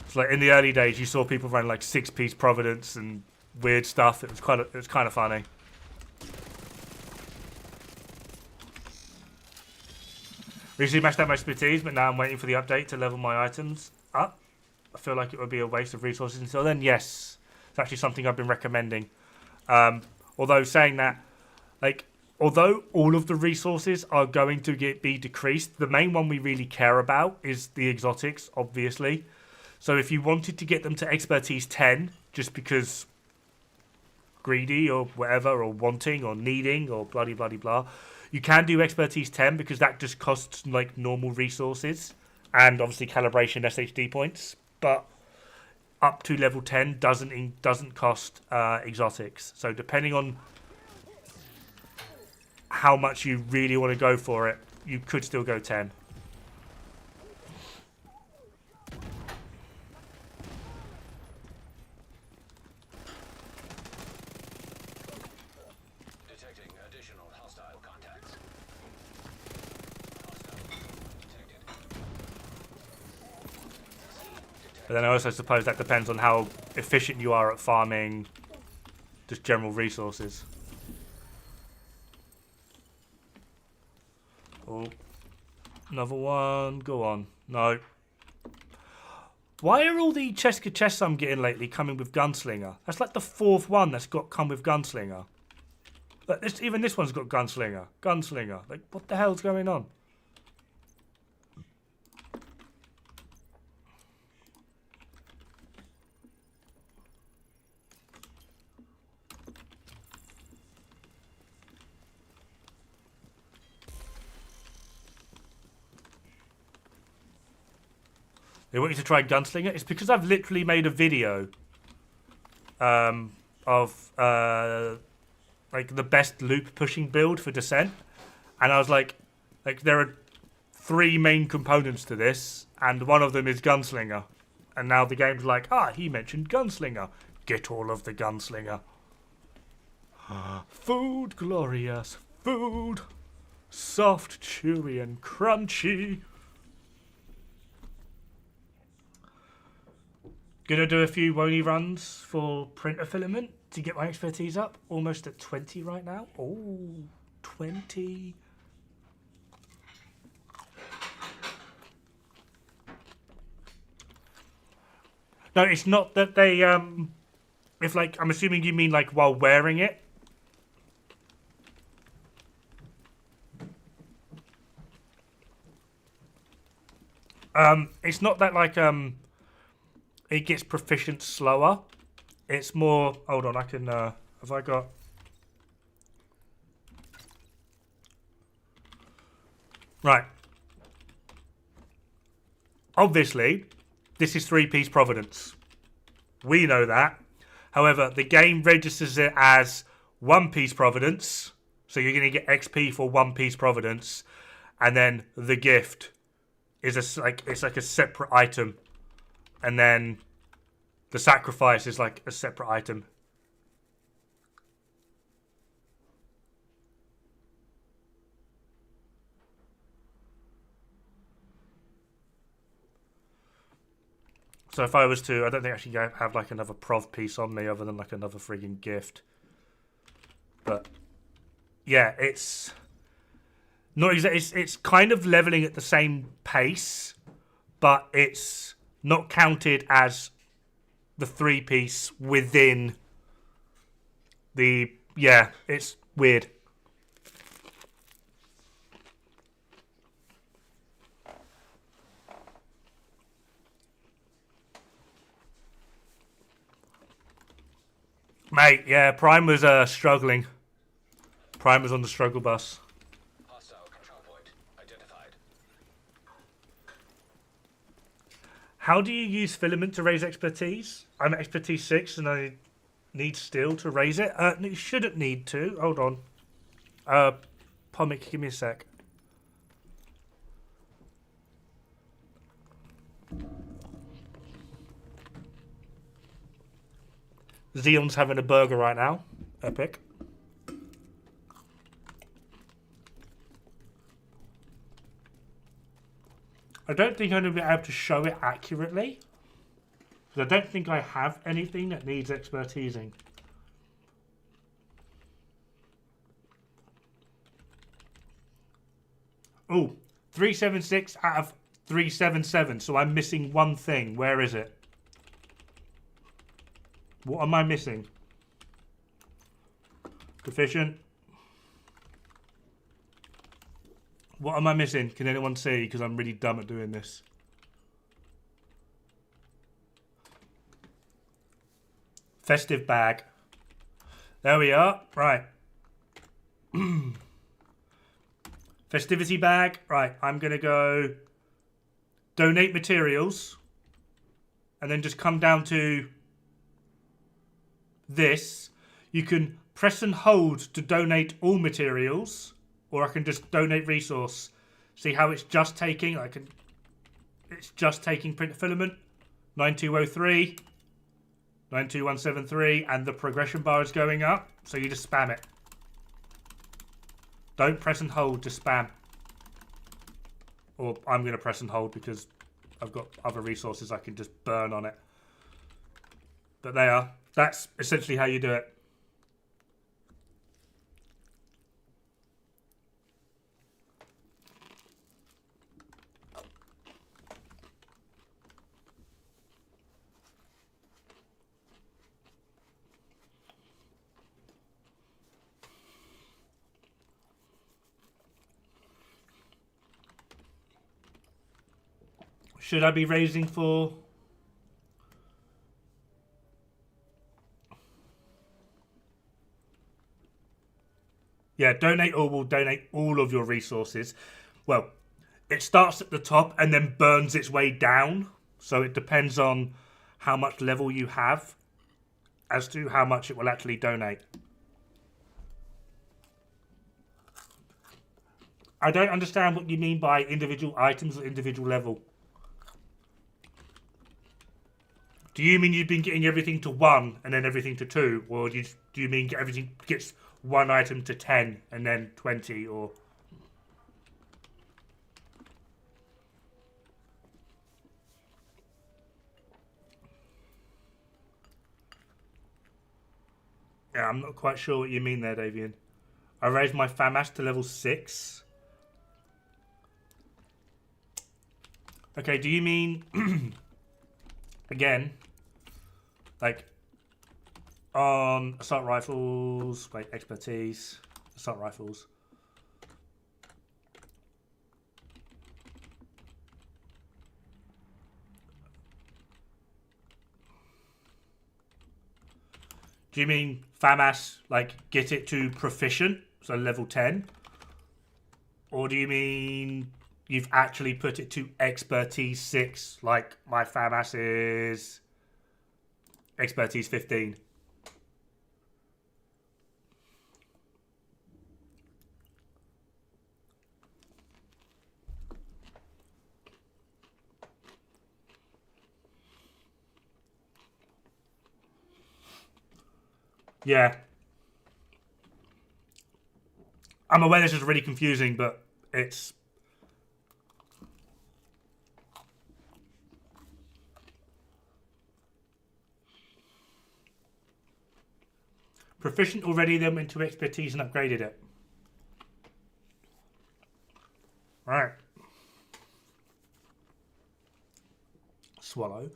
So like in the early days, you saw people running like 6-piece Providence and weird stuff. It was kind of funny. Recently mashed out my expertise, but now I'm waiting for the update to level my items up. I feel like it would be a waste of resources until then. Yes, it's actually something I've been recommending. Although saying that, like, although all of the resources are going to be decreased, the main one we really care about is the exotics, obviously. So if you wanted to get them to expertise 10, just because greedy or whatever, or wanting or needing or bloody bloody blah, You can do expertise 10 because that just costs like normal resources and obviously calibration SHD points. But up to level 10 doesn't cost exotics. So depending on how much you really want to go for it, you could still go 10. Detecting additional hostile contacts. But then I also suppose that depends on how efficient you are at farming just general resources. Oh, another one. Go on. No. Why are all the Cheska chests I'm getting lately coming with Gunslinger? That's like the 4th one that's got come with Gunslinger. Like even this one's got Gunslinger. Gunslinger. Like, what the hell's going on? They want you to try Gunslinger? It's because I've literally made a video of like the best loop pushing build for Descent. And I was like there are 3 main components to this, and one of them is Gunslinger. And now the game's like, he mentioned Gunslinger. Get all of the Gunslinger. Food, glorious food. Soft, chewy, and crunchy. Gonna do a few Woney runs for printer filament to get my expertise up. Almost at 20 right now. Oh, 20. No, it's not that they, if like, I'm assuming you mean like while wearing it. It's not that like, it gets proficient slower. It's more, hold on, I can, have I got... Right. Obviously, this is 3-piece Providence. We know that. However, the game registers it as 1-piece Providence. So you're going to get XP for 1-piece Providence. And then the gift is it's like a separate item. And then the sacrifice is like a separate item. So if I was to, I don't think I actually have like another prov piece on me other than like another frigging gift. But yeah, it's not exactly. It's kind of leveling at the same pace, but it's not counted as the 3-piece within the. Yeah, it's weird. Mate, yeah, Prime was struggling. Prime was on the struggle bus. Hostile control point identified. How do you use filament to raise expertise? I'm at expertise 6 and I need steel to raise it. You shouldn't need to. Hold on. Pomic, give me a sec. Zeon's having a burger right now. Epic. I don't think I'm going to be able to show it accurately. Because I don't think I have anything that needs expertising. Oh, 376 out of 377. So I'm missing one thing. Where is it? What am I missing? Deficient. What am I missing? Can anyone see? Because I'm really dumb at doing this. Festive bag. There we are. Right. Festivity bag. Right, I'm going to go donate materials. And then just come down to this. You can press and hold to donate all materials. Or I can just donate resource. See how it's just taking? It's just taking print filament. 9203. 92173. And the progression bar is going up. So you just spam it. Don't press and hold, just spam. Or I'm going to press and hold because I've got other resources I can just burn on it. But that's essentially how you do it. Should I be raising for... Yeah, donate all will donate all of your resources. Well, it starts at the top and then burns its way down. So it depends on how much level you have as to how much it will actually donate. I don't understand what you mean by individual items or individual level. Do you mean you've been getting everything to 1 and then everything to 2? Or do you mean everything gets 1 item to 10 and then 20? Or... Yeah, I'm not quite sure what you mean there, Davian. I raised my FAMAS to level 6. Okay, do you mean... Again... Like, on assault rifles, wait, expertise, assault rifles. Do you mean FAMAS, like, get it to proficient, so level 10? Or do you mean you've actually put it to expertise 6, like my FAMAS is... Expertise 15. Yeah. I'm aware this is really confusing, but it's... Proficient already, then went to expertise and upgraded it. Right. Swallow.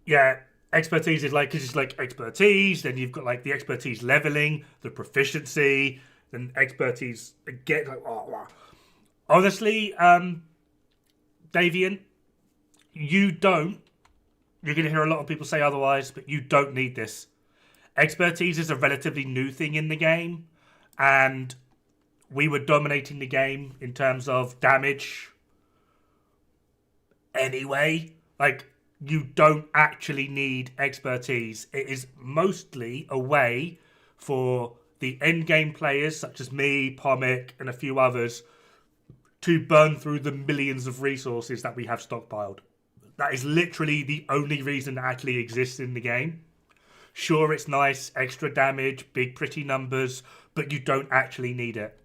Yeah, expertise is like, because it's like expertise, then you've got like the expertise leveling, the proficiency, then expertise again. Like, oh. Honestly, Davian, you're going to hear a lot of people say otherwise, but you don't need this. Expertise is a relatively new thing in the game, and we were dominating the game in terms of damage anyway. Like, you don't actually need expertise. It is mostly a way for the endgame players, such as me, Pomic, and a few others, to burn through the millions of resources that we have stockpiled. That is literally the only reason it actually exists in the game. Sure, it's nice, extra damage, big pretty numbers, but you don't actually need it.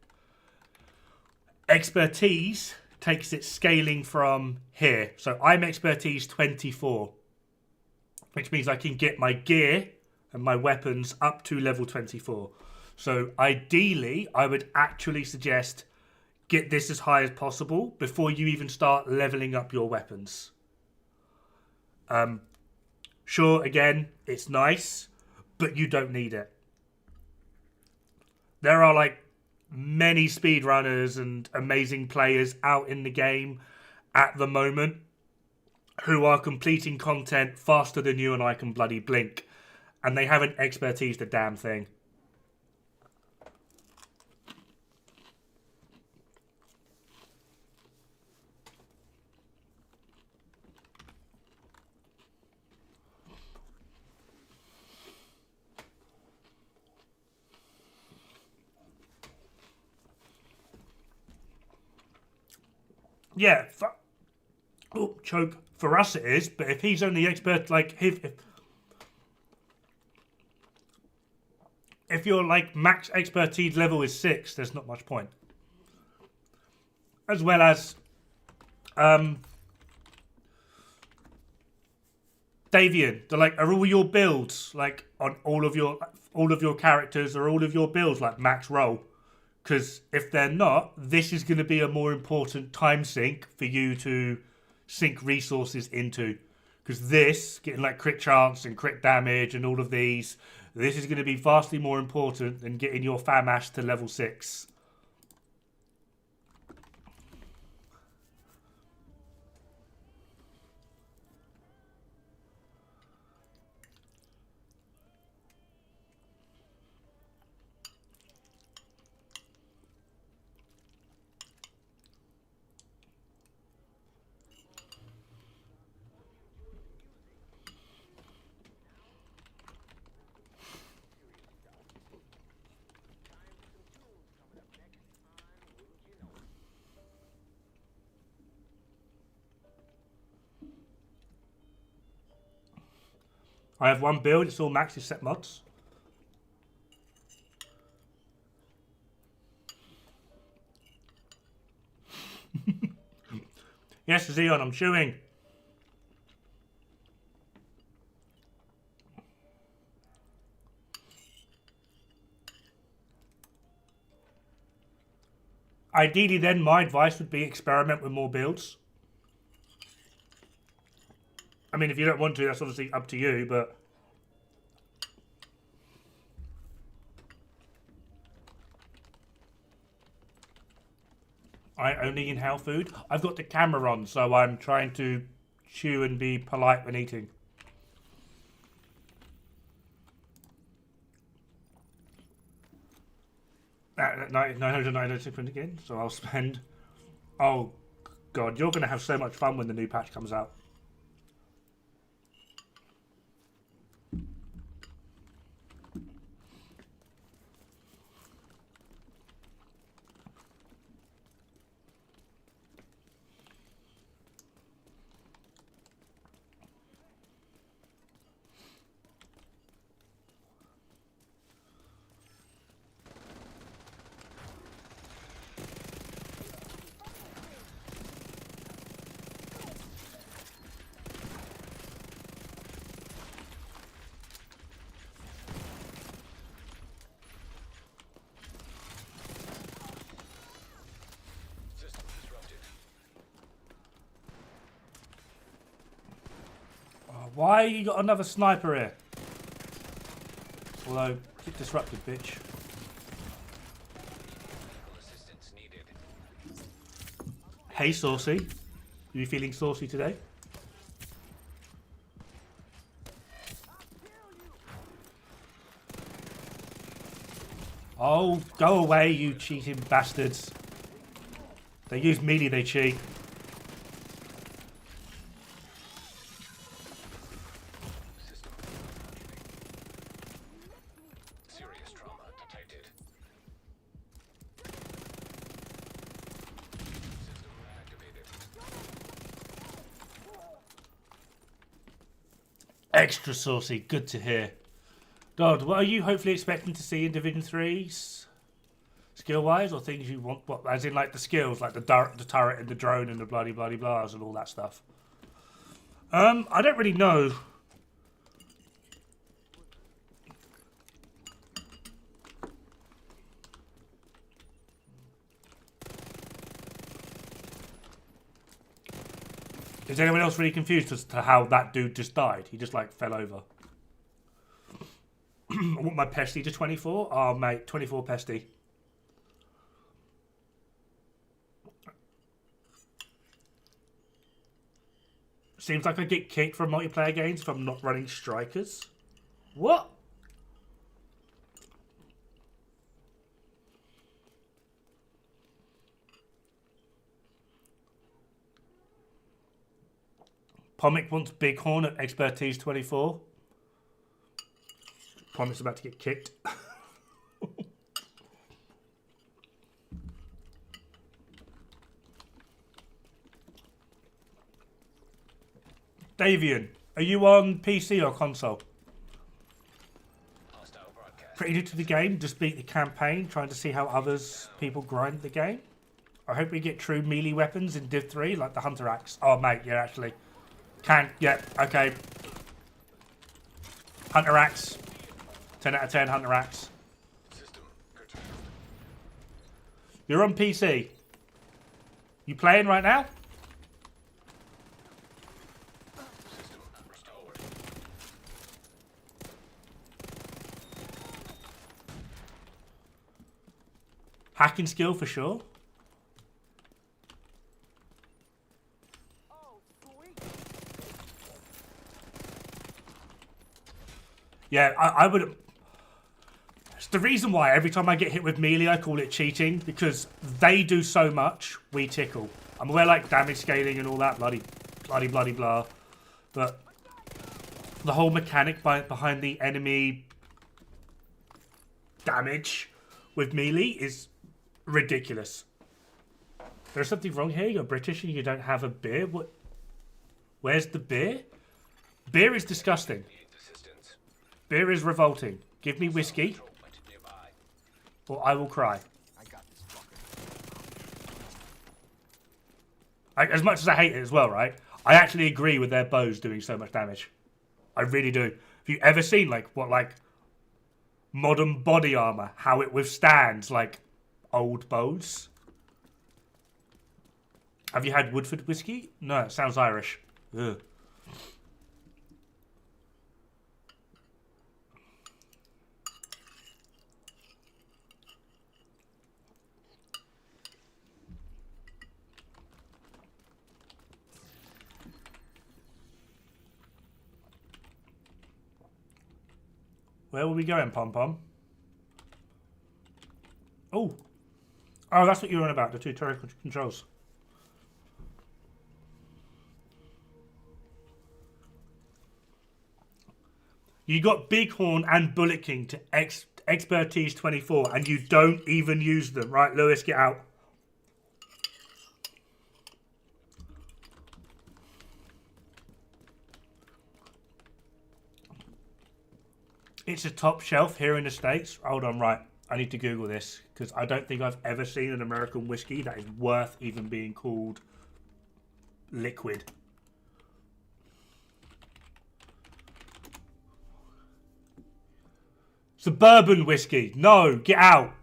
Expertise takes its scaling from here. So I'm expertise 24, which means I can get my gear and my weapons up to level 24. So ideally, I would actually suggest get this as high as possible before you even start leveling up your weapons. Sure, again, it's nice, but you don't need it. There are like many speedrunners and amazing players out in the game at the moment who are completing content faster than you and I can bloody blink, and they haven't expertised a damn thing. Yeah, choke. For us it is, but if he's only expert, like if your like max expertise level is 6, there's not much point. As well as Davian, are all your builds like on all of your characters or all of your builds like max roll? Because if they're not, this is going to be a more important time sink for you to sink resources into. Because this, getting like crit chance and crit damage and all of these, this is going to be vastly more important than getting your Famash to level 6. I have one build, it's all max set mods. Yes, Xeon, I'm chewing. Ideally then, my advice would be experiment with more builds. I mean, if you don't want to, that's obviously up to you, but... I only inhale food. I've got the camera on, so I'm trying to chew and be polite when eating. At 996 again, so I'll spend... Oh, God, you're going to have so much fun when the new patch comes out. Why you got another sniper here? Although, get disrupted, bitch. Hey, Saucy. Are you feeling saucy today? Oh, go away, you cheating bastards. They use melee, they cheat. Extra saucy, good to hear. Dod, what are you hopefully expecting to see in Division 3's skill-wise, or things you want? What, as in like the skills, like the turret and the drone and the bloody blahs and all that stuff? I don't really know. Is anyone else really confused as to how that dude just died? He just like fell over. I want my pesty to 24. Oh mate, 24 pesty. Seems like I get kicked from multiplayer games if I'm not running strikers. What? Pomic wants Bighorn at Expertise 24. Pomic's about to get kicked. Davian, are you on PC or console? Hostile broadcast. Pretty new to the game, just beat the campaign, trying to see how others people grind the game. I hope we get true melee weapons in Div 3, like the Hunter Axe. Oh, mate, yeah, actually. Yeah, okay. Hunter Axe. 10 out of 10, Hunter Axe. System curtailed. You're on PC. You playing right now? System restored. Hacking skill for sure. Yeah, I would... It's the reason why every time I get hit with melee, I call it cheating. Because they do so much, we tickle. I'm aware, like, damage scaling and all that, bloody blah. But the whole mechanic behind the enemy damage with melee is ridiculous. There's something wrong here. You're British and you don't have a beer. What? Where's the beer? Beer is disgusting. Need assistance. Beer is revolting. Give me whiskey, Control point nearby. or I will cry. I got this fucker. As much as I hate it as well, right? I actually agree with their bows doing so much damage. I really do. Have you ever seen, like, modern body armor, how it withstands, like, old bows? Have you had Woodford whiskey? No, it sounds Irish. Ugh. Where were we going, Pom Pom? Oh, that's what you were on about, the two turret controls. You got Bighorn and Bullet King to Expertise 24, and you don't even use them. Right, Lewis, get out. It's a top shelf here in the States. Hold on, right. I need to Google this, because I don't think I've ever seen an American whiskey that is worth even being called liquid. Suburban whiskey. No, get out.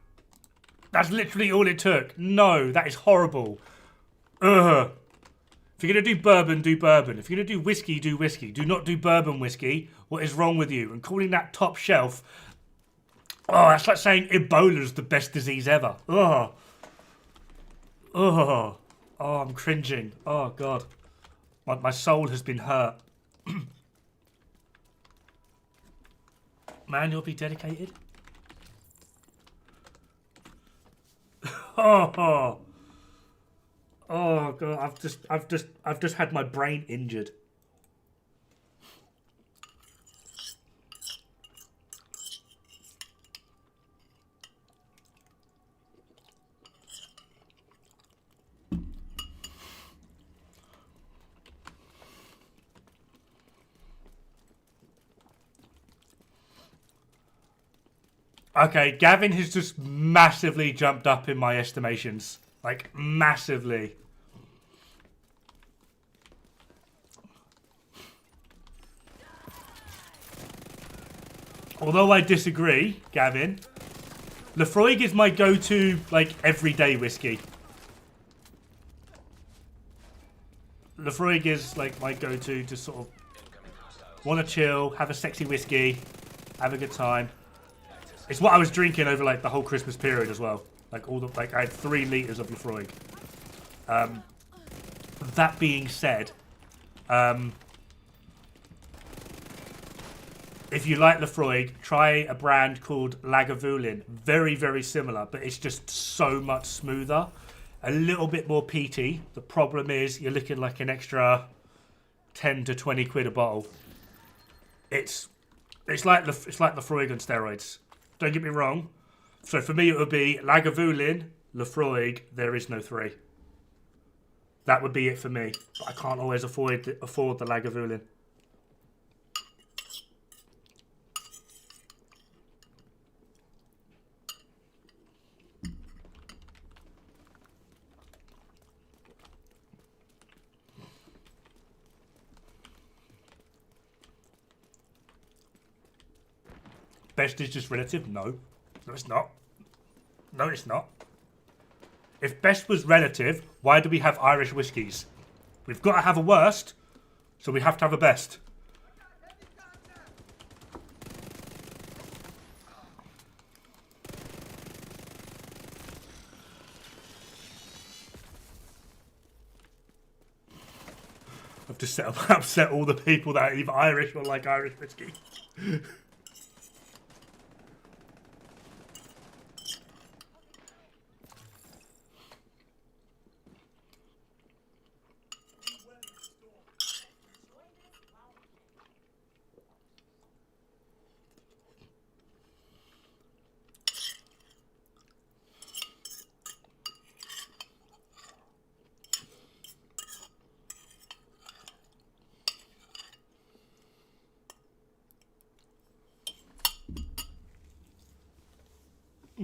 That's literally all it took. No, that is horrible. Ugh. If you're going to do bourbon, do bourbon. If you're going to do whiskey, do whiskey. Do not do bourbon whiskey. What is wrong with you? And calling that top shelf... Oh, that's like saying Ebola's the best disease ever. Ugh. Ugh. Oh, I'm cringing. Oh, God. My soul has been hurt. Man, you'll be dedicated. Oh, God! I've just had my brain injured. Okay, Gavin has just massively jumped up in my estimations. Like, massively. Although I disagree, Gavin, Lefroy is my go-to, like, everyday whiskey. Lefroy is, like, my go-to to sort of want to chill, have a sexy whiskey, have a good time. It's what I was drinking over, like, the whole Christmas period as well. Like, I had 3 litres of Lefroy. That being said, If you like Lefroy, try a brand called Lagavulin. Very, very similar, but it's just so much smoother. A little bit more peaty. The problem is you're looking like an extra 10 to 20 quid a bottle. It's like Lefroy on steroids. Don't get me wrong. So for me it would be Lagavulin, Lefroy, there is no 3. That would be it for me. But I can't always afford the Lagavulin. Best is just relative? No. No, it's not. No, it's not. If best was relative, why do we have Irish whiskies? We've got to have a worst, so we have to have a best. I've just upset all the people that are either Irish or like Irish whiskey.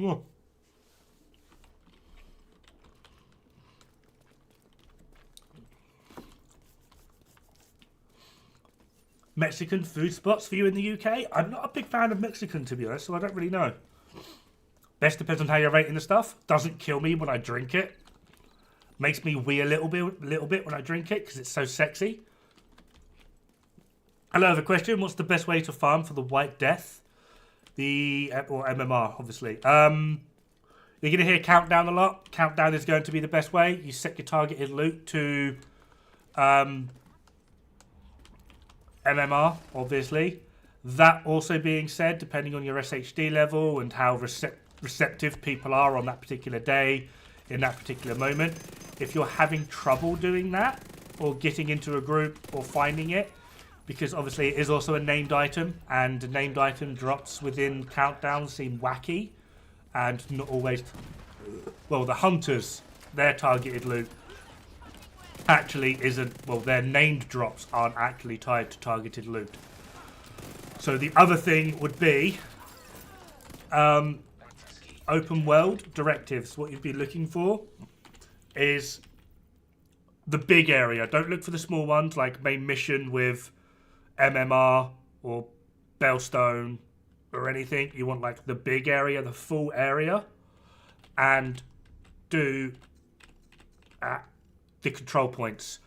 Oh. Mexican food spots for you in the UK? I'm not a big fan of Mexican, to be honest, so I don't really know. Best depends on how you're rating the stuff. Doesn't kill me when I drink it. Makes me wee a little bit when I drink it because it's so sexy. Hello, I have a question. What's the best way to farm for the White Death? Or MMR, obviously. You're going to hear countdown a lot. Countdown is going to be the best way. You set your targeted loot to MMR, obviously. That also being said, depending on your SHD level and how receptive people are on that particular day, in that particular moment, if you're having trouble doing that, or getting into a group, or finding it, because obviously it is also a named item, and named item drops within countdown seem wacky, and not always... Well, the hunters, their targeted loot actually isn't... Well, their named drops aren't actually tied to targeted loot. So the other thing would be open world directives. What you'd be looking for is the big area. Don't look for the small ones like main mission with MMR or Bellstone or anything. You want like the big area, the full area, and do the control points.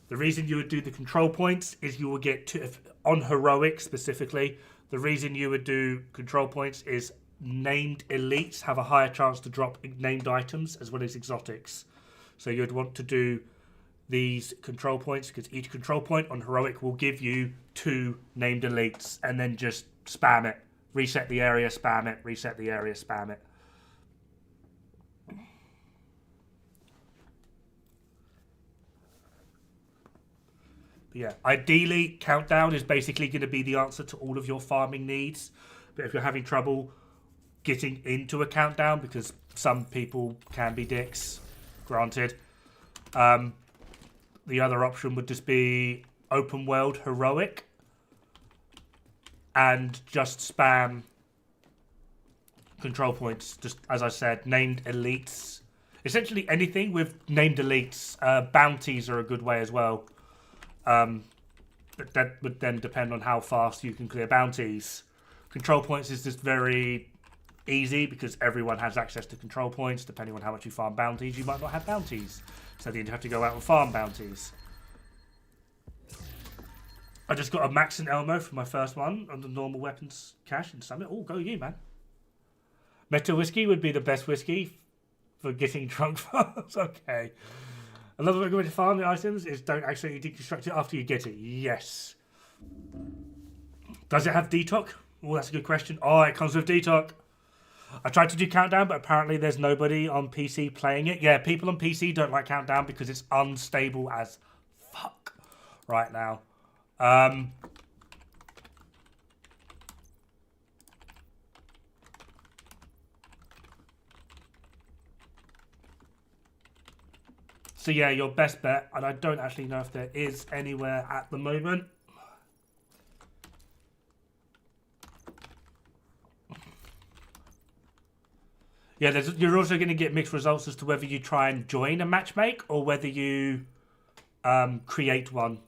The reason you would do the control points is you will get on heroic specifically. The reason you would do control points is named elites have a higher chance to drop named items as well as exotics. So you'd want to do these control points because each control point on heroic will give you 2 named elites, and then just spam it. Reset the area, spam it. Reset the area, spam it. But yeah, ideally, countdown is basically going to be the answer to all of your farming needs. But if you're having trouble getting into a countdown, because some people can be dicks, granted, the other option would just be open world heroic and just spam control points. Just as I said, named elites. Essentially anything with named elites. Bounties are a good way as well. But that would then depend on how fast you can clear bounties. Control points is just very easy because everyone has access to control points. Depending on how much you farm bounties, you might not have bounties. So then you have to go out and farm bounties. I just got a Max and Elmo for my first one on the normal weapons cache and summit. Oh, go you, man. Metal whiskey would be the best whiskey for getting drunk farms. Okay. Another way to farm the items is don't accidentally deconstruct it after you get it. Yes. Does it have detox? Oh, that's a good question. Oh, it comes with detox. I tried to do countdown, but apparently there's nobody on PC playing it. Yeah, people on PC don't like countdown because it's unstable as fuck right now. So yeah, your best bet, and I don't actually know if there is anywhere at the moment. Yeah, you're also going to get mixed results as to whether you try and join a matchmake or whether you create one.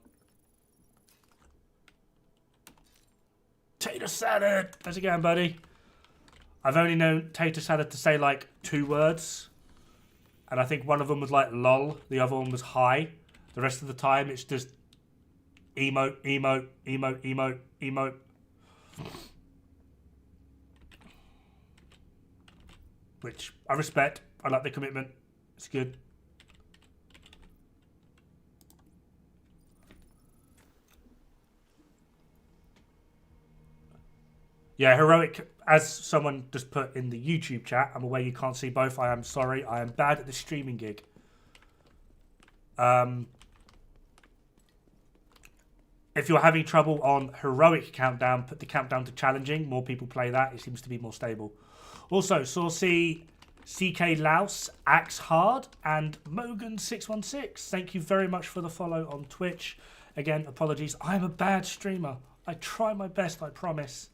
Tater salad! How's it going, buddy? I've only known tater salad to say like 2 words. And I think one of them was like lol, the other one was hi. The rest of the time it's just emote, emote, emote, emote, emote. Which I respect. I like the commitment. It's good. Yeah, heroic, as someone just put in the YouTube chat, I'm aware you can't see both. I am sorry. I am bad at the streaming gig. If you're having trouble on heroic countdown, put the countdown to challenging. More people play that. It seems to be more stable. Also, Saucy, CK Laos, Axe Hard, and Mogan616. Thank you very much for the follow on Twitch. Again, apologies. I'm a bad streamer. I try my best, I promise.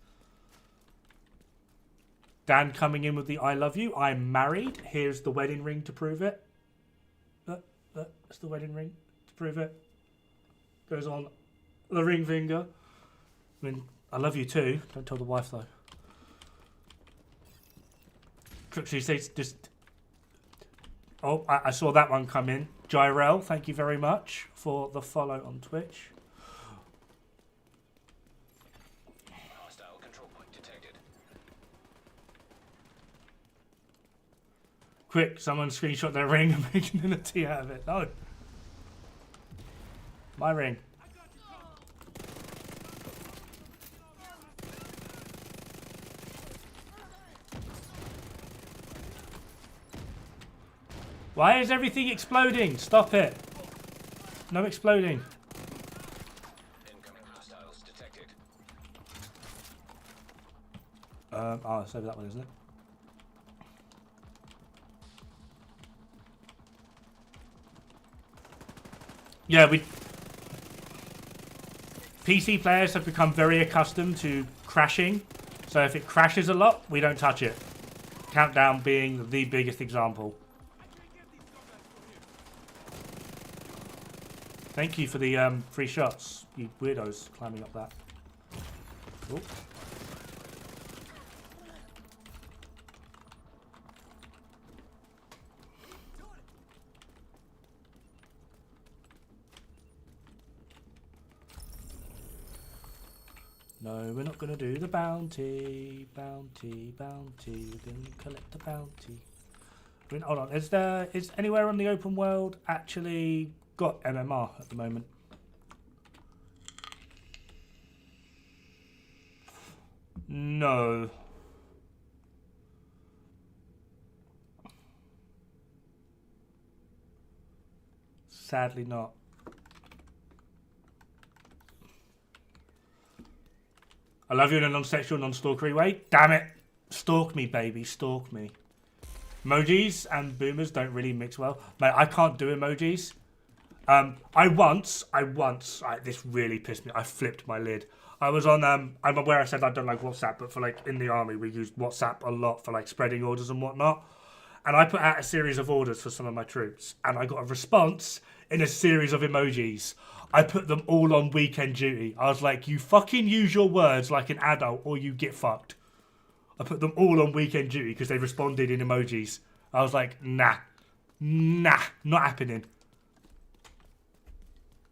Dan coming in with the I love you. I'm married. Here's the wedding ring to prove it. That's the wedding ring to prove it. Goes on the ring finger. I mean, I love you too. Don't tell the wife though. Crooksy says just... Oh, I saw that one come in. Jirel, thank you very much for the follow on Twitch. Hostile control point detected. Quick, someone screenshot their ring and making a tea out of it. No. My ring. Why is everything exploding? Stop it. No exploding. Incoming hostiles detected. Oh, it's over that one, isn't it? Yeah, PC players have become very accustomed to crashing. So if it crashes a lot, we don't touch it. Countdown being the biggest example. Thank you for the free shots, you weirdos climbing up that. Cool. No, we're not going to do the bounty. Bounty, bounty. We're going to collect the bounty. Hold on. Is anywhere on the open world actually got MMR at the moment? No. Sadly not. I love you in a non-sexual, non-stalkery way. Damn it. Stalk me, baby. Stalk me. Emojis and boomers don't really mix well. Mate, I can't do emojis. This really pissed me. I flipped my lid. I was on, I'm aware I said I don't like WhatsApp, but for like in the army, we used WhatsApp a lot for like spreading orders and whatnot. And I put out a series of orders for some of my troops. And I got a response in a series of emojis. I put them all on weekend duty. I was like, you fucking use your words like an adult or you get fucked. I put them all on weekend duty because they responded in emojis. I was like, nah, not happening.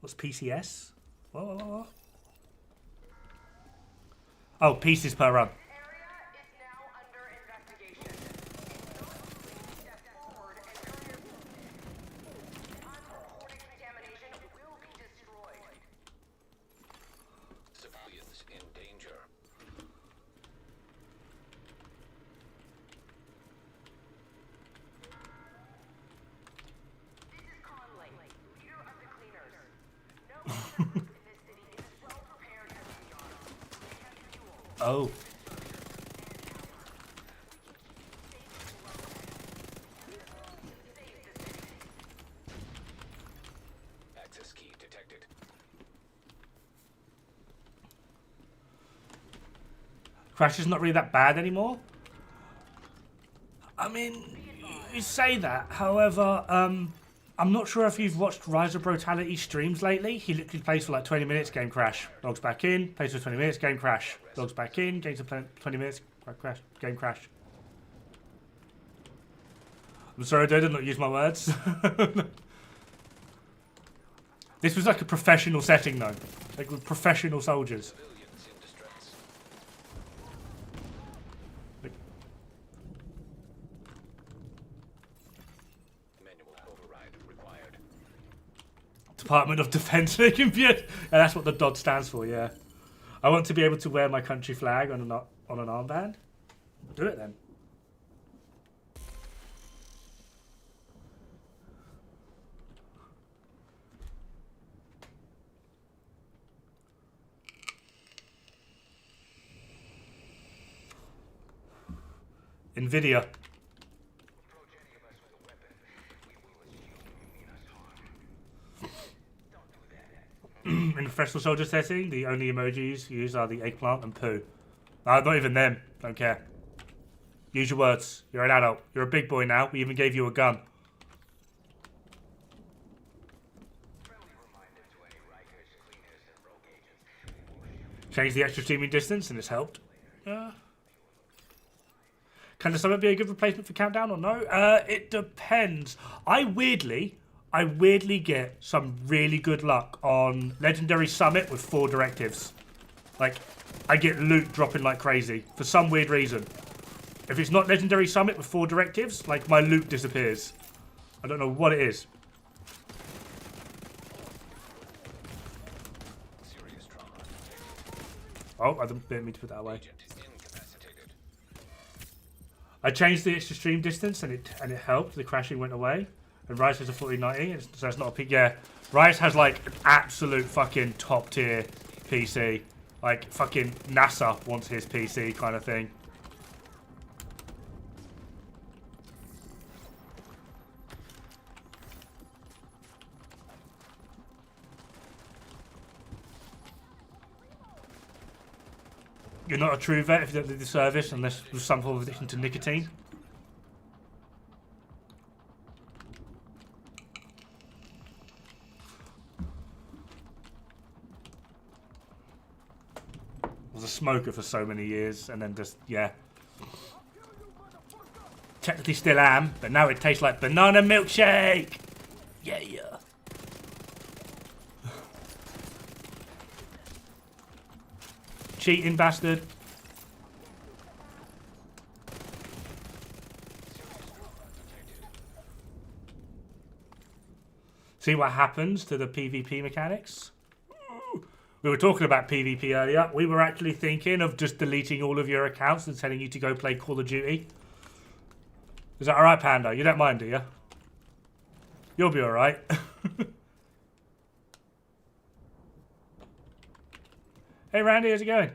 What's PCS? What? Oh, pieces per run. Oh. Access key detected. Crash is not really that bad anymore. I mean, you say that. However, I'm not sure if you've watched Rise of Brutality streams lately. He literally plays for like 20 minutes, game crash. Logs back in, plays for 20 minutes, game crash. Logs back in, games for 20 minutes, crash, game crash. I'm sorry, I did not use my words. This was like a professional setting though. Like with professional soldiers. Civilians in distress. Manual override required. Department of Defense. Yeah, that's what the DOD stands for, yeah. I want to be able to wear my country flag on an armband. Do it then. NVIDIA. In a professional soldier setting, the only emojis used are the eggplant and poo. Not even them. Don't care. Use your words. You're an adult. You're a big boy now. We even gave you a gun. Change the extra streaming distance and it's helped. Can the summit be a good replacement for Countdown or no? It depends. I weirdly get some really good luck on Legendary Summit with 4 directives. Like, I get loot dropping like crazy for some weird reason. If it's not Legendary Summit with 4 directives, like my loot disappears. I don't know what it is. Serious trauma. Oh, I didn't mean to put that away. Agent incapacitated. I changed the extra stream distance and it helped. The crashing went away. And Rise has a 4090, so it's not a peak. Yeah, Rise has like an absolute fucking top tier PC. Like fucking NASA wants his PC kind of thing. You're not a true vet if you don't do the service unless there's some form of addiction to nicotine. Was a smoker for so many years and then just, yeah. Technically still am, but now it tastes like banana milkshake! Yeah, yeah. Cheating bastard. See what happens to the PvP mechanics? We were talking about PvP earlier. We were actually thinking of just deleting all of your accounts and telling you to go play Call of Duty. Is that alright, Panda? You don't mind, do you? You'll be alright. Hey, Randy, how's it going?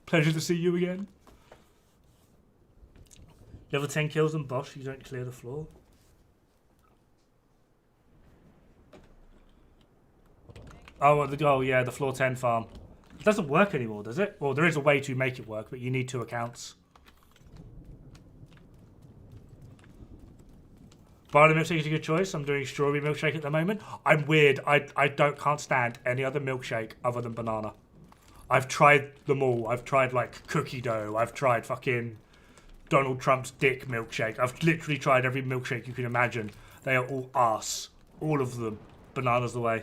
Pleasure to see you again. Level 10 kills and boss, you don't clear the floor. Oh yeah, the floor 10 farm. It doesn't work anymore, does it? Well, there is a way to make it work, but you need 2 accounts. Banana milkshake is a good choice. I'm doing strawberry milkshake at the moment. I'm weird. I can't stand any other milkshake other than banana. I've tried them all. I've tried like cookie dough. I've tried fucking Donald Trump's dick milkshake. I've literally tried every milkshake you can imagine. They are all arse. All of them. Banana's the way.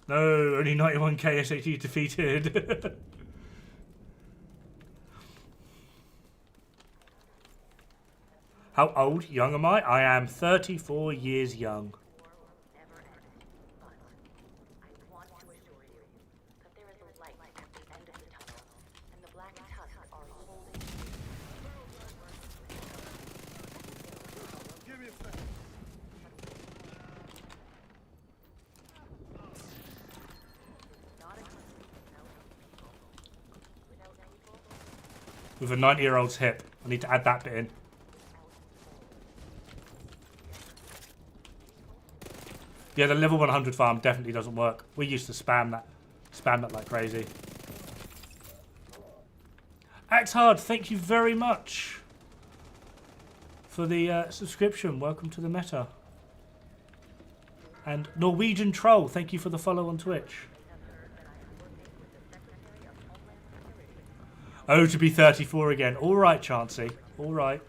No, only 91k SHG defeated. How old? Young am I? I am 34 years young. with a 90-year-old's hip. I need to add that bit in. Yeah, the level 100 farm definitely doesn't work. We used to spam that like crazy. Axe Hard, thank you very much for the subscription. Welcome to the meta. And Norwegian Troll, thank you for the follow on Twitch. Oh, to be 34 again. All right, Chancey. All right.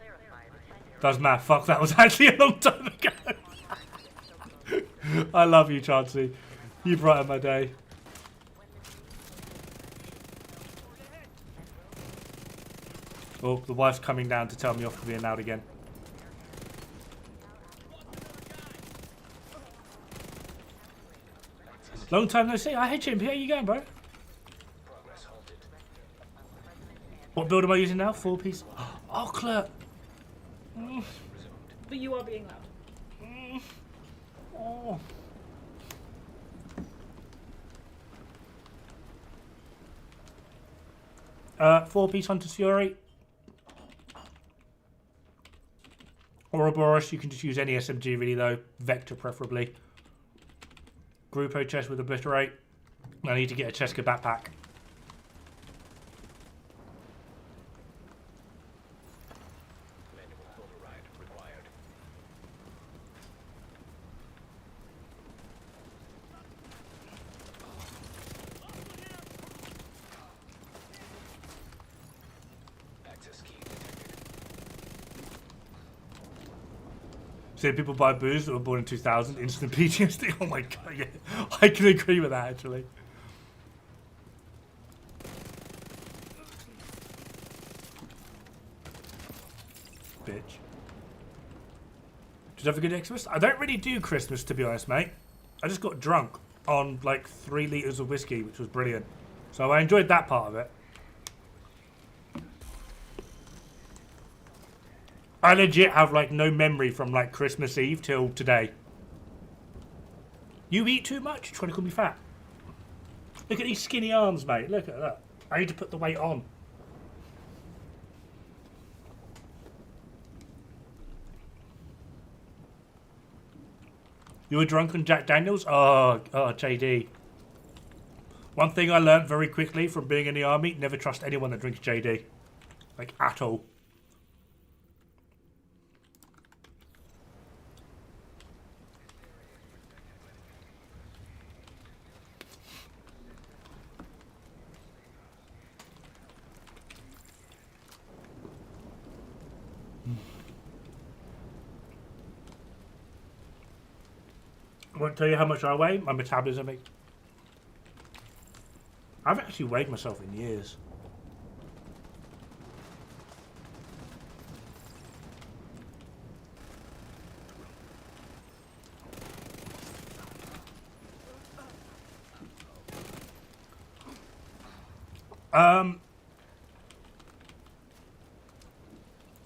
Does math. Fuck, that was actually a long time ago. I love you, Chancey. You brighten my day. Oh, the wife's coming down to tell me off for being loud again. Long time no see. Hey, Chimpy, how you going, bro? Progress halted. What build am I using now? 4-piece. Oh, Clerk. But you are being loud. Oh. 4-piece Hunter's Fury. Ouroboros, you can just use any SMG really though. Vector preferably. Grupo chest with Obliterate. I need to get a Cheska backpack. Manual override required. Access key detected. See, people buy booze that were born in 2000, instant PTSD. Oh my god, yeah. I can agree with that actually. Bitch. Did you have a good Xmas? I don't really do Christmas, to be honest, mate. I just got drunk on like 3 litres of whiskey, which was brilliant. So I enjoyed that part of it. I legit have like no memory from like Christmas Eve till today. You eat too much? You're trying to call me fat? Look at these skinny arms, mate. Look at that. I need to put the weight on. You were drunk on Jack Daniels? Oh, JD. One thing I learned very quickly from being in the army, never trust anyone that drinks JD. Like, at all. I won't tell you how much I weigh. My metabolism. I haven't actually weighed myself in years.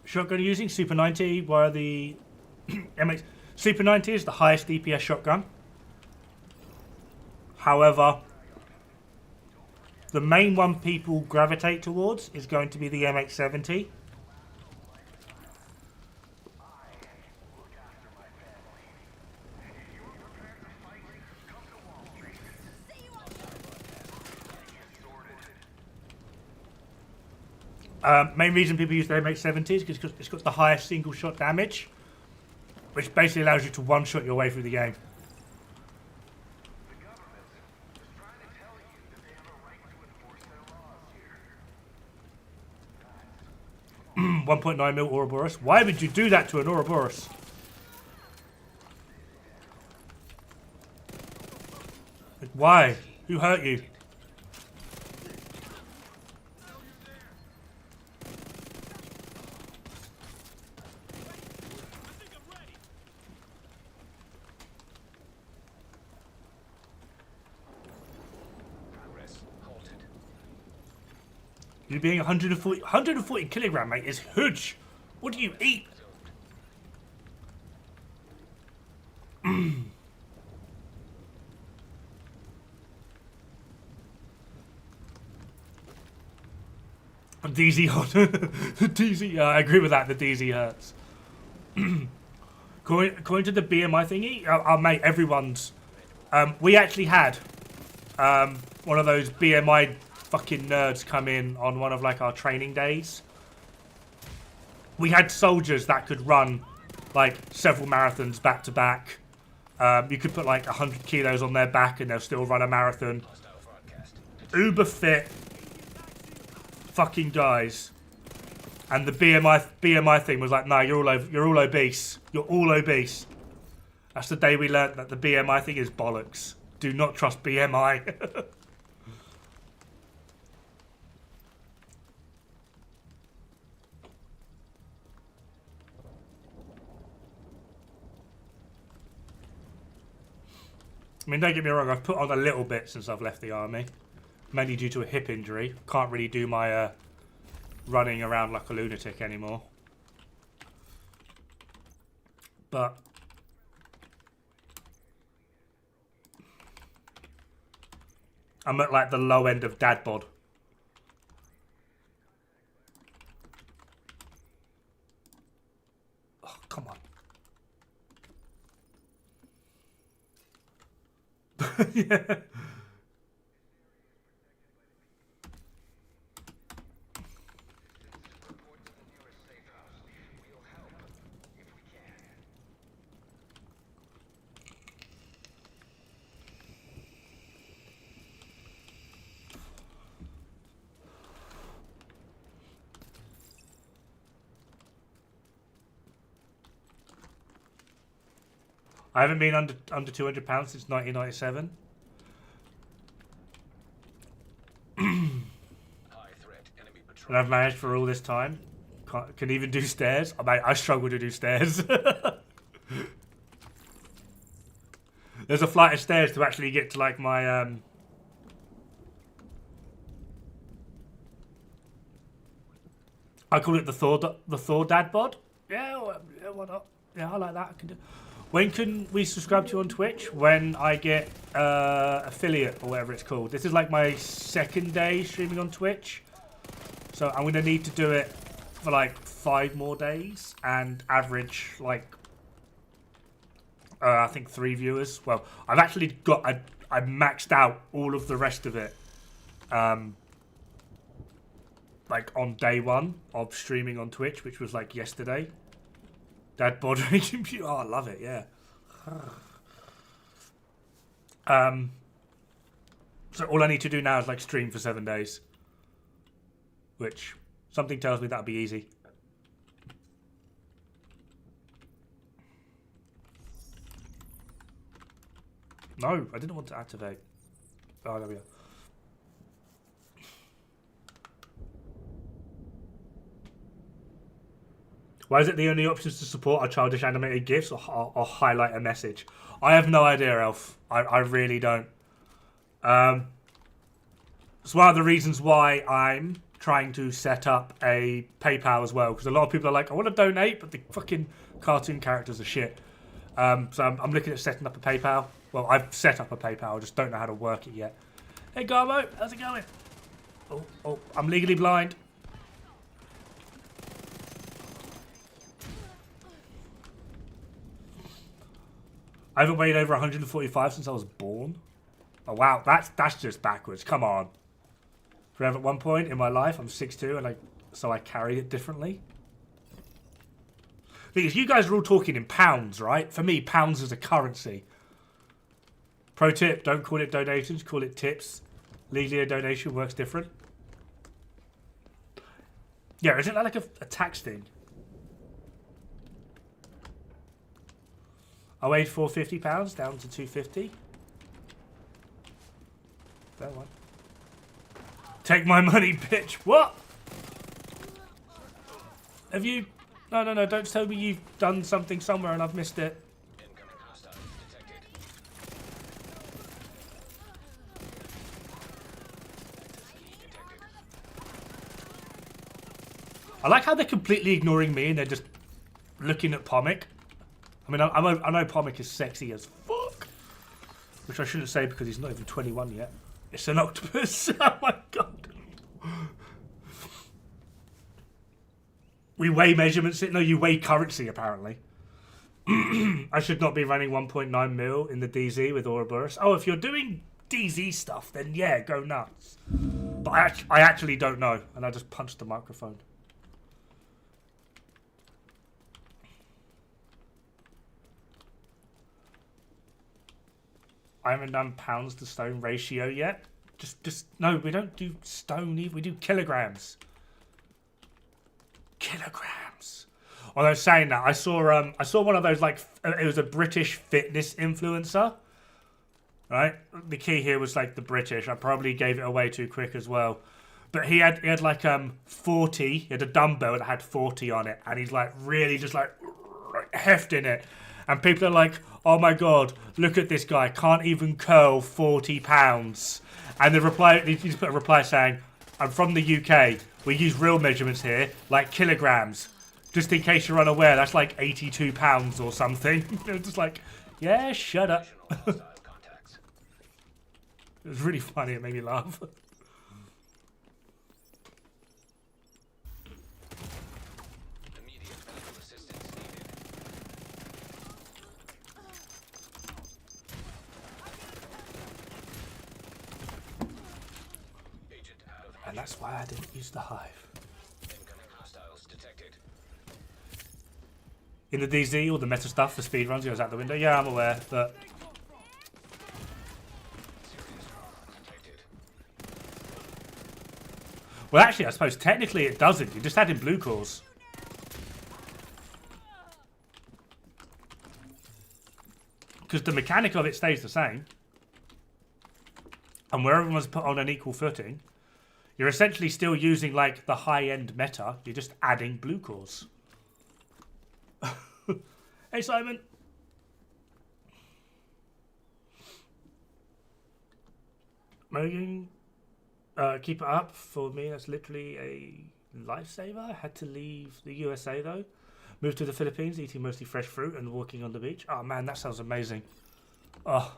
Shotgun using Super 90 via the MX. Super 90 is the highest DPS shotgun. However, the main one people gravitate towards is going to be the MX-70. Main reason people use the MX-70 is because it's got the highest single shot damage, which basically allows you to one-shot your way through the game. The government is trying to tell you that they have a right to enforce their laws here. 1.9 mil Ouroboros. Why would you do that to an Ouroboros? Like, why? Who hurt you? Progress halted. You being 140 kilogram, mate, is huge. What do you eat? DZ on. The DZ, yeah, I agree with that. The DZ hurts. According to the BMI thingy, our mate, everyone's. We actually had one of those BMI fucking nerds come in on one of like our training days. We had soldiers that could run like several marathons back to back. You could put like 100 kilos on their back and they'll still run a marathon. Hostile broadcast. Uber fit fucking guys. And the BMI thing was like, no, you're all obese. You're all obese. That's the day we learnt that the BMI thing is bollocks. Do not trust BMI. I mean, don't get me wrong, I've put on a little bit since I've left the army. Mainly due to a hip injury. Can't really do my running around like a lunatic anymore. But I'm at like the low end of dad bod. Oh, come on. Yeah. I haven't been under £200 since 1997. High threat. Enemy patrol. And I've managed for all this time. Can even do stairs. I struggle to do stairs. There's a flight of stairs to actually get to like my I call it the Thor dad bod. Yeah, why not? Yeah, I like that. I can do. When can we subscribe to you on Twitch? When I get affiliate or whatever it's called. This is like my second day streaming on Twitch. So I'm going to need to do it for like 5 more days and average like, I think 3 viewers. Well, I've actually got, I maxed out all of the rest of it. Like on day 1 of streaming on Twitch, which was like yesterday. Dad bod computer. Oh, I love it. Yeah. So all I need to do now is like stream for 7 days, which something tells me that'll be easy. No, I didn't want to activate. Oh, there we go. Why is it the only options to support are childish animated GIFs or highlight a message? I have no idea, Elf. I really don't. It's one of the reasons why I'm trying to set up a PayPal as well, because a lot of people are like, I want to donate, but the fucking cartoon characters are shit. So I'm looking at setting up a PayPal. Well, I've set up a PayPal, I just don't know how to work it yet. Hey, Garbo, how's it going? Oh, I'm legally blind. I haven't weighed over 145 since I was born. Oh wow, that's just backwards. Come on. Forever at one point in my life, I'm 6'2", and so I carry it differently. Because you guys are all talking in pounds, right? For me, pounds is a currency. Pro tip: don't call it donations, call it tips. Legally, a donation works different. Yeah, isn't that like a tax thing? I weighed 450 pounds, down to 250. That one. Take my money, bitch. What? Have you... No, don't tell me you've done something somewhere and I've missed it. Incoming hostile detected. Detected. I like how they're completely ignoring me and they're just looking at Pomic. I mean, I know Pomic is sexy as fuck. Which I shouldn't say because he's not even 21 yet. It's an octopus. Oh my god. We weigh measurements. No, you weigh currency, apparently. I should not be running 1.9 mil in the DZ with Ouroboros. Oh, if you're doing DZ stuff, then yeah, go nuts. But I actually don't know. And I just punched the microphone. I haven't done pounds to stone ratio yet. No, we don't do stone either. We do kilograms. Kilograms. Although saying that, I saw one of those, like, it was a British fitness influencer. Right? The key here was like the British. I probably gave it away too quick as well. But he had like 40. He had a dumbbell that had 40 on it, and he's like really just like hefting it. And people are like, "Oh my god, look at this guy! Can't even curl 40 pounds." And the reply, he just put a reply saying, "I'm from the UK. We use real measurements here, like kilograms. Just in case you're unaware, that's like 82 pounds or something." It was just like, yeah, shut up. Hostile contacts. It was really funny. It made me laugh. Immediate medical assistance needed. Agent out of And that's why I didn't use the hive. incoming hostiles detected. In the DZ, all the meta stuff, the speed runs goes out the window. Yeah, I'm aware, but Serious trauma detected. well, actually, I suppose technically it doesn't. You just add in blue cores. Because the mechanic of it stays the same. And where everyone's put on an equal footing, you're essentially still using like the high-end meta. You're just adding blue cores. Hey, Simon. Mogan, keep it up for me. That's literally a lifesaver. I had to leave the USA though. Moved to the Philippines, eating mostly fresh fruit and walking on the beach. Oh man, that sounds amazing. Oh,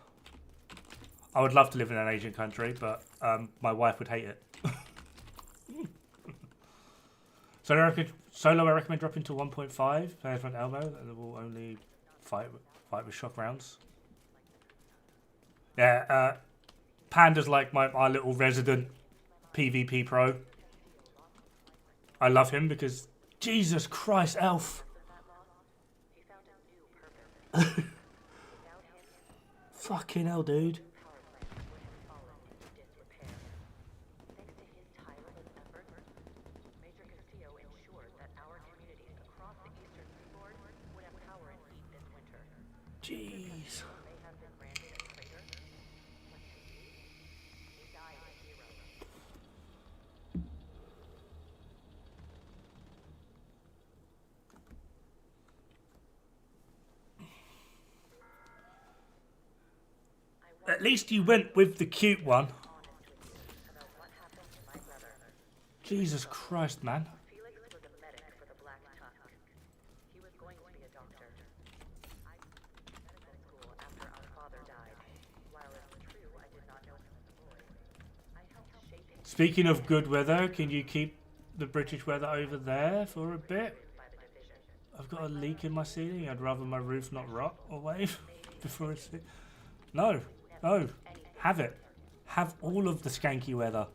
I would love to live in an Asian country, but my wife would hate it. Solo, I recommend dropping to 1.5. Players front Elmo, and will only fight with shock rounds. Yeah, Panda's like my little resident PvP pro. I love him because Jesus Christ, Elf. Fucking hell, dude. Jeez. At least you went with the cute one. Jesus Christ, man. Felix was a medic for the Black Tusk. He was going to be a doctor. I went to medical school after our father died. While it's true I did not know him as a boy, I helped shape him Speaking of good weather, can you keep the British weather over there for a bit? by the division. I've got a leak in my ceiling. I'd rather my roof not rot away before it's... No, no. Have it. Have all of the skanky weather.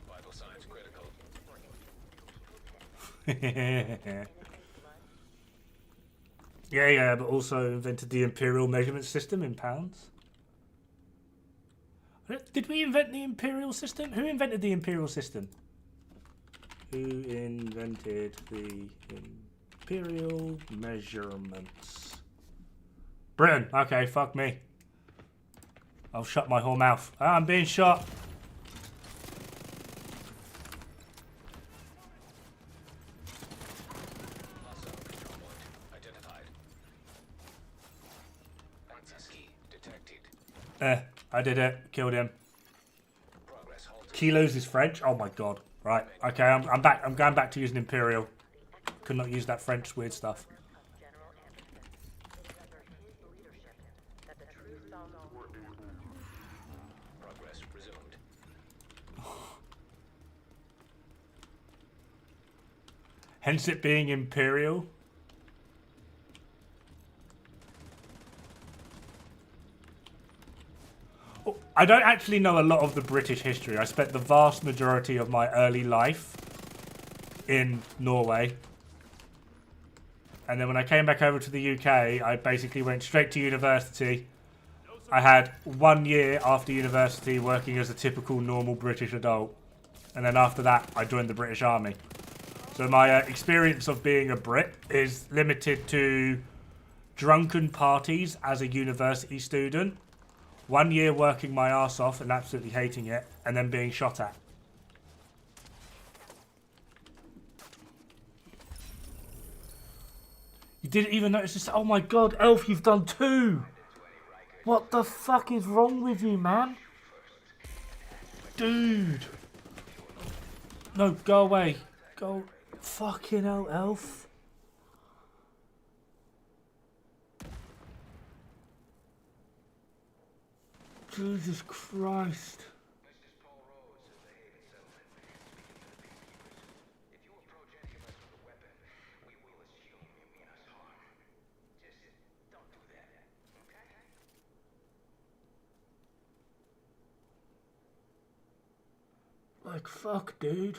Vital signs critical. Yeah, but also invented the imperial measurement system in pounds. Did we invent the imperial system? Who invented the imperial system? Who invented the imperial measurements? Britain. Okay, fuck me. I'll shut my whole mouth. Ah, I'm being shot. Hostile control point identified. Access key detected. I did it. Killed him. Progress halted. Kilos is French. Oh my god. Right. Okay, I'm back. I'm going back to using imperial. Could not use that French weird stuff. General Anderson. It was under his leadership that the true Thalgal Progress resumed. Hence it being imperial. I don't actually know a lot of the British history. I spent the vast majority of my early life in Norway. And then when I came back over to the UK, I basically went straight to university. I had 1 year after university working as a typical normal British adult. And then after that, I joined the British Army. So my experience of being a Brit is limited to drunken parties as a university student. 1 year working my arse off and absolutely hating it, and then being shot at. You didn't even notice this? Oh my god, Elf, you've done 2! What the fuck is wrong with you, man? Dude! No, go away. Go. Fucking hell, Elf. Jesus Christ. Like, fuck, dude.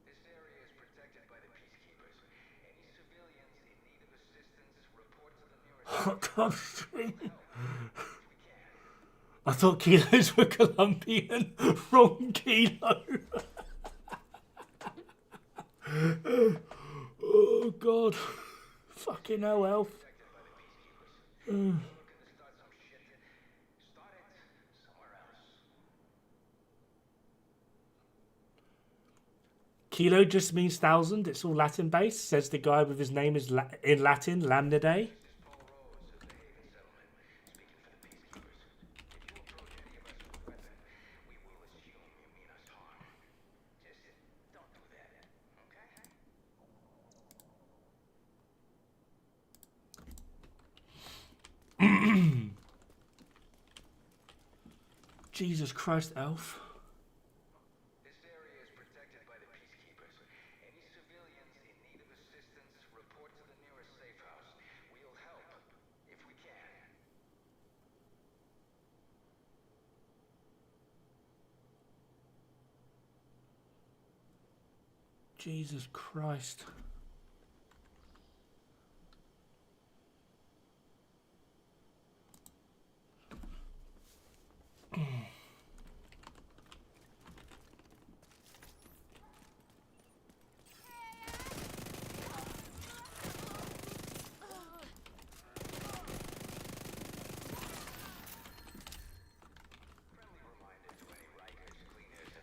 This area is protected by the peacekeepers. Any civilians in need of assistance report to the nearest. Hot stream. I thought kilos were Colombian. Wrong kilo. Oh god. Fucking hell, Elf. Kilo just means 1,000. It's all Latin based, says the guy with his name is in Latin, Lamnidae. Jesus Christ, Elf. This area is protected by the peacekeepers. Any civilians in need of assistance report to the nearest safe house. We'll help if we can. Jesus Christ.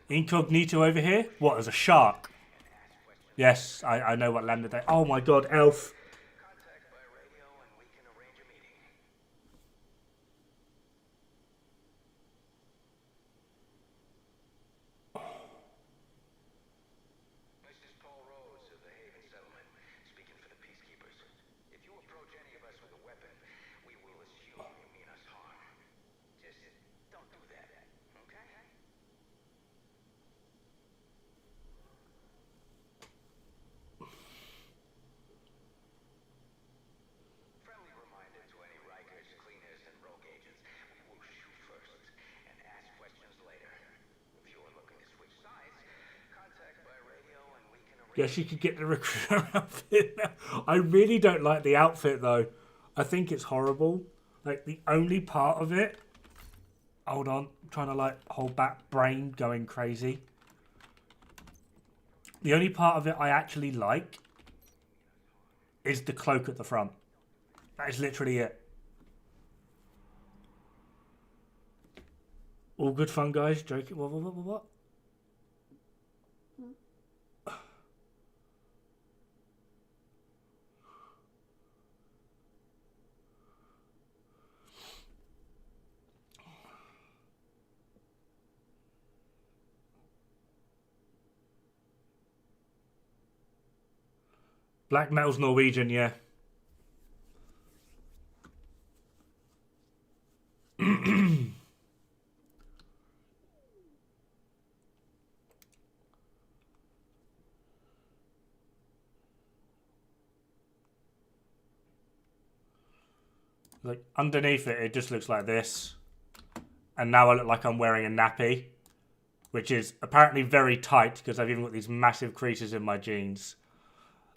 Incognito over here? What, as a shark? Yes, I know what landed there. Oh my god, Elf. Contact by radio and we can arrange a meeting. This is Paul Rhodes of the Haven Settlement, speaking for the peacekeepers. If you approach any of us with a weapon, we will assume you mean us harm. Just don't do that, okay? Friendly reminder to any Rikers, cleaners, and rogue agents. We will shoot first and ask questions later. If you are looking to switch sides, contact by radio and we can arrange. Yes, you could get the recruiter outfit now. I really don't like the outfit though. I think it's horrible. Like the only part of it. Hold on, I'm trying to like hold back brain going crazy. The only part of it I actually like is the cloak at the front. That is literally it. All good fun, guys. Joking. What? Black metal's Norwegian, yeah. Like underneath it, it just looks like this. And now I look like I'm wearing a nappy, which is apparently very tight because I've even got these massive creases in my jeans.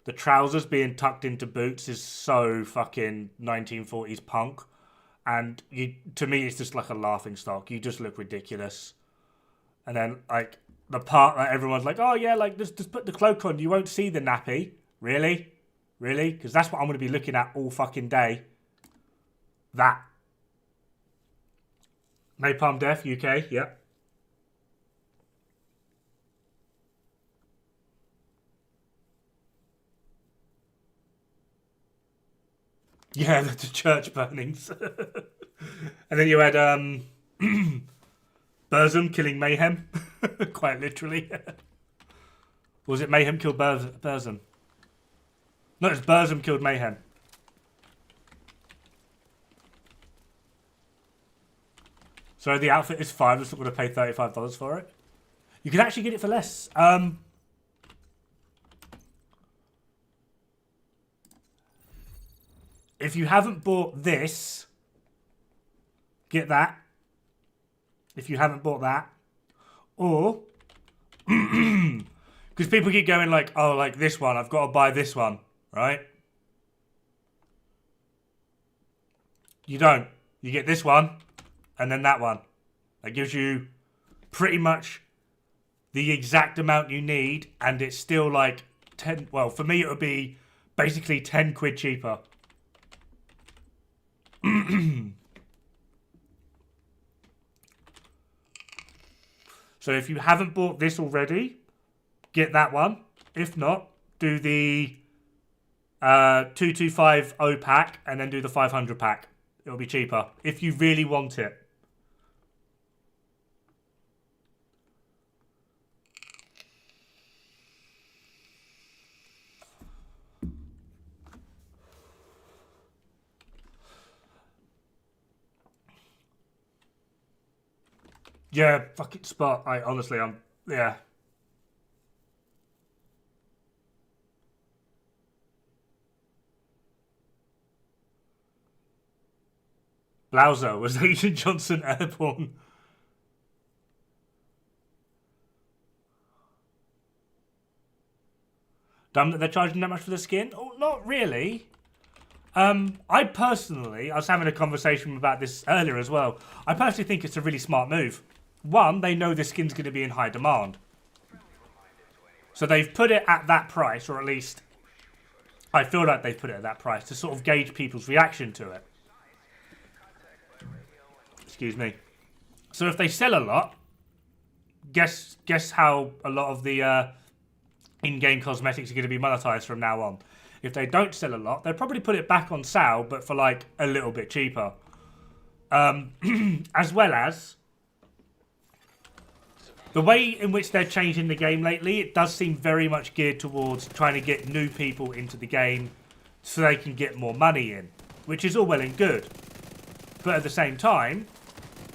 The trousers being tucked into boots is so fucking 1940s punk. And to me, it's just like a laughing stock. You just look ridiculous. And then, like, the part that everyone's like, oh, yeah, like, just put the cloak on. You won't see the nappy. Really? Really? Because that's what I'm going to be looking at all fucking day. That. Napalm Death, UK, yep. Yeah, the church burnings. And then you had Burzum killing Mayhem. Quite literally. Or was it Mayhem killed Burzum? No, it's Burzum killed Mayhem. So the outfit is fine. I'm just not going to pay $35 for it. You can actually get it for less. If you haven't bought this, get that. If you haven't bought that. Or, because people keep going like, oh, like this one, I've got to buy this one, right? You don't. You get this one, and then that one. That gives you pretty much the exact amount you need, and it's still like 10, well, for me it would be basically 10 quid cheaper. So if you haven't bought this already, get that one. If not, do the 2250 pack and then do the 500 pack. It'll be cheaper if you really want it. Yeah, fucking spot. Honestly, yeah. Blauser, was Agent Johnson airborne? Dumb that they're charging that much for the skin? Oh, not really. I personally, I was having a conversation about this earlier as well. I personally think it's a really smart move. One, they know this skin's going to be in high demand. So they've put it at that price, or at least I feel like they've put it at that price to sort of gauge people's reaction to it. Excuse me. So if they sell a lot, guess how a lot of the in-game cosmetics are going to be monetized from now on. If they don't sell a lot, they'll probably put it back on sale, but for like a little bit cheaper. As well as the way in which they're changing the game lately, it does seem very much geared towards trying to get new people into the game so they can get more money in, which is all well and good. But at the same time,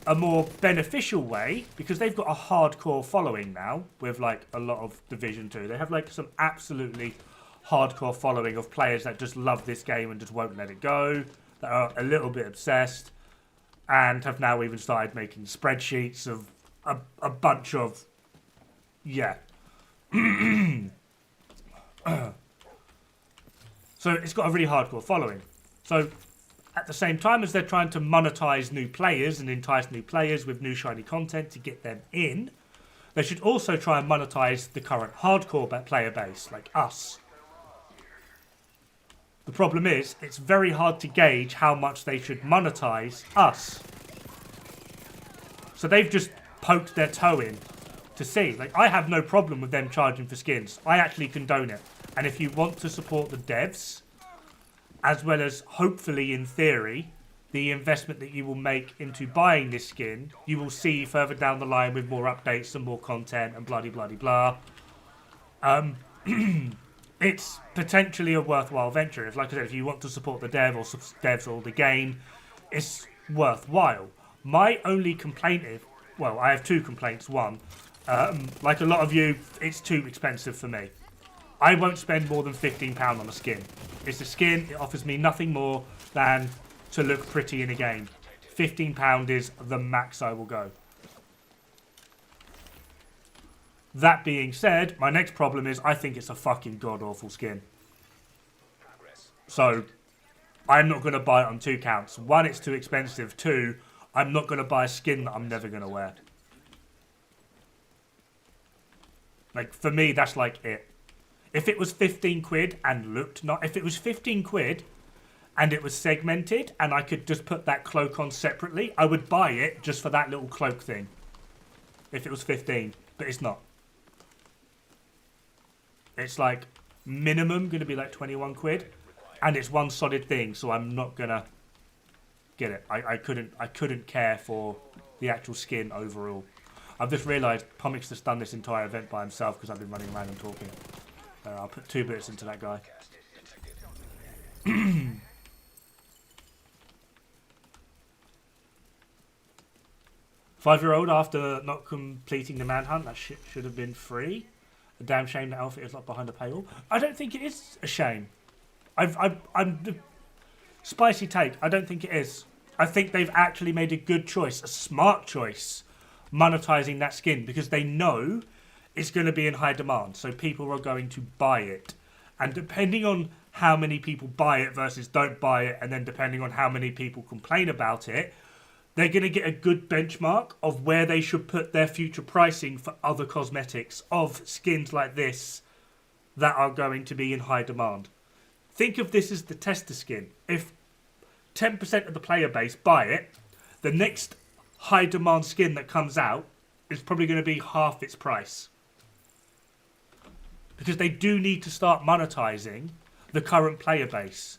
a more beneficial way, because they've got a hardcore following now with like a lot of Division 2. They have like some absolutely hardcore following of players that just love this game and just won't let it go, that are a little bit obsessed, and have now even started making spreadsheets of a bunch of, yeah. So it's got a really hardcore following. So at the same time as they're trying to monetize new players and entice new players with new shiny content to get them in, they should also try and monetize the current hardcore player base, like us. The problem is, it's very hard to gauge how much they should monetize us. So they've just poked their toe in to see. Like, I have no problem with them charging for skins. I actually condone it. And if you want to support the devs, as well as hopefully in theory, the investment that you will make into buying this skin, you will see further down the line with more updates and more content and blah-de-blah-de-blah. It's potentially a worthwhile venture. If, like I said, if you want to support the devs or the game, it's worthwhile. My only complaint is, well, I have two complaints. One, like a lot of you, it's too expensive for me. I won't spend more than £15 on a skin. It's a skin. It offers me nothing more than to look pretty in a game. £15 is the max I will go. That being said, my next problem is I think it's a fucking god-awful skin. So, I'm not going to buy it on 2 counts. 1, it's too expensive. 2, I'm not going to buy a skin that I'm never going to wear. Like, for me, that's like it. If it was 15 quid and looked not... If it was 15 quid and it was segmented and I could just put that cloak on separately, I would buy it just for that little cloak thing. If it was 15. But it's not. It's like minimum going to be like 21 quid. And it's one solid thing, so I'm not going to get it. I couldn't care for the actual skin overall. I've just realised Pomix has done this entire event by himself because I've been running around and talking. I'll put 2 bits into that guy. 5-year-old after not completing the manhunt, that shit should have been free. A damn shame that outfit is not behind a paywall. I don't think it is a shame. I'm the spicy take. I don't think it is. I think they've actually made a good choice, a smart choice, monetizing that skin because they know it's going to be in high demand. So people are going to buy it. And depending on how many people buy it versus don't buy it, and then depending on how many people complain about it, they're going to get a good benchmark of where they should put their future pricing for other cosmetics of skins like this that are going to be in high demand. Think of this as the tester skin. If 10% of the player base buy it, the next high demand skin that comes out is probably going to be half its price. Because they do need to start monetizing the current player base.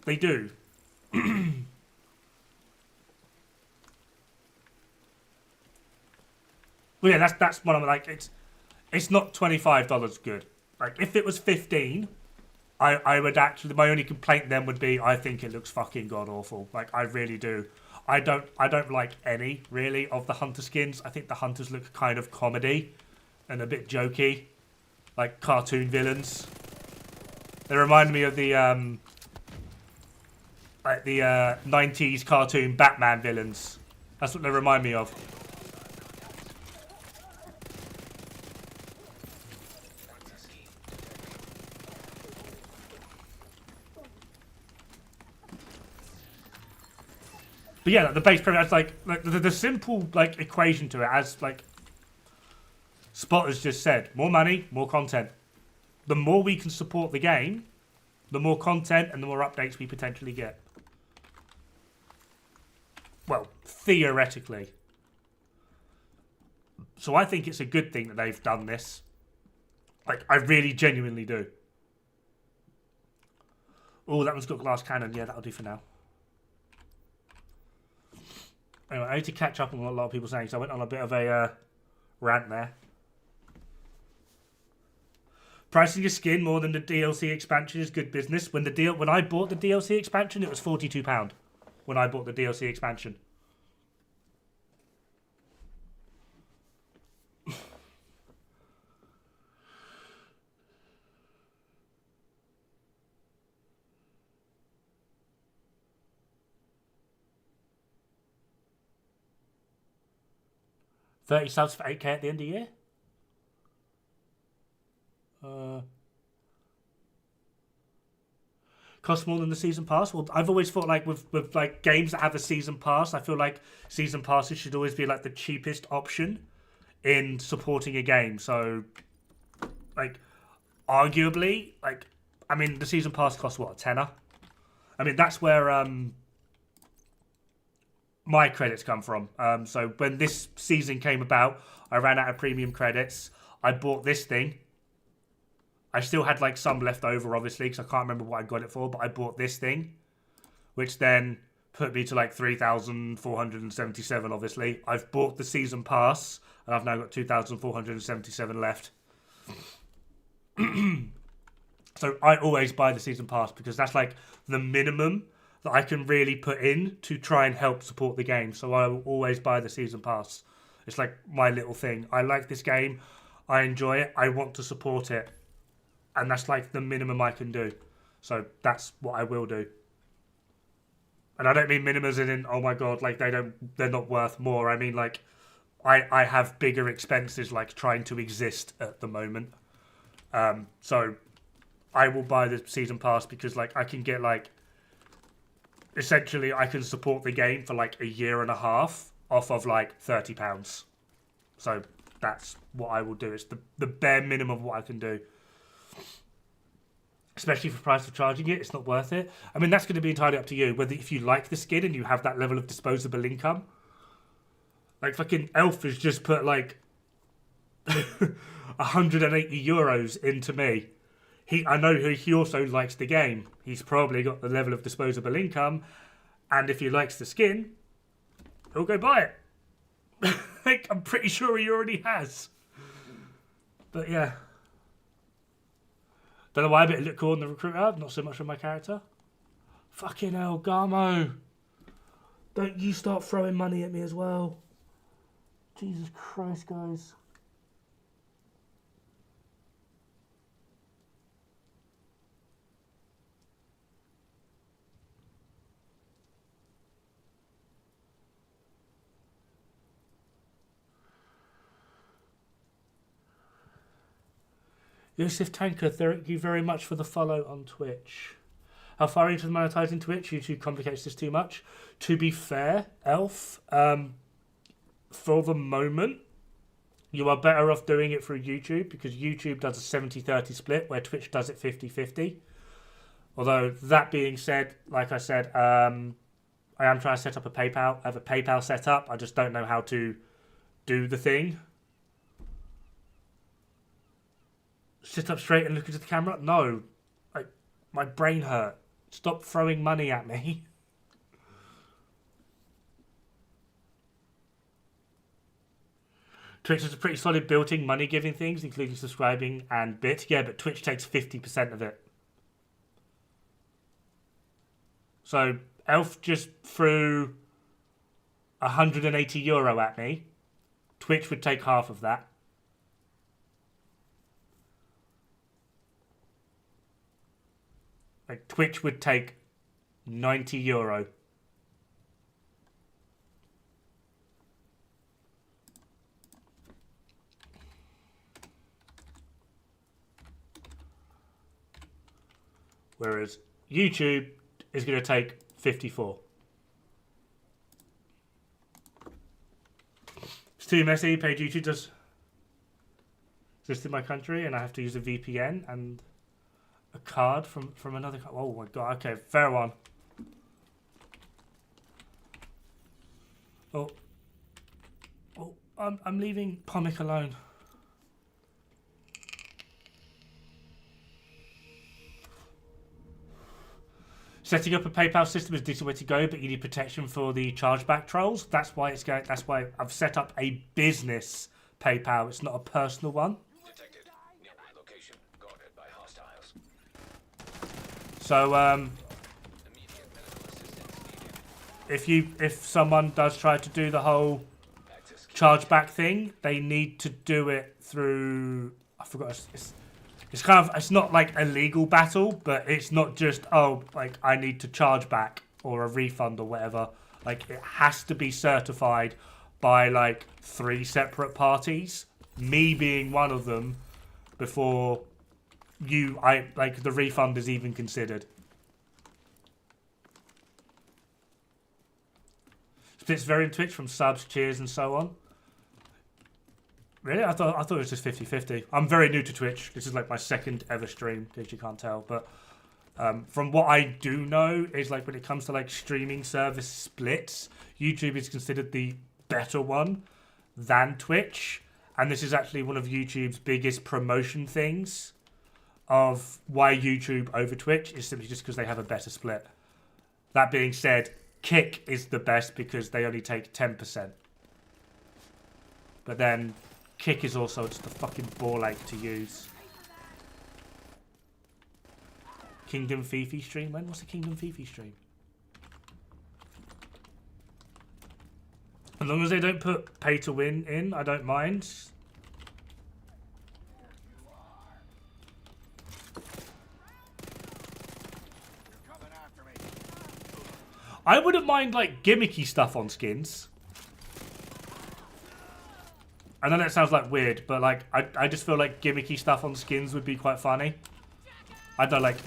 They do. Well, yeah, that's what I'm like. It's not $25 good. Like if it was 15, I would actually. My only complaint then would be I think it looks fucking god awful. Like I really do. I don't like any really of the hunter skins. I think the hunters look kind of comedy and a bit jokey, like cartoon villains. They remind me of the 90s cartoon Batman villains. That's what they remind me of. But yeah, the base premise, like the simple like equation to it, as like Spotter's just said, more money, more content. The more we can support the game, the more content and the more updates we potentially get. Well, theoretically. So I think it's a good thing that they've done this. Like, I really genuinely do. Oh, that one's got glass cannon. Yeah, that'll do for now. Anyway, I need to catch up on what a lot of people are saying, so I went on a bit of a rant there. Pricing a skin more than the DLC expansion is good business. When I bought the DLC expansion, it was £42. When I bought the DLC expansion. $30 subs for 8k at the end of the year? Cost more than the season pass? Well, I've always thought like with like games that have a season pass, I feel like season passes should always be like the cheapest option in supporting a game. So, like, arguably, like, I mean, the season pass costs what, a tenner? I mean, that's where my credits come from. So when this season came about, I ran out of premium credits. I bought this thing. I still had like some left over, obviously, because I can't remember what I got it for, but I bought this thing, which then put me to like 3,477, obviously. I've bought the season pass, and I've now got 2,477 left. So I always buy the season pass because that's like the minimum that I can really put in to try and help support the game. So I will always buy the season pass. It's like my little thing. I like this game. I enjoy it. I want to support it. And that's like the minimum I can do. So that's what I will do. And I don't mean minimas in, oh my god, like they're not worth more. I mean like I have bigger expenses like trying to exist at the moment. So I will buy the season pass because like I can get like essentially I can support the game for like a year and a half off of like £30. So that's what I will do. It's the bare minimum of what I can do. Especially for the price of charging it, it's not worth it. I mean, that's going to be entirely up to you. Whether if you like the skin and you have that level of disposable income. Like fucking Elf has just put like 180 euros into me. I know he also likes the game. He's probably got the level of disposable income, and if he likes the skin, he'll go buy it. Like, I'm pretty sure he already has. But yeah. Don't know why, but it looked cool on the recruiter. Not so much on my character. Fucking hell, Garmo. Don't you start throwing money at me as well. Jesus Christ, guys. Yusuf Tanker, thank you very much for the follow on Twitch. How far into the monetizing Twitch? YouTube complicates this too much. To be fair, Elf, for the moment, you are better off doing it through YouTube because YouTube does a 70-30 split where Twitch does it 50-50. Although, that being said, like I said, I am trying to set up a PayPal. I have a PayPal set up. I just don't know how to do the thing. Sit up straight and look into the camera? No. My brain hurt. Stop throwing money at me. Twitch is a pretty solid built-in money-giving things, including subscribing and bit. Yeah, but Twitch takes 50% of it. So, Elf just threw €180 at me. Twitch would take half of that. Like, Twitch would take €90. Whereas YouTube is going to take 54. It's too messy. Paid YouTube does just in my country, and I have to use a VPN and a card from another. Oh my god. Okay, fair one. Oh, I'm leaving Pomic alone. Setting up a PayPal system is a decent way to go, but you need protection for the chargeback trolls. That's why it's going. That's why I've set up a business PayPal. It's not a personal one. Detected. Nearby location. Guarded by hostiles. So Immediate medical assistance needed. if someone does try to do the whole Access key. chargeback thing, they need to do it through. I forgot. It's kind of, it's not like a legal battle, but it's not just, oh, like I need to charge back or a refund or whatever. Like it has to be certified by like 3 separate parties, me being one of them, before like the refund is even considered. Splits vary in Twitch from subs, cheers, and so on. Really? I thought it was just 50-50. I'm very new to Twitch. This is like my second ever stream, in case you can't tell. But from what I do know is like when it comes to like streaming service splits, YouTube is considered the better one than Twitch. And this is actually one of YouTube's biggest promotion things of why YouTube over Twitch is simply just because they have a better split. That being said, Kick is the best because they only take 10%. But then Kick is also just a fucking ball ache to use. Kingdom Fifi stream? When was the Kingdom Fifi stream? As long as they don't put pay to win in, I don't mind. I wouldn't mind like gimmicky stuff on skins. I know that sounds like weird, but like I just feel like gimmicky stuff on skins would be quite funny. I don't know, like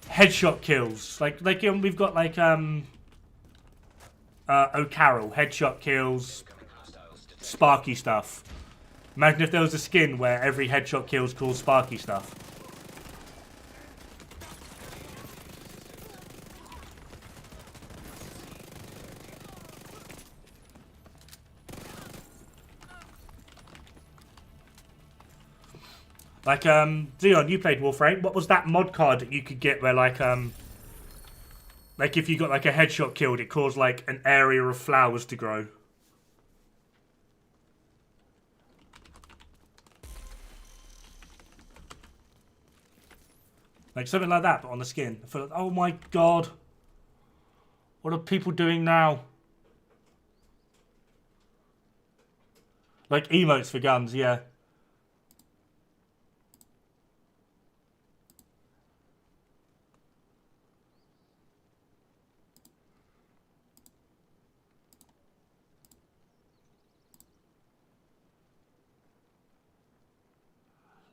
headshot kills. Like we've got like O'Carroll, headshot kills, sparky stuff. Imagine if there was a skin where every headshot kills called sparky stuff. Like, Xeon, you played Warframe. What was that mod card that you could get where, like if you got, like, a headshot killed, it caused, like, an area of flowers to grow? Like, something like that, but on the skin. I feel like, oh my god. What are people doing now? Like, emotes for guns, yeah.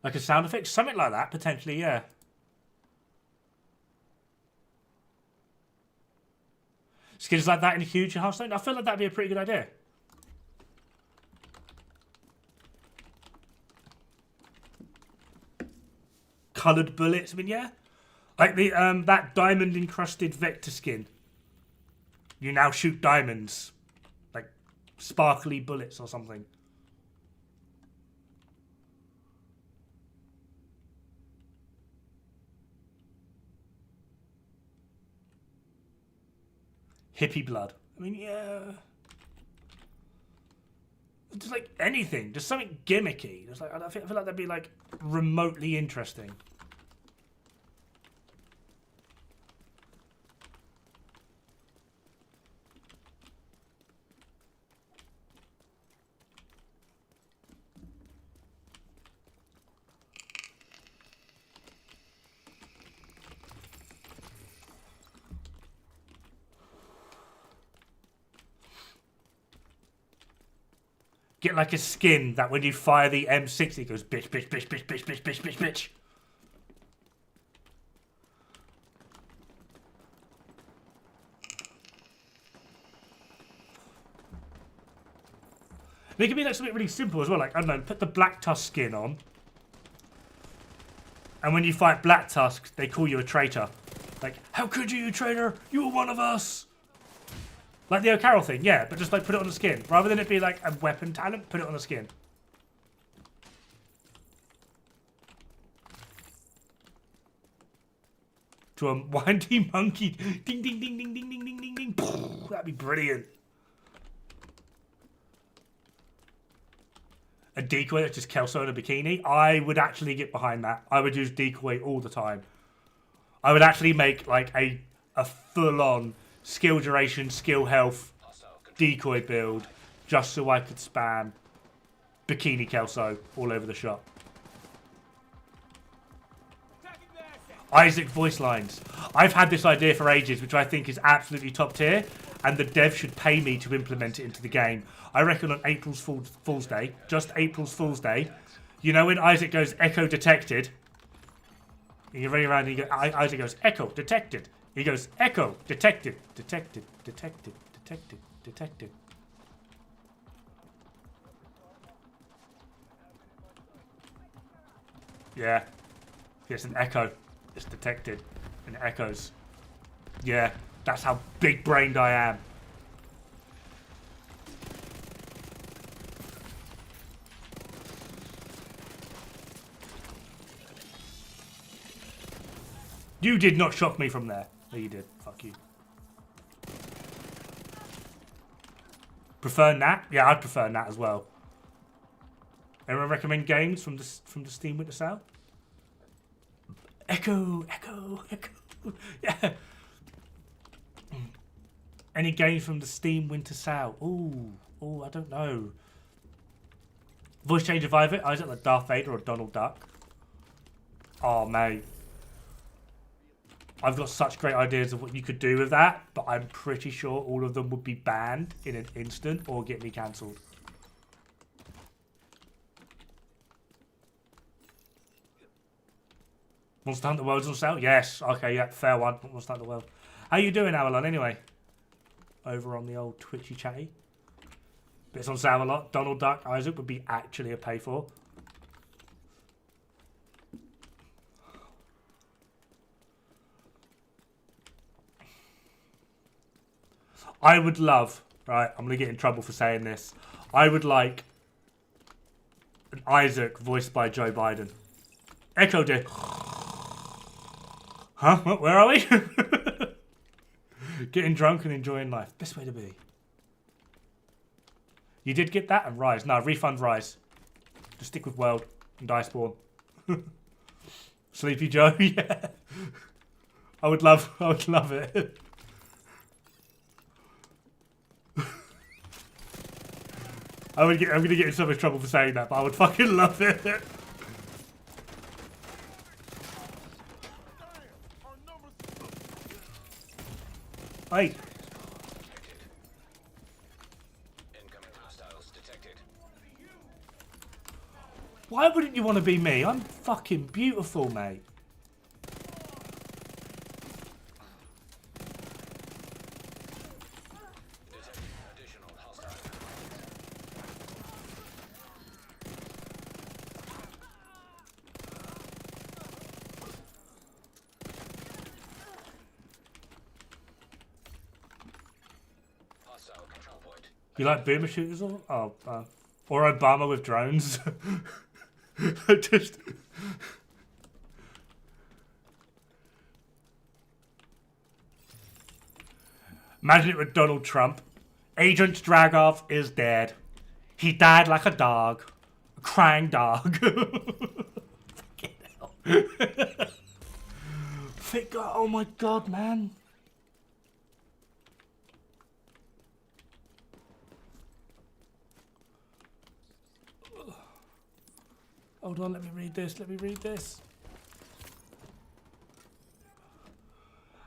Like a sound effect? Something like that, potentially, yeah. Skins like that in a huge Hearthstone? I feel like that'd be a pretty good idea. Coloured bullets, I mean, yeah. Like the that diamond encrusted vector skin. You now shoot diamonds. Like sparkly bullets or something. Hippie blood. I mean, yeah. Just like anything. Just something gimmicky. Just like I feel like that'd be like remotely interesting. Get like a skin that when you fire the M60 it goes bitch, bitch, bitch, bitch, bitch, bitch, bitch, bitch, bitch. It could be like something really simple as well, like, I don't know, put the Black Tusk skin on. And when you fight Black Tusk, they call you a traitor. Like, how could you traitor? You were one of us! Like the O'Carroll thing, yeah, but just like put it on the skin. Rather than it be like a weapon talent, put it on the skin. To a windy monkey. Ding, ding, ding, ding, ding, ding, ding, ding, ding. That'd be brilliant. A decoy that's just Kelso in a bikini. I would actually get behind that. I would use decoy all the time. I would actually make like a full-on skill duration, skill health, decoy build, just so I could spam bikini Kelso all over the shop. Isaac voice lines. I've had this idea for ages, which I think is absolutely top tier, and the dev should pay me to implement it into the game. I reckon on April's Fool's Day, just April's Fool's Day, you know when Isaac goes echo detected, and you're running around and Isaac goes echo detected. He goes, echo, detected, detected, detected, detected, detected. Yeah. It's an echo. It's detected. And it echoes. Yeah, that's how big-brained I am. You did not shock me from there. No, you did. Fuck you. Prefer Nat? Yeah, I'd prefer Nat as well. Anyone recommend games from the Steam Winter Sale? Echo, echo, echo. Yeah. Any games from the Steam Winter Sale? Ooh, I don't know. Voice change of Isaac like Darth Vader or Donald Duck. Oh, mate. I've got such great ideas of what you could do with that, but I'm pretty sure all of them would be banned in an instant or get me cancelled. Monster Hunter World's on sale? Yes. Okay, yeah, fair one. Monster Hunter World. How you doing, Avalon, anyway? Over on the old Twitchy chatty. But it's on sale a lot. Donald Duck Isaac would be actually a pay for. I would love, right, I'm going to get in trouble for saying this. I would like an Isaac voiced by Joe Biden. Echo dear. Huh? Where are we? Getting drunk and enjoying life. Best way to be. You did get that and Rise. No, refund Rise. Just stick with World and Iceborne. Sleepy Joe, yeah. I would love it. I'm gonna get in so much trouble for saying that, but I would fucking love it. Hey. Incoming hostiles detected. Why wouldn't you want to be me? I'm fucking beautiful, mate. Detected additional hostile. Hostile control point. You like boomer shooters or or Obama with drones? Just imagine it with Donald Trump. Agent Dragov is dead. He died like a dog, a crying dog. Fucking hell. Oh my god, man. Hold on, let me read this.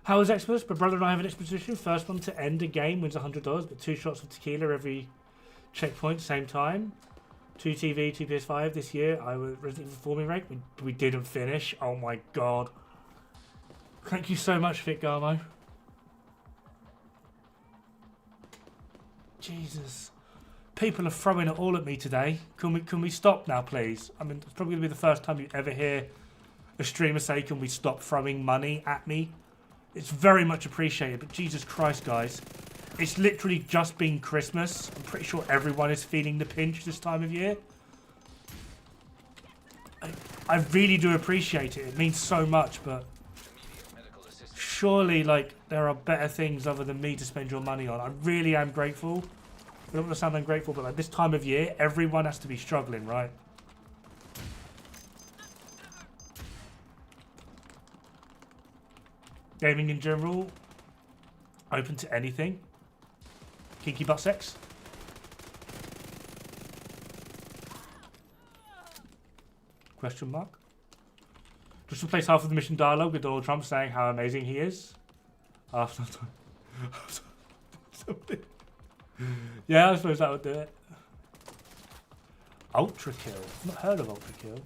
How was Xmas? My brother and I have an expedition. First one to end a game wins $100, but 2 shots of tequila every checkpoint, same time. 2 TV, 2 PS5 this year. I was Resident Evil 4 rank. We didn't finish. Oh my god. Thank you so much, Fit Garmo. Jesus. People are throwing it all at me today. Can we stop now, please? I mean, it's probably going to be the first time you ever hear a streamer say, can we stop throwing money at me? It's very much appreciated, but Jesus Christ, guys. It's literally just been Christmas. I'm pretty sure everyone is feeling the pinch this time of year. I really do appreciate it. It means so much, but surely, like, there are better things other than me to spend your money on. I really am grateful. I don't want to sound ungrateful, but like this time of year, everyone has to be struggling, right? Gaming in general, open to anything. Kinky butt sex. Question mark. Just replace half of the mission dialogue with Donald Trump saying how amazing he is. After yeah, I suppose that would do it. Ultra kill. I've not heard of ultra kill.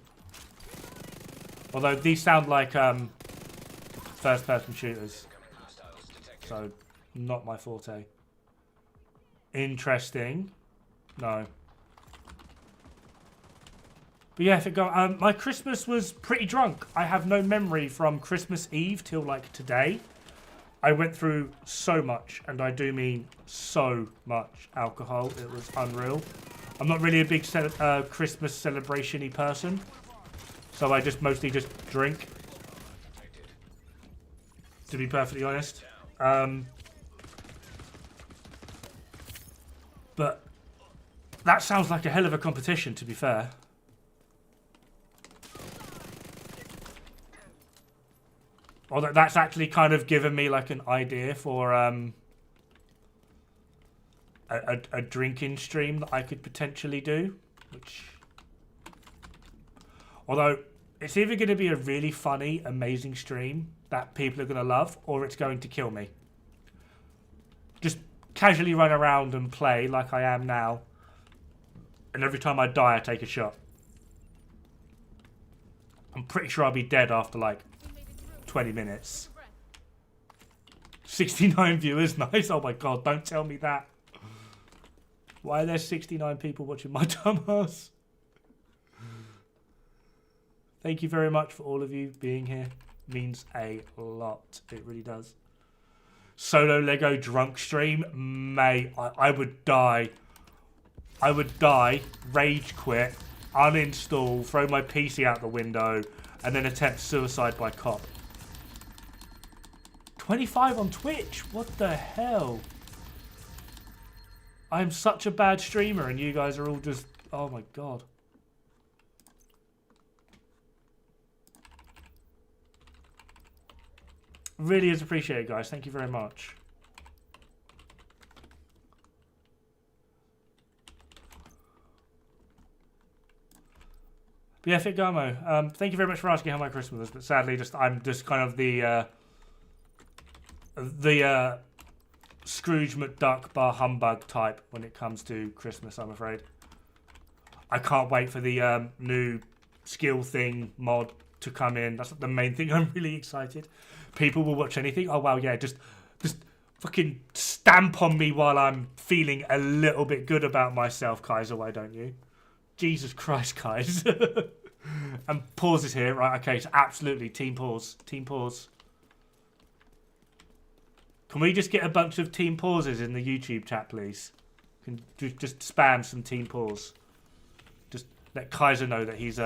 Although these sound like first person shooters. So not my forte. Interesting. No. But yeah, if it go my Christmas was pretty drunk. I have no memory from Christmas Eve till like today. I went through so much, and I do mean so much alcohol. It was unreal. I'm not really a big Christmas celebration-y person, so I just mostly just drink, to be perfectly honest. But that sounds like a hell of a competition, to be fair. Well, that's actually kind of given me like an idea for a drinking stream that I could potentially do. Which, although It's either going to be a really funny, amazing stream that people are going to love, or it's going to kill me. Just casually run around and play like I am now. And every time I die, I take a shot. I'm pretty sure I'll be dead after like 20 minutes. 69 viewers, nice. Oh my god, don't tell me that. Why are there 69 people watching my dumbass? Thank you very much for all of you being here. Means a lot. It really does. Solo Lego drunk stream? Mate, I would die. I would die, rage quit, uninstall, throw my PC out the window, and then attempt suicide by cop. 25 on Twitch? What the hell? I'm such a bad streamer and you guys are all just... Oh my god. Really is appreciated, guys. Thank you very much. But yeah, Fitgamo, thank you very much for asking how my Christmas was, but sadly I'm just kind of the Scrooge McDuck bar humbug type when it comes to Christmas, I'm afraid. I can't wait for the new skill thing mod to come in. That's the main thing. I'm really excited. People will watch anything. Oh wow, yeah, just fucking stamp on me while I'm feeling a little bit good about myself, Kaiser, why don't you? Jesus Christ, guys. And pauses here, right? Okay, so absolutely, team pause. Team pause. Can we just get a bunch of team pauses in the YouTube chat, please? Can just spam some team pause. Just let Kaiser know that he's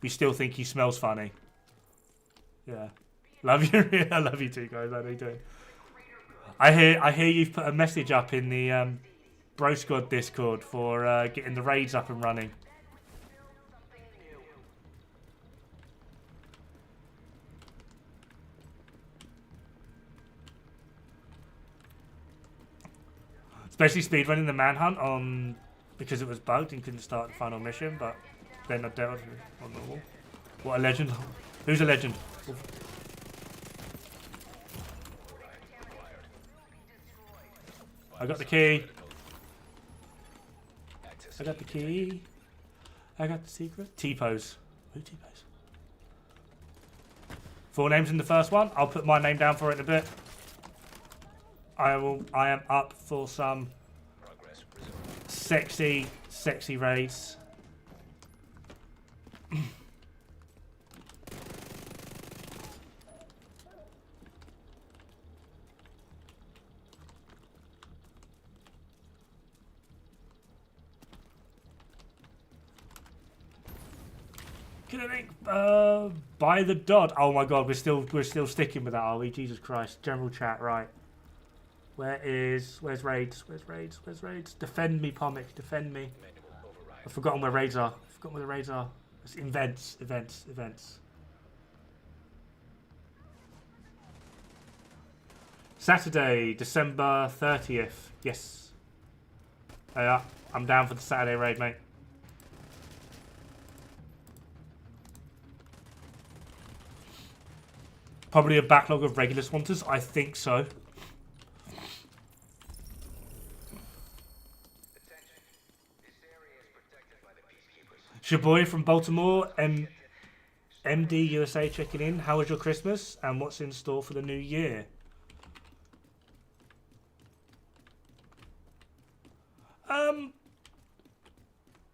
we still think he smells funny. Yeah. Love you. I love you too, guys. How are you doing? I hear you've put a message up in the Bro Squad Discord for getting the raids up and running. Especially speedrunning the manhunt on because it was bugged and couldn't start the final mission, but then I dealt with it on normal. What a legend. Who's a legend? I got the key. I got the key. I got the secret. T-pose. Who T-pose? Full names in the first one. I'll put my name down for it in a bit. I am up for some sexy raids. By the Dod. Oh my god, we're still sticking with that, are we? Jesus Christ. General chat, right. Where's raids? Where's raids? Defend me, Pomic, defend me. I've forgotten where raids are. It's events. Saturday, December 30th. Yes. Yeah, I'm down for the Saturday raid, mate. Probably a backlog of regular sponsors. I think so. It's your boy from Baltimore, MD USA checking in. How was your Christmas and what's in store for the new year?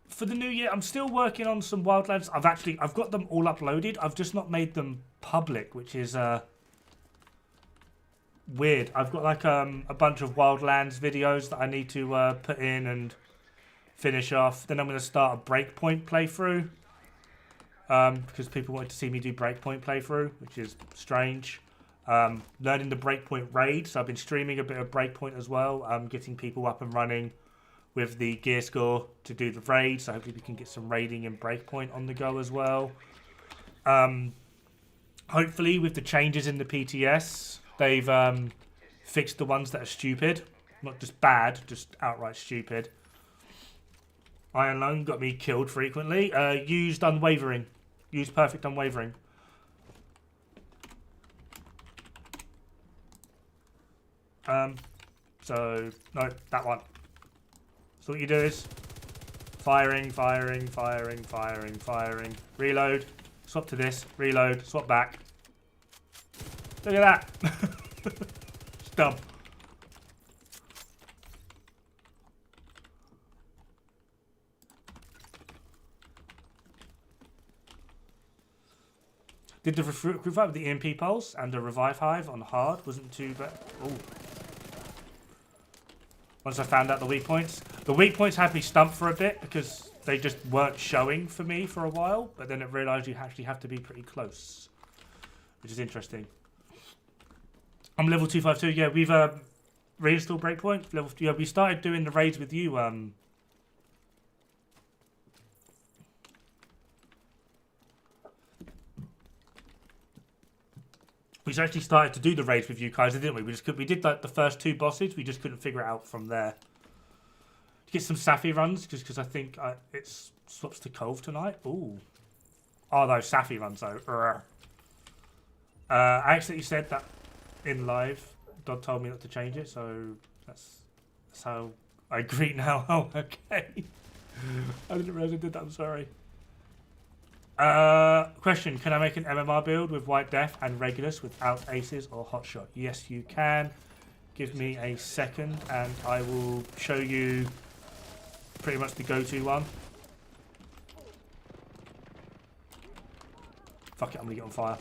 For the new year, I'm still working on some Wildlands. I've got them all uploaded. I've just not made them public, which is weird. I've got like a bunch of Wildlands videos that I need to put in and finish off. Then I'm going to start a Breakpoint playthrough because people wanted to see me do Breakpoint playthrough, which is strange. Learning the Breakpoint raid, so I've been streaming a bit of Breakpoint as well. Getting people up and running with the gear score to do the raid, so hopefully we can get some raiding in Breakpoint on the go as well. Hopefully with the changes in the PTS, they've fixed the ones that are stupid. Not just bad, just outright stupid. Iron Lung got me killed frequently. Used Unwavering. Used Perfect Unwavering. So, no, that one. So what you do is firing, firing, firing, firing, firing. Reload. Swap to this. Reload. Swap back. Look at that. It's dumb. Did the recruit fight with the EMP pulse and the revive hive on hard wasn't too bad. Ooh. Once I found out the weak points. The weak points had me stumped for a bit because they just weren't showing for me for a while. But then it realised you actually have to be pretty close. Which is interesting. I'm level 252. Yeah, we've reinstalled Breakpoint. Yeah, we started doing the raids with you. We actually started to do the raids with you, Kaiser, didn't we? We did like the first 2 bosses. We just couldn't figure it out from there. To get some Safi runs, because I think it swaps to Cove tonight. Ooh. Oh, those Safi runs, though. I accidentally said that in live. Dod told me not to change it, so that's how I agree now. Oh, okay. I didn't realise I did that. I'm sorry. Question: can I make an MMR build with White Death and Regulus without aces or hotshot? Yes, you can. Give me a second, and I will show you pretty much the go-to one. Fuck it, I'm gonna get on fire.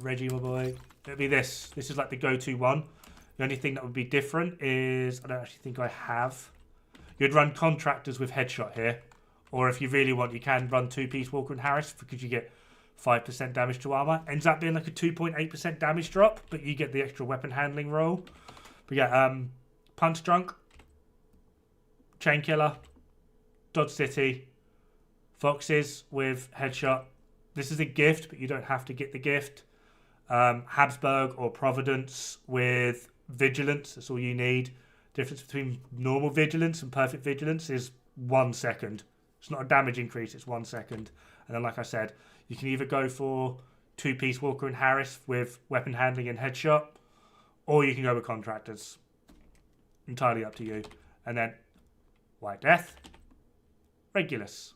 Reggie, my boy. It'll be this. This is like the go-to one. The only thing that would be different is, I don't actually think I have. You'd run Contractors with Headshot here. Or if you really want, you can run 2-piece Walker and Harris because you get 5% damage to armor. Ends up being like a 2.8% damage drop, but you get the extra weapon handling roll. But yeah, Punch Drunk, Chain Killer, Dodge City, Foxes with Headshot. This is a gift, but you don't have to get the gift. Habsburg or Providence with Vigilance. That's all you need. Difference between normal Vigilance and Perfect Vigilance is 1 second. It's not a damage increase, it's 1 second. And then, like I said, you can either go for 2-piece Walker and Harris with weapon handling and headshot, or you can go with Contractors. Entirely up to you. And then White Death, Regulus.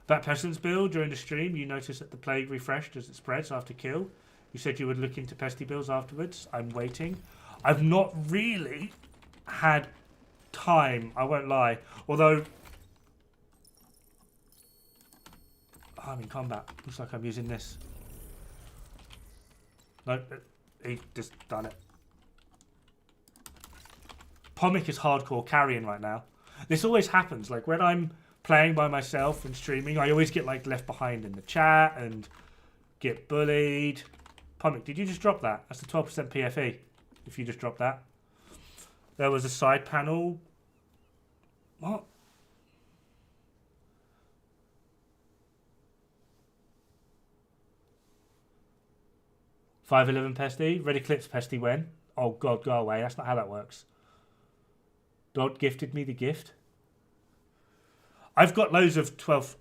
That Pestilence build during the stream, you notice that the plague refreshed as it spreads after kill. You said you would look into Pesty builds afterwards. I'm waiting. I've not really had time, I won't lie. Although, I'm in combat. Looks like I'm using this. Nope, he just done it. Pomic is hardcore carrying right now. This always happens. Like when I'm playing by myself and streaming, I always get like left behind in the chat and get bullied. Pomic, did you just drop that? That's the 12% PFE. If you just dropped that. There was a side panel. What? $5.11 Pesty. Red Eclipse Pesty when? Oh god, go away. That's not how that works. Dodd gifted me the gift. I've got loads of 12.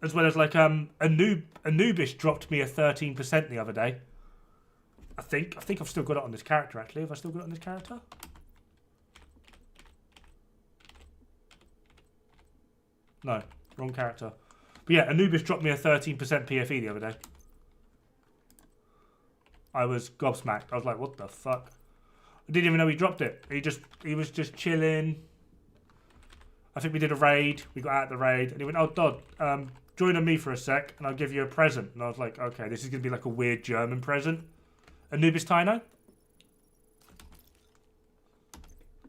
As well as like Anubis dropped me a 13% the other day. I think I've still got it on this character actually. Have I still got it on this character? No, wrong character. But yeah, Anubis dropped me a 13% PFE the other day. I was gobsmacked. I was like, what the fuck? I didn't even know he dropped it. He was just chilling. I think we did a raid. We got out of the raid. And he went, oh, Dodd, join on me for a sec and I'll give you a present. And I was like, okay, this is going to be like a weird German present. Anubis Tino?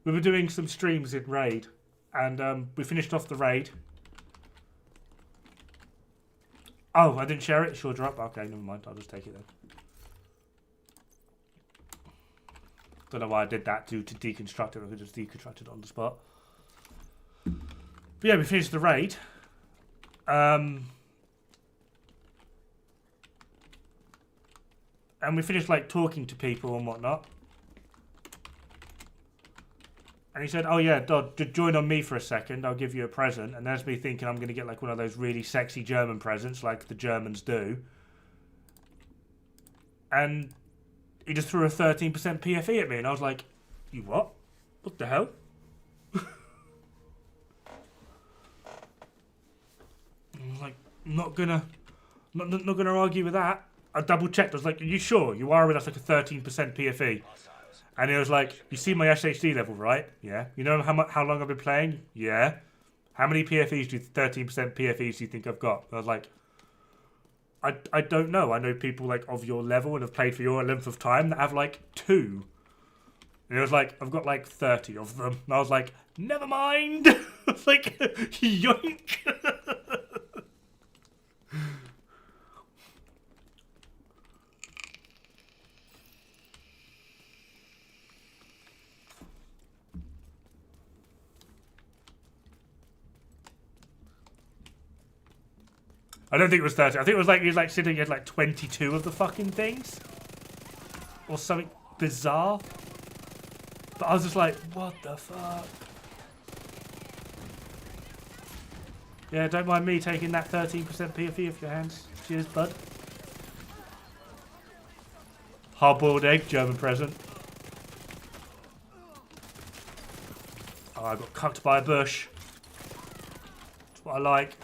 We were doing some streams in raid. And we finished off the raid. Oh, I didn't share it? Sure drop. Okay, never mind. I'll just take it then. Don't know why I did that to deconstruct it. I could just deconstruct it on the spot. But yeah, we finished the raid, And we finished like talking to people and whatnot. And he said, "Oh yeah, Dod, join on me for a second. I'll give you a present." And there's me thinking I'm going to get like one of those really sexy German presents, like the Germans do. And he just threw a 13% PFE at me, and I was like, "You what? What the hell?" I'm like, not gonna argue with that. I double checked. I was like, "Are you sure you are with us like a 13% PFE?" And he was like, "You see my SHD level, right? Yeah. You know how long I've been playing? Yeah. How many PFEs 13% PFEs do you think I've got?" I was like, I don't know. I know people like of your level and have played for your length of time that have like 2. And it was like, "I've got like 30 of them." And I was like, "Never mind." I was like, yoink. I don't think it was 30. I think it was like he was like sitting at like 22 of the fucking things. Or something bizarre. But I was just like, what the fuck? Yeah, don't mind me taking that 13% PFE off your hands. Cheers, bud. Hard-boiled egg, German present. Oh, I got cucked by a bush. That's what I like.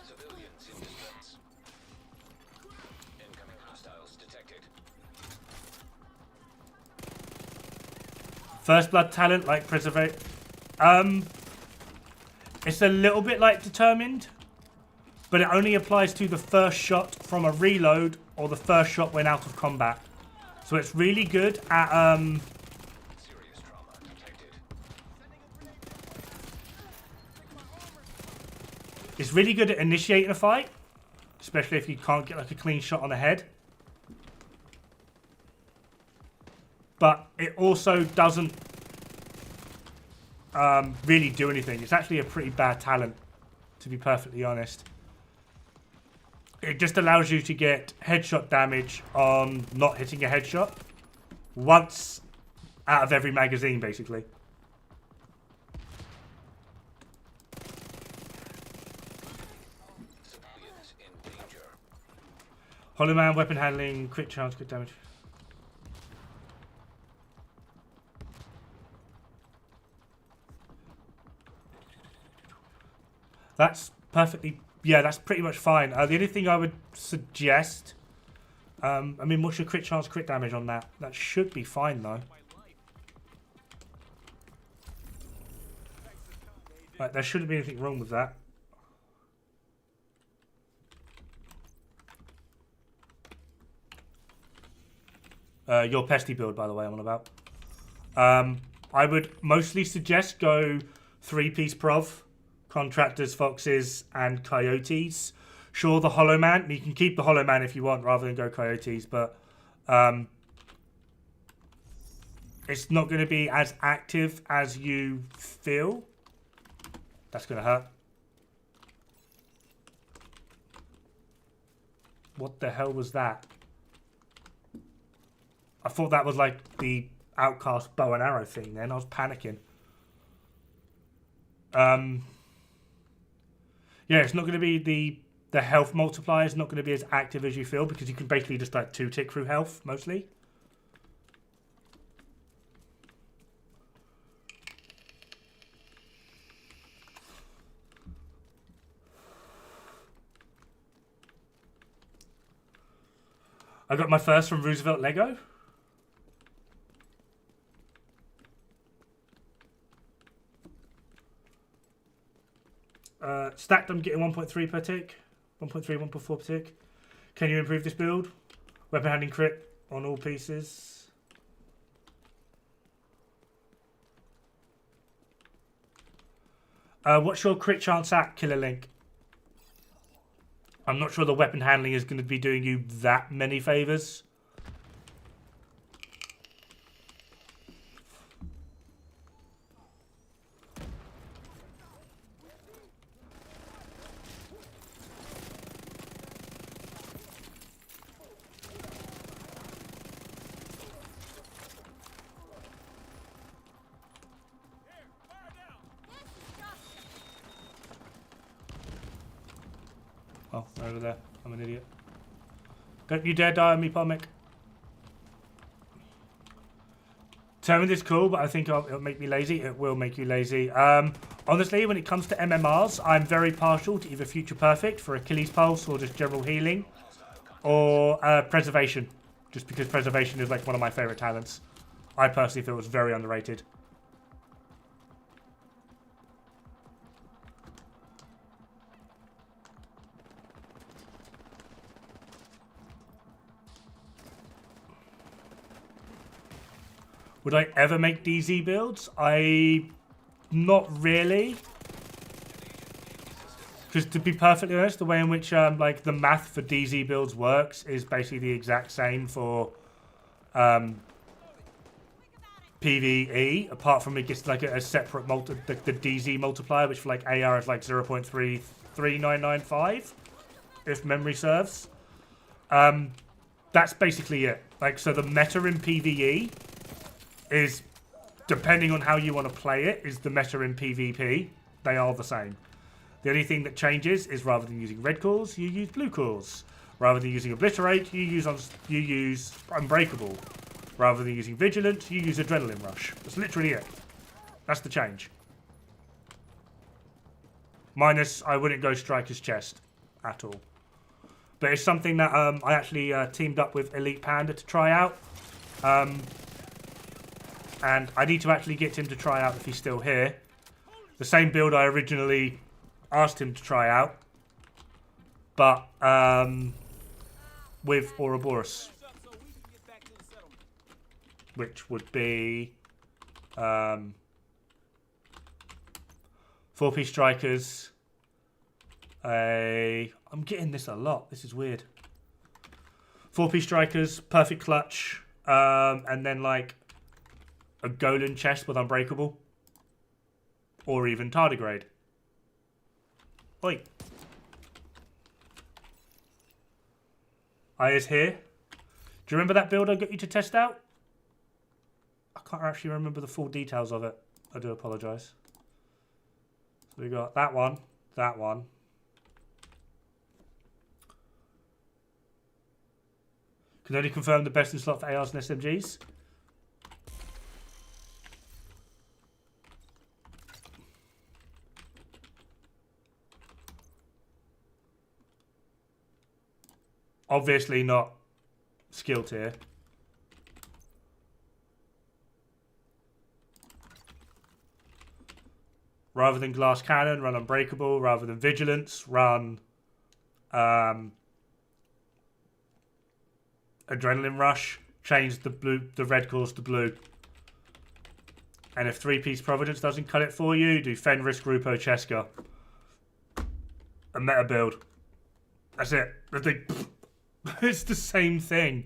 Civilians in distress. Incoming hostiles detected. First blood talent, like preservate. It's a little bit like determined, but it only applies to the first shot from a reload or the first shot when out of combat. So it's really good at Serious trauma detected. it's really good at initiating a fight, especially if you can't get like a clean shot on the head. But it also doesn't really do anything. It's actually a pretty bad talent, to be perfectly honest. It just allows you to get headshot damage on not hitting a headshot once out of every magazine, basically. Civilians in danger. Hollow Man, weapon handling, crit chance, crit damage. That's perfectly... Yeah, that's pretty much fine. The only thing I would suggest... I mean, what's your crit chance, crit damage on that? That should be fine, though. Right, there shouldn't be anything wrong with that. Your pesty build, by the way, I'm on about. I would mostly suggest go 3-piece prov. Contractors, foxes, and coyotes. Sure, the Hollow Man. You can keep the Hollow Man if you want, rather than go coyotes, but it's not going to be as active as you feel. That's going to hurt. What the hell was that? I thought that was like the Outcast bow and arrow thing then. I was panicking. Yeah, it's not going to be the health multiplier is not going to be as active as you feel because you can basically just like 2-tick through health mostly. I got my first from Roosevelt Lego. Stacked, I'm getting 1.3 per tick. 1.3, 1.4 per tick. Can you improve this build? Weapon handling crit on all pieces. What's your crit chance at, Killer Link? I'm not sure the weapon handling is going to be doing you that many favours. Oh, they're over there. I'm an idiot. Don't you dare die on me, Pomic. Determined is cool, but I think it'll make me lazy. It will make you lazy. Honestly, when it comes to MMRs, I'm very partial to either Future Perfect for Achilles Pulse or just general healing, or Preservation, just because Preservation is like one of my favourite talents. I personally feel it's very underrated. Would I ever make DZ builds? Not really. Because to be perfectly honest, the way in which like the math for DZ builds works is basically the exact same for PvE, apart from it gets like a separate the DZ multiplier, which for like AR is like 0.33995, if memory serves. That's basically it. Like, so the meta in PvE is, depending on how you want to play it, is the meta in PvP. They are the same. The only thing that changes is rather than using red cores, you use blue cores. Rather than using Obliterate, you use Unbreakable. Rather than using Vigilant, you use Adrenaline Rush. That's literally it. That's the change. Minus, I wouldn't go Striker's Chest at all. But it's something that I actually teamed up with Elite Panda to try out. And I need to actually get him to try out if he's still here. The same build I originally asked him to try out. But with Ouroboros. Which would be 4-piece strikers. I'm getting this a lot. This is weird. 4-piece strikers, perfect clutch, and then like a Golan chest with Unbreakable. Or even Tardigrade. Oi. I is here. Do you remember that build I got you to test out? I can't actually remember the full details of it. I do apologise. So we got that one, that one. Can only confirm the best in slot for ARs and SMGs. Obviously not skill tier. Rather than Glass Cannon, run Unbreakable. Rather than Vigilance, run Adrenaline Rush. Change the red cores to blue. And if 3-piece Providence doesn't cut it for you, do Fenris, Grupo, Cheska. A meta build. That's it. It's the same thing.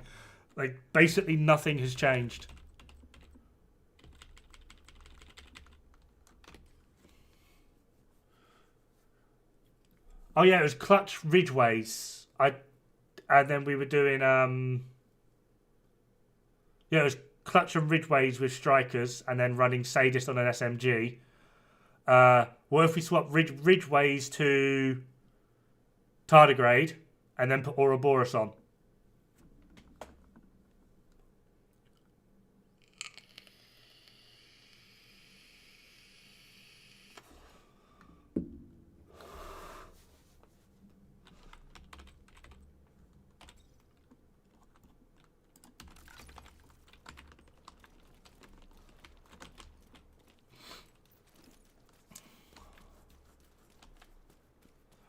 Like, basically nothing has changed. Oh yeah, it was Clutch Ridgeways. And then we were doing yeah, it was Clutch and Ridgeways with strikers, and then running Sadist on an SMG. What if we swap Ridgeways to Tardigrade, and then put Ouroboros on?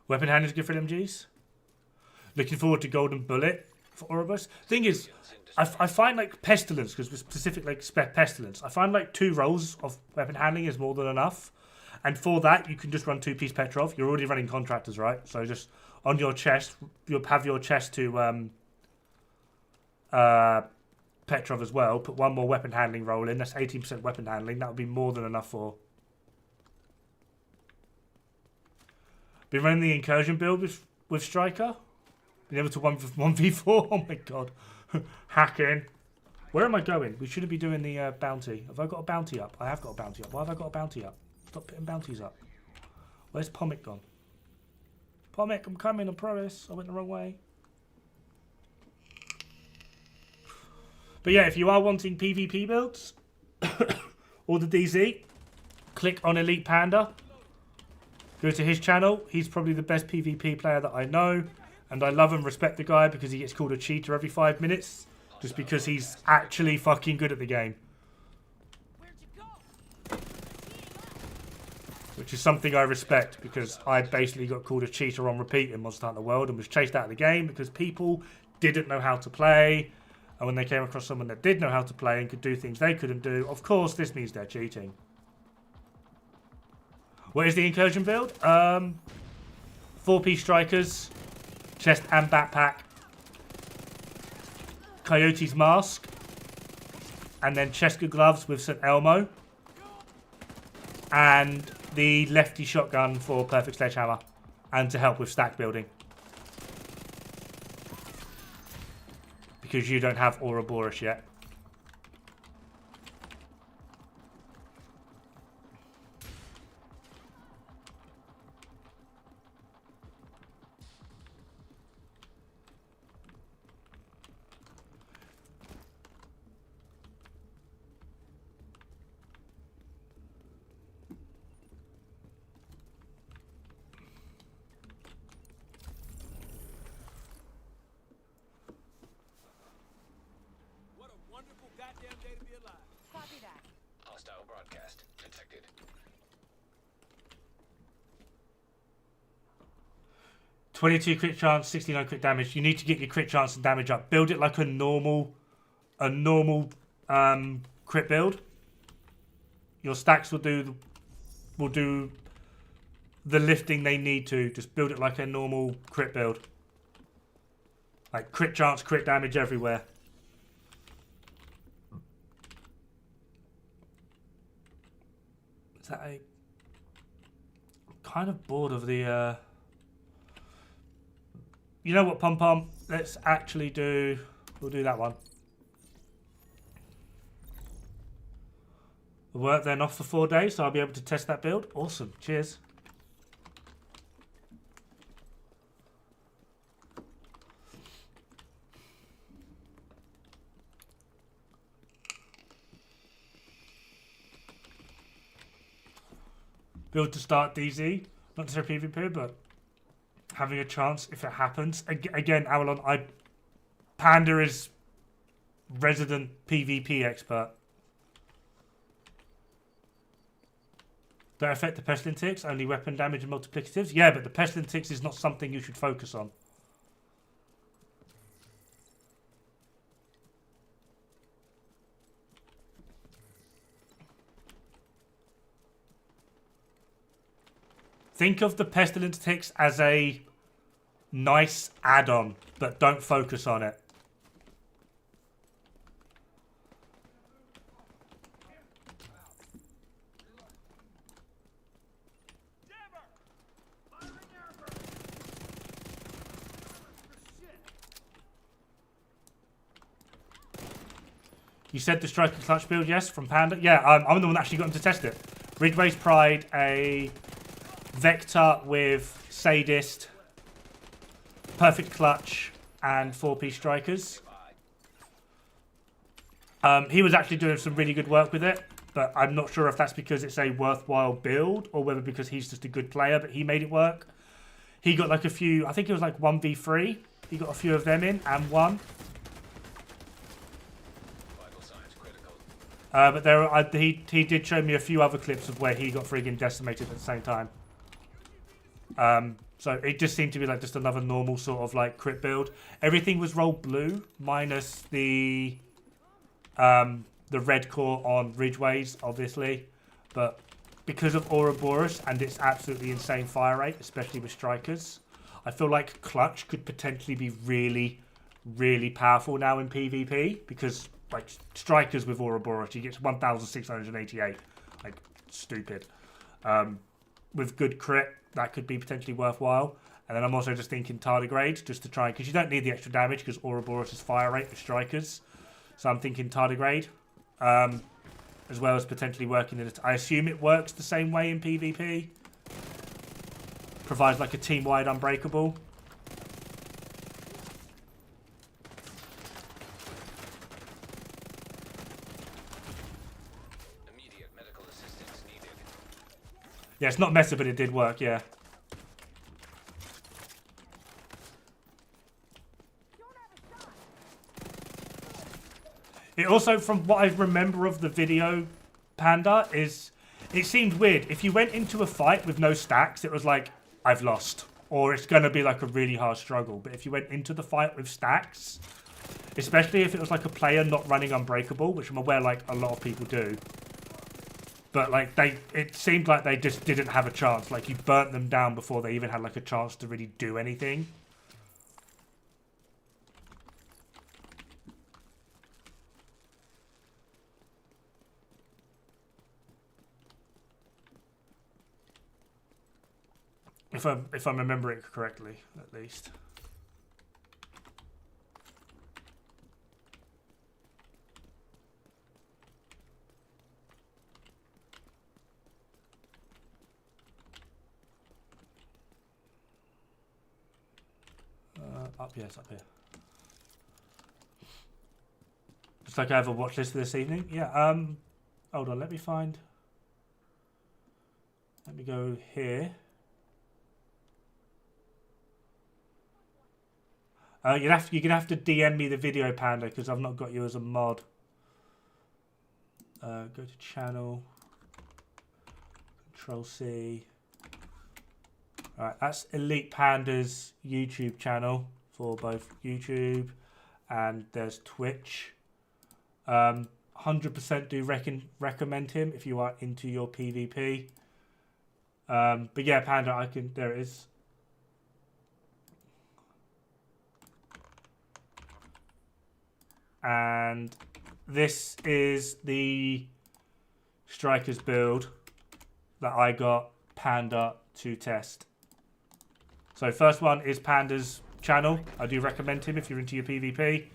Weapon handling is good for MGs. Looking forward to Golden Bullet for Ouroboros. Thing is, I find like Pestilence, because we're specific like Pestilence, I find like 2 rolls of weapon handling is more than enough. And for that, you can just run 2-piece Petrov. You're already running Contractors, right? So just on your chest, you'll have your chest to Petrov as well. Put 1 more weapon handling roll in. That's 18% weapon handling. That would be more than enough for. Been running the incursion build with Striker. Been able to 1v4. Oh my god. Hacking. Where am I going? We shouldn't be doing the bounty. Have I got a bounty up? I have got a bounty up. Why have I got a bounty up? Stop putting bounties up. Where's Pomic gone? Pomic, I'm coming, I promise. I went the wrong way. But yeah, if you are wanting PvP builds or the DZ, click on Elite Panda. Go to his channel. He's probably the best PvP player that I know. And I love and respect the guy because he gets called a cheater every 5 minutes. Just because he's actually fucking good at the game. Which is something I respect because I basically got called a cheater on repeat in Monster Hunter World and was chased out of the game because people didn't know how to play. And when they came across someone that did know how to play and could do things they couldn't do, of course this means they're cheating. What is the incursion build? 4-piece strikers, chest and backpack, Coyote's mask, and then Cheska gloves with St. Elmo, and the lefty shotgun for perfect sledgehammer, and to help with stack building. Because you don't have Ouroboros yet. Hostile broadcast detected. .22 crit chance, 69 crit damage. You need to get your crit chance and damage up. Build it like a normal crit build. Your stacks will do the lifting they need to. Just build it like a normal crit build. Like crit chance, crit damage everywhere. Is that a... I'm kind of bored of the... You know what, Pom Pom? Let's actually do... We'll do that one. We'll work then off for 4 days, so I'll be able to test that build. Awesome. Cheers. Build to start DZ. Not necessarily PvP, but having a chance if it happens. Again, Avalon, Panda is resident PvP expert. Don't affect the pestilent ticks, only weapon damage and multiplicatives. Yeah, but the pestilent ticks is not something you should focus on. Think of the pestilent ticks as a nice add-on, but don't focus on it. You said the striker clutch build, yes, from Panda. Yeah, I'm the one that actually got him to test it. Ridgeway's Pride, a Vector with Sadist, Perfect Clutch, and 4-piece strikers. He was actually doing some really good work with it, but I'm not sure if that's because it's a worthwhile build or whether because he's just a good player, but he made it work. He got like a few, I think it was like 1v3. He got a few of them in and won. But he did show me a few other clips of where he got friggin' decimated at the same time. So it just seemed to be like just another normal sort of like crit build. Everything was rolled blue minus the red core on Ridgeways, obviously. But because of Ouroboros and its absolutely insane fire rate, especially with strikers, I feel like clutch could potentially be really, really powerful now in PvP because like strikers with Ouroboros, he gets 1,688. Like stupid. With good crit, that could be potentially worthwhile. And then I'm also just thinking tardigrade, just to try, because you don't need the extra damage because Ouroboros' fire rate with strikers. So I'm thinking tardigrade, as well as potentially working in it. I assume it works the same way in PvP. provides like a team-wide unbreakable. Immediate medical assistance needed. Yeah, it's not meta, but it did work, yeah. It also, from what I remember of the video, Panda, is it seemed weird. If you went into a fight with no stacks, it was like, I've lost. Or it's going to be like a really hard struggle. But if you went into the fight with stacks, especially if it was like a player not running Unbreakable, which I'm aware like a lot of people do. But like it seemed like they just didn't have a chance. Like you burnt them down before they even had like a chance to really do anything. If I'm remembering it correctly, at least. Up, yes, up here. Just like I have a watch list for this evening. Yeah. Hold on. Let me find. Let me go here. You're gonna have to DM me the video, Panda, because I've not got you as a mod. Go to channel. Control C. Alright, that's Elite Panda's YouTube channel for both YouTube and there's Twitch. 100% do recommend him if you are into your PvP. But yeah, Panda, there it is. And this is the Strikers build that I got Panda to test. So first one is Panda's channel. I do recommend him if you're into your PvP.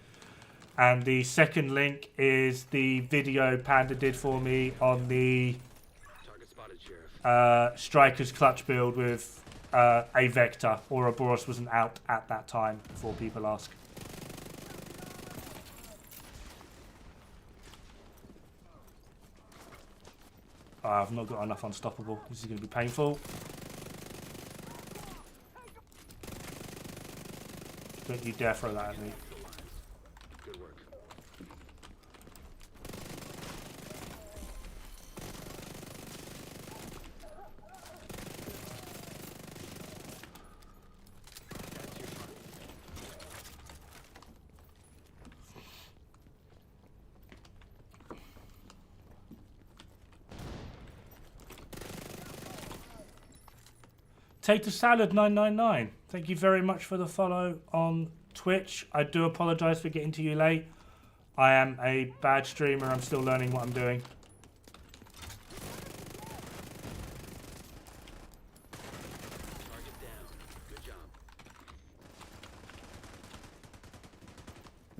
And the second link is the video Panda did for me on the Strikers clutch build with a Vector. Ouroboros wasn't out at that time, before people ask. I've not got enough Unstoppable. This is going to be painful. Don't you dare throw that at me. Good work. Take the Salad 999. Thank you very much for the follow on Twitch. I do apologise for getting to you late. I am a bad streamer. I'm still learning what I'm doing. Target down. Good job.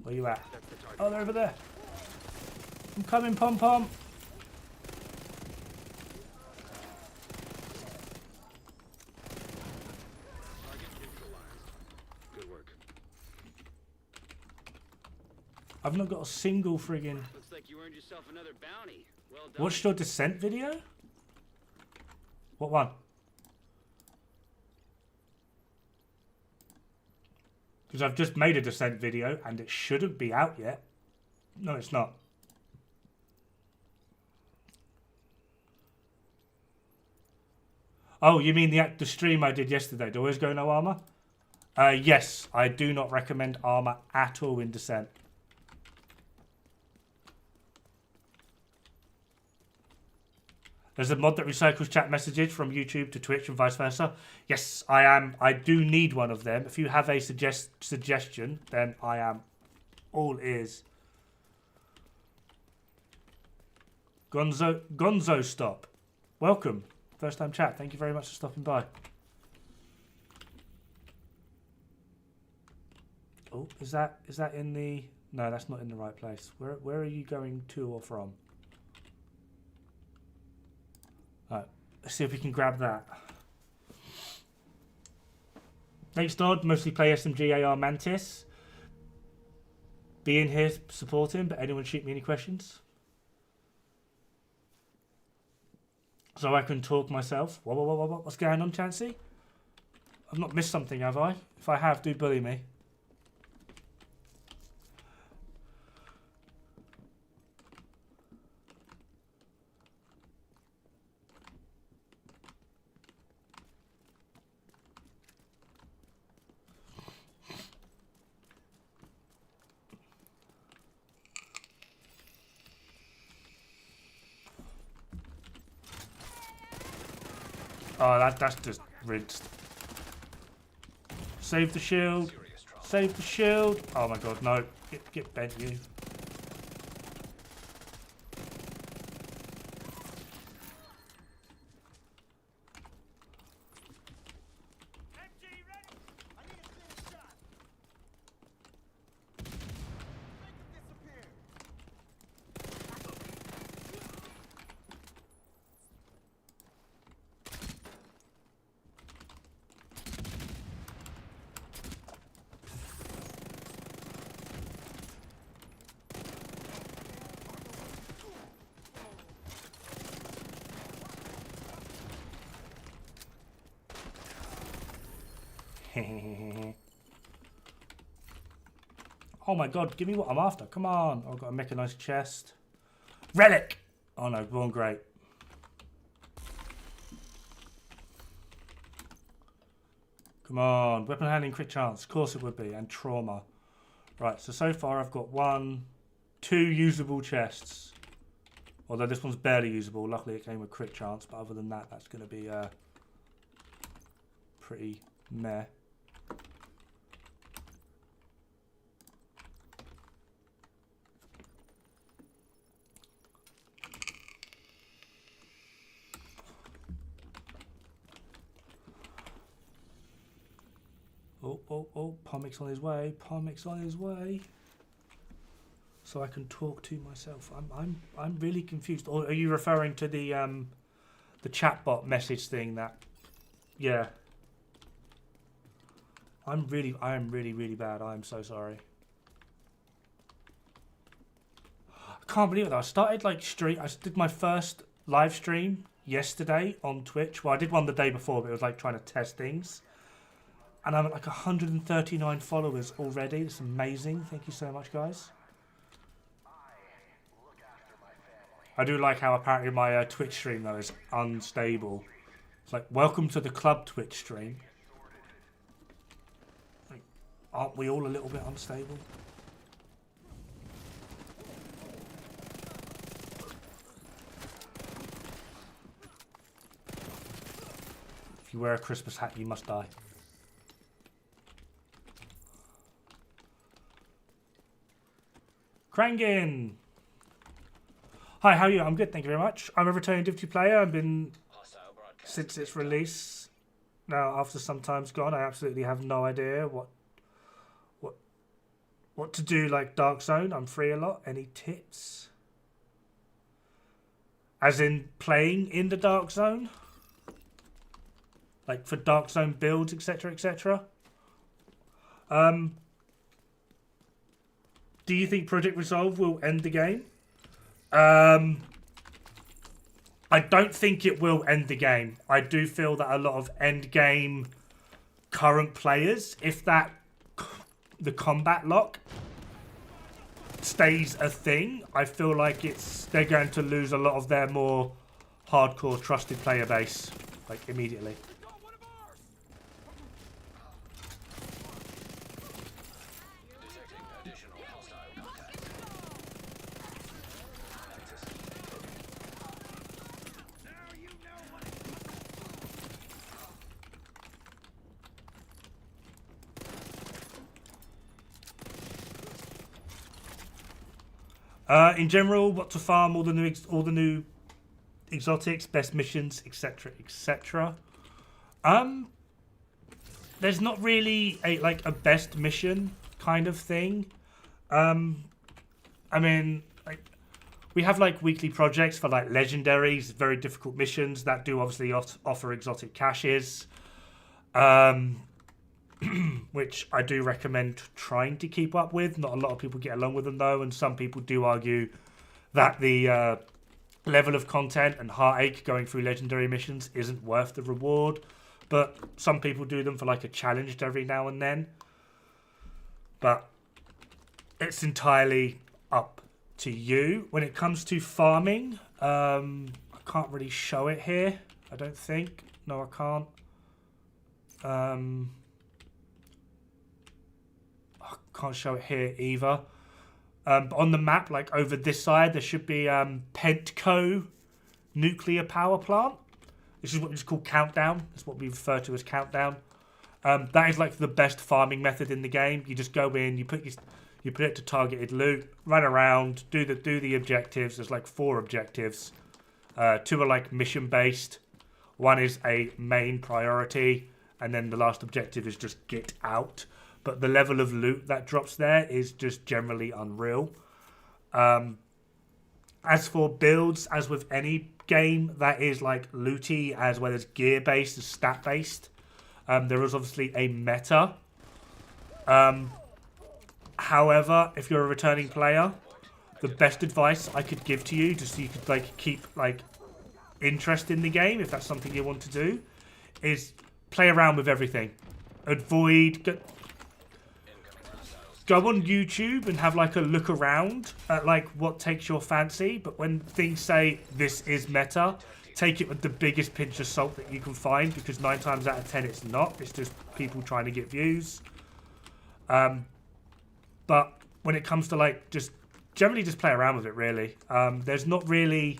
Where you at? That's the target. Oh, they're over there. I'm coming, Pom Pom. Target neutralized. Good work. I've not got a single friggin'... Looks like you earned yourself another bounty. Well done. Watched your Descent video? What one? Because I've just made a Descent video and it shouldn't be out yet. No, it's not. Oh, you mean the stream I did yesterday? Do always go no armor? Yes, I do not recommend armor at all in Descent. There's a mod that recycles chat messages from YouTube to Twitch and vice versa. Yes, I am. I do need one of them. If you have a suggestion, then I am all ears. Gonzo Stop. Welcome. First time chat. Thank you very much for stopping by. Oh, is that in the... No, that's not in the right place. Where are you going to or from? Alright, let's see if we can grab that. Thanks, Dodd. Mostly play SMG AR Mantis. Be in here supporting, but anyone shoot me any questions? So I can talk myself. What's going on, Chansey? I've not missed something, have I? If I have, do bully me. Oh, that's just rinsed. Save the shield. Serious trouble. Save the shield. Oh my god, no. Get bent, you. Oh my god, give me what I'm after. Come on. I've got a mechanized chest. Relic! Oh no, born great. Come on. Weapon handling, crit chance. Of course it would be. And trauma. Right, so far I've got 2 usable chests. Although this one's barely usable. Luckily it came with crit chance. But other than that, that's going to be pretty meh. Oh, Pomic's on his way. Pomic's on his way. So I can talk to myself. I'm really confused. Or are you referring to the chatbot message thing that? Yeah. I am really bad. I am so sorry. I can't believe it. I started I did my first live stream yesterday on Twitch. Well, I did one the day before, but it was like trying to test things. And I'm at like 139 followers already. It's amazing. Thank you so much, guys. I do like how apparently my Twitch stream, though, is unstable. It's like, welcome to the club Twitch stream. Like, aren't we all a little bit unstable? If you wear a Christmas hat, you must die. Krangin! Hi, how are you? I'm good, thank you very much. I'm a returning Divinity player. I've been Hostile broadcast. since its release. Now, after some time's gone, I absolutely have no idea what to do like Dark Zone. I'm free a lot. Any tips? As in playing in the Dark Zone? Like for Dark Zone builds, etc., etc.? Do you think Project Resolve will end the game? I don't think it will end the game. I do feel that a lot of end game current players, if the combat lock stays a thing, I feel like they're going to lose a lot of their more hardcore trusted player base, like immediately. Detecting additional hostile contact. In general, what to farm, all the new exotics, best missions, etc., etc. There's not really a best mission kind of thing. I mean, we have weekly projects for legendaries, very difficult missions that do obviously offer exotic caches. which I do recommend trying to keep up with. Not a lot of people get along with them though, and some people do argue that the level of content and heartache going through legendary missions isn't worth the reward. But some people do them for like a challenge every now and then. But it's entirely up to you. When it comes to farming, I can't really show it here, I don't think. No, I can't. I can't show it here either. But on the map, like over this side, there should be Pentco nuclear power plant. This is what is called Countdown. That's what we refer to as Countdown. That is like the best farming method in the game. You just go in, you put it to targeted loot, run around, do the objectives. There's like 4 objectives. 2 are like mission based. 1 is a main priority, and then the last objective is just get out. But the level of loot that drops there is just generally unreal. As for builds, as with any game that is like looty as well as gear based, as stat based, there is obviously a meta. However, if you're a returning player, the best advice I could give to you, just so you could like keep like interest in the game, if that's something you want to do, is play around with everything. Go on YouTube and have like a look around at like what takes your fancy. But when things say this is meta, take it with the biggest pinch of salt that you can find, because 9 times out of 10 it's not. It's just people trying to get views. But when it comes to like just generally just play around with it really. There's not really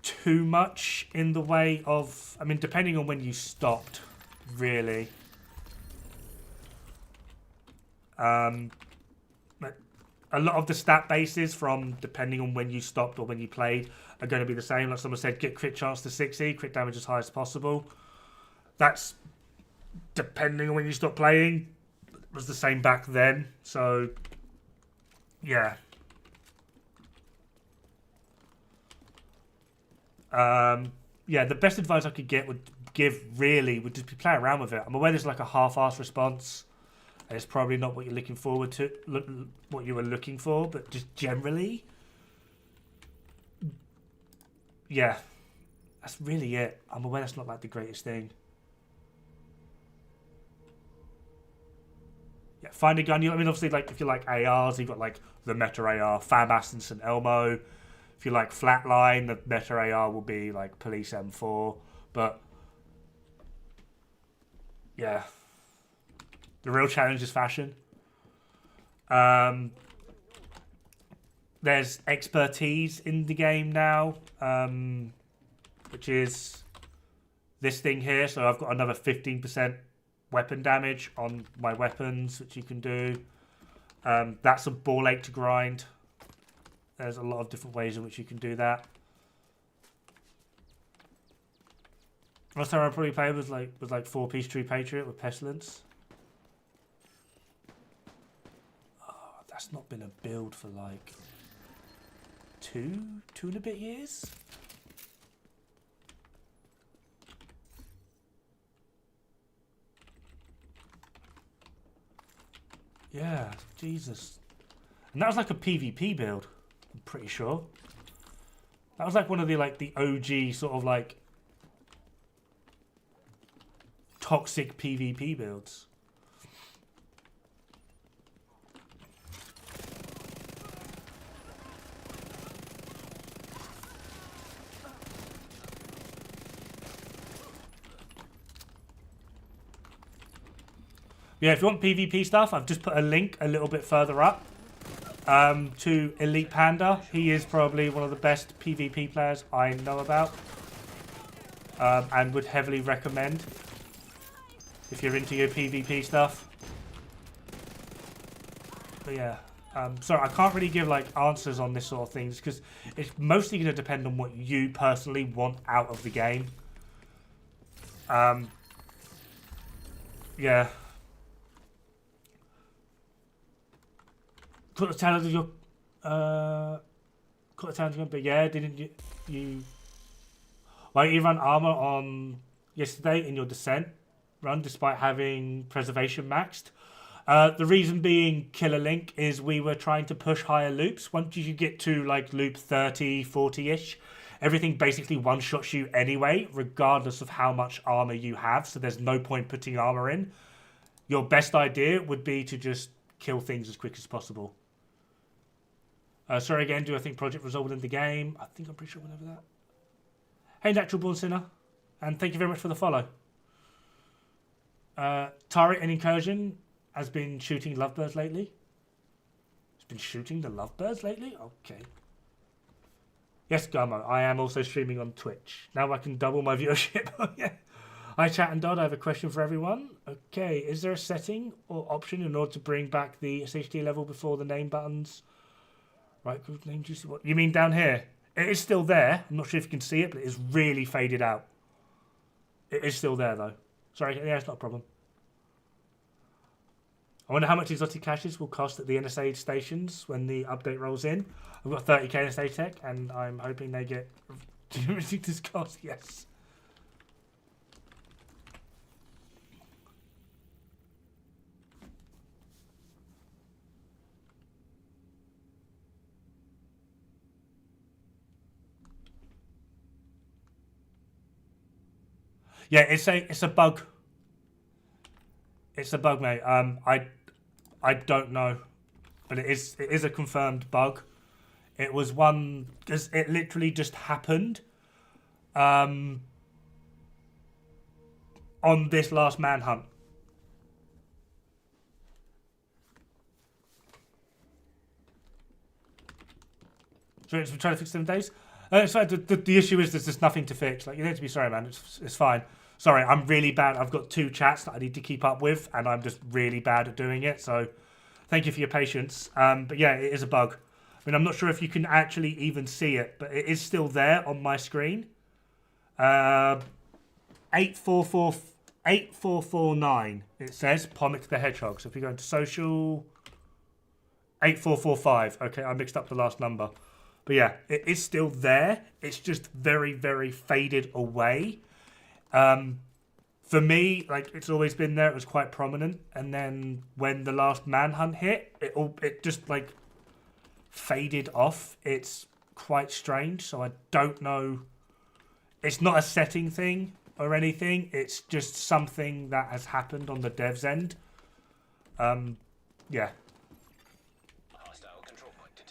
too much in the way of, I mean, depending on when you stopped, really. But a lot of the stat bases from depending on when you stopped or when you played are going to be the same. Like someone said, get crit chance to 60, crit damage as high as possible. That's depending on when you stopped playing. It was the same back then. So, yeah. Yeah, the best advice I could give really would just be play around with it. I'm aware there's like a half-assed response. It's probably not what you're looking forward to, what you were looking for, but just generally, yeah, that's really it. I'm aware that's not like the greatest thing. Yeah, find a gun. I mean, obviously, like if you like ARs, you've got like the meta AR, FAMAS and St. Elmo. If you like Flatline, the meta AR will be like Police M4. But yeah. The real challenge is fashion. There's expertise in the game now, which is this thing here. So I've got another 15% weapon damage on my weapons, which you can do. That's a ball ache to grind. There's a lot of different ways in which you can do that. Last time I probably played was like 4-piece True Patriot with Pestilence. That's not been a build for like two and a bit years. Yeah, Jesus. And that was like a PvP build, I'm pretty sure. That was like one of the OG sort of like toxic PvP builds. Yeah, if you want PvP stuff, I've just put a link a little bit further up to Elite Panda. He is probably one of the best PvP players I know about, and would heavily recommend if you're into your PvP stuff. But yeah, sorry, I can't really give like answers on this sort of things because it's mostly going to depend on what you personally want out of the game. Yeah. Cut the talent of your but yeah, didn't you why you run armor on yesterday in your descent? run despite having preservation maxed. The reason being Killer Link is we were trying to push higher loops. Once you get to like loop 30, 40-ish, everything basically one-shots you anyway, regardless of how much armor you have. So there's no point putting armor in. Your best idea would be to just kill things as quick as possible. Sorry again, do I think Project resolved in the game? I think I'm pretty sure whenever that. Hey, Natural Born Sinner. And thank you very much for the follow. Turret and Incursion has been shooting lovebirds lately. It's been shooting the lovebirds lately? Okay. Yes, Gummo, I am also streaming on Twitch. Now I can double my viewership. Oh, yeah. Hi, Chat and Dodd. I have a question for everyone. Okay, is there a setting or option in order to bring back the SHD level before the name buttons? Right, good name, juicy. What you mean down here? It is still there. I'm not sure if you can see it, but it is really faded out. It is still there, though. Sorry, yeah, it's not a problem. I wonder how much exotic caches will cost at the NSA stations when the update rolls in. I've got 30k NSA tech, and I'm hoping they get ridiculous cost. Yes. Yeah, it's a bug. It's a bug, mate. I don't know, but it is a confirmed bug. It was one because it literally just happened on this last manhunt. So it's been trying to fix 7 days. It's fine. The issue is there's just nothing to fix. Like, you don't have to be sorry, man. It's fine. Sorry, I'm really bad. I've got 2 chats that I need to keep up with, and I'm just really bad at doing it. So thank you for your patience. But yeah, it is a bug. I mean, I'm not sure if you can actually even see it, but it is still there on my screen. 8449. It says Pommick the Hedgehog. So if you go into social, 8445. Okay, I mixed up the last number. But yeah, it is still there. It's just very, very faded away. For me, like, it's always been there. It was quite prominent. And then when the last manhunt hit, it just, like, faded off. It's quite strange. So I don't know. It's not a setting thing or anything. It's just something that has happened on the dev's end. Yeah.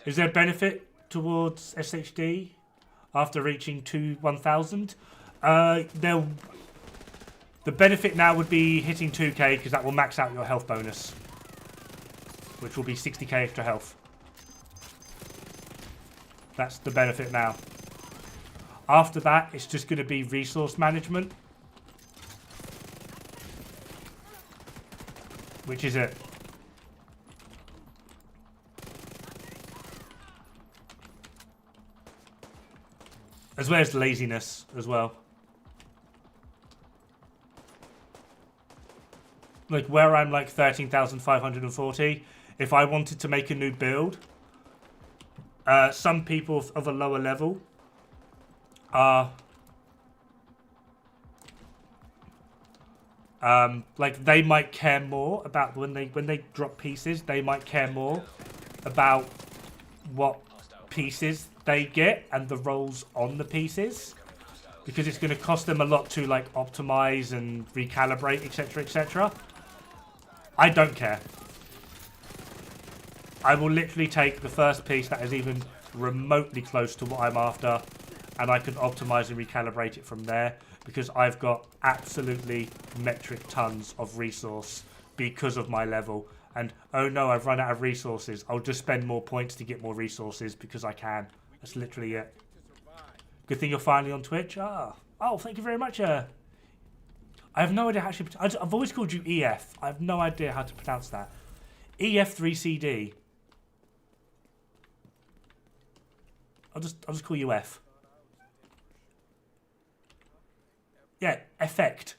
Is there benefit towards SHD after reaching 1000? The benefit now would be hitting 2k because that will max out your health bonus, which will be 60k extra health. That's the benefit now. After that, it's just going to be resource management, which is it. As well as laziness as well. Like, where I'm like 13,540, if I wanted to make a new build, some people of a lower level are like, they might care more about when they drop pieces. They might care more about what pieces they get and the rolls on the pieces, because it's going to cost them a lot to like optimize and recalibrate, etc., etc. I don't care. I will literally take the first piece that is even remotely close to what I'm after, and I can optimize and recalibrate it from there, because I've got absolutely metric tons of resource because of my level. And oh no, I've run out of resources. I'll just spend more points to get more resources because I can. That's literally it. Good thing you're finally on Twitch. Oh, thank you very much. I have no idea how to... I've always called you EF. I have no idea how to pronounce that. EF3CD. I'll just call you F. Yeah, effect.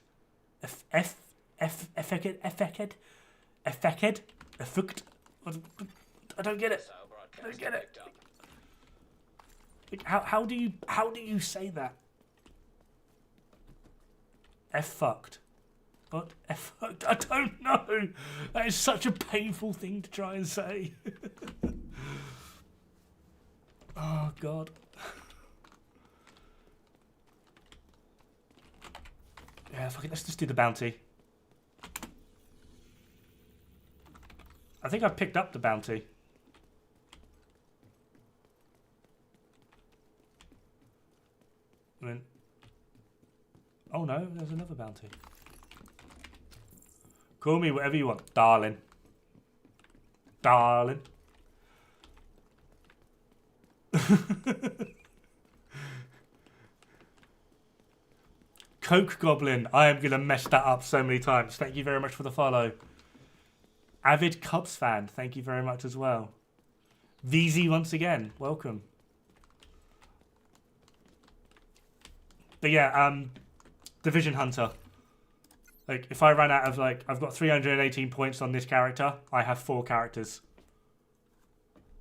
Effect. I don't get it. I don't get it. Like, how do you say that? F fucked. What? I don't know. That is such a painful thing to try and say. Oh, God. Yeah, fuck it. Let's just do the bounty. I think I picked up the bounty. And then... Oh, no. There's another bounty. Call me whatever you want, darling. Darling. Coke Goblin. I am going to mess that up so many times. Thank you very much for the follow. Avid Cubs fan. Thank you very much as well. VZ once again. Welcome. But yeah, Division Hunter. Like, if I ran out of, like, I've got 318 points on this character, I have 4 characters.